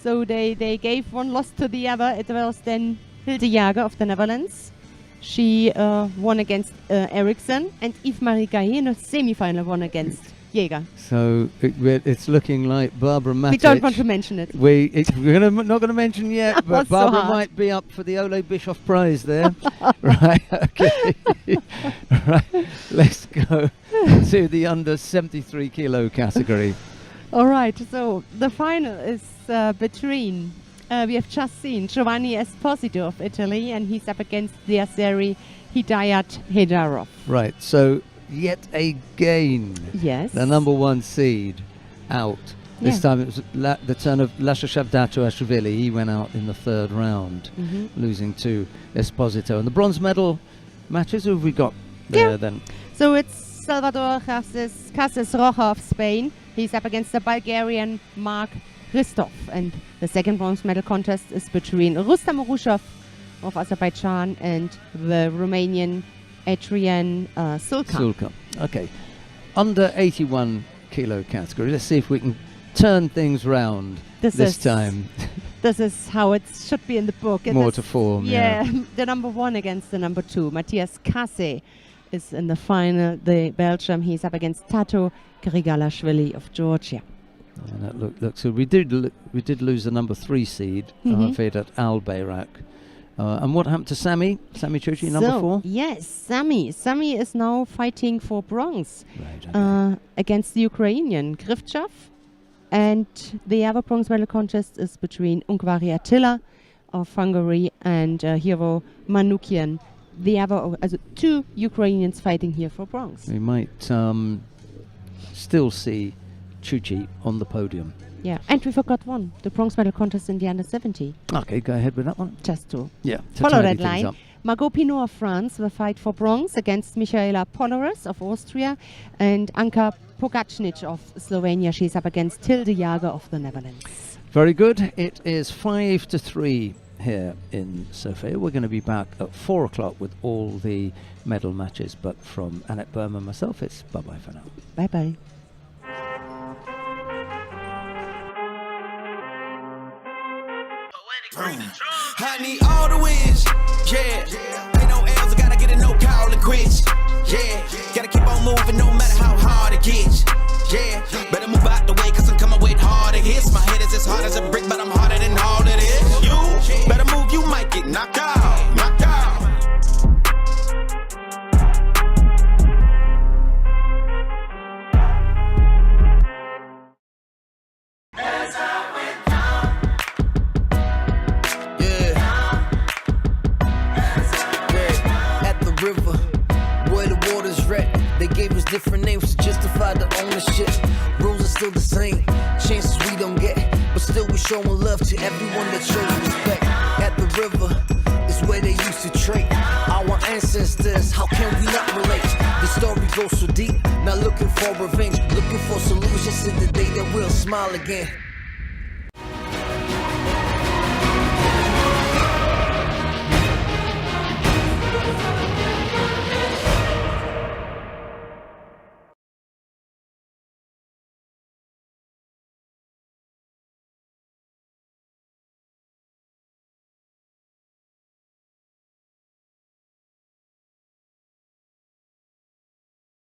so they gave one loss to the other. It was then Hilde Jager of the Netherlands. She won against Eriksson, and Yves-Marie Gaillet in a semi-final won against Jaeger. So it's looking like Barbara Matic. We don't want to mention it. We're not going to mention yet, but Barbara might be up for the Ole Bischoff Prize there. Right, okay. Right, let's go to the under 73 kilo category. All right, so the final is between, we have just seen Giovanni Esposito of Italy, and he's up against the Azeri Hidayat Hedarov. Right, so yet again, the number 1 seed out. This time it was the turn of Lasha Shavdatoashvili. He went out in the 3rd round, losing to Esposito. And the bronze medal matches, who have we got there then? So it's Salvador Cases Roja of Spain. He's up against the Bulgarian Mark Christoph. And the second bronze medal contest is between Rustam Urushov of Azerbaijan and the Romanian Adrian Sulca. Okay. Under 81 kilo category. Let's see if we can turn things round this time. This is how it should be in the book. More to form. Yeah. The number 1 against the number 2. Matthias Kasse is in the final. The Belgium, he's up against Tato Grigalashvili of Georgia. And that look. So we did lose the number 3 seed, Vedat Al-Bayrak. And what happened to Sami Chuchi, number 4? Yes, Sami is now fighting for bronze against the Ukrainian Grivtchev. And the other bronze medal contest is between Ungvari Attila of Hungary and Hiro Manukian. The other, 2 Ukrainians fighting here for bronze. We might still see Chuchi on the podium. Yeah, and we forgot one, the bronze medal contest in the under 70. Okay, go ahead with that one. Just to follow that line. Margot Pinot of France will fight for bronze against Michaela Polaris of Austria, and Anka Pogacnic of Slovenia. She's up against Hilde Jager of the Netherlands. Very good. It is 5-3 here in Sofia. We're going to be back at 4 o'clock with all the medal matches, but from Annette Berman and myself, it's bye-bye for now. Bye-bye. I need all the wins, ain't no L's, I gotta get a no call and quits, gotta keep on moving no matter how hard it gets, better move out the way cause I'm coming with harder hits, my head is as hard as a brick but I'm harder than all it is, you better move, you might get knocked out. Different names to justify the ownership. Rules are still the same. Chances we don't get, but still we showing love to everyone that shows respect. At the river is where they used to trade. Our ancestors, how can we not relate? The story goes so deep. Not looking for revenge, looking for solutions in the day that we'll smile again.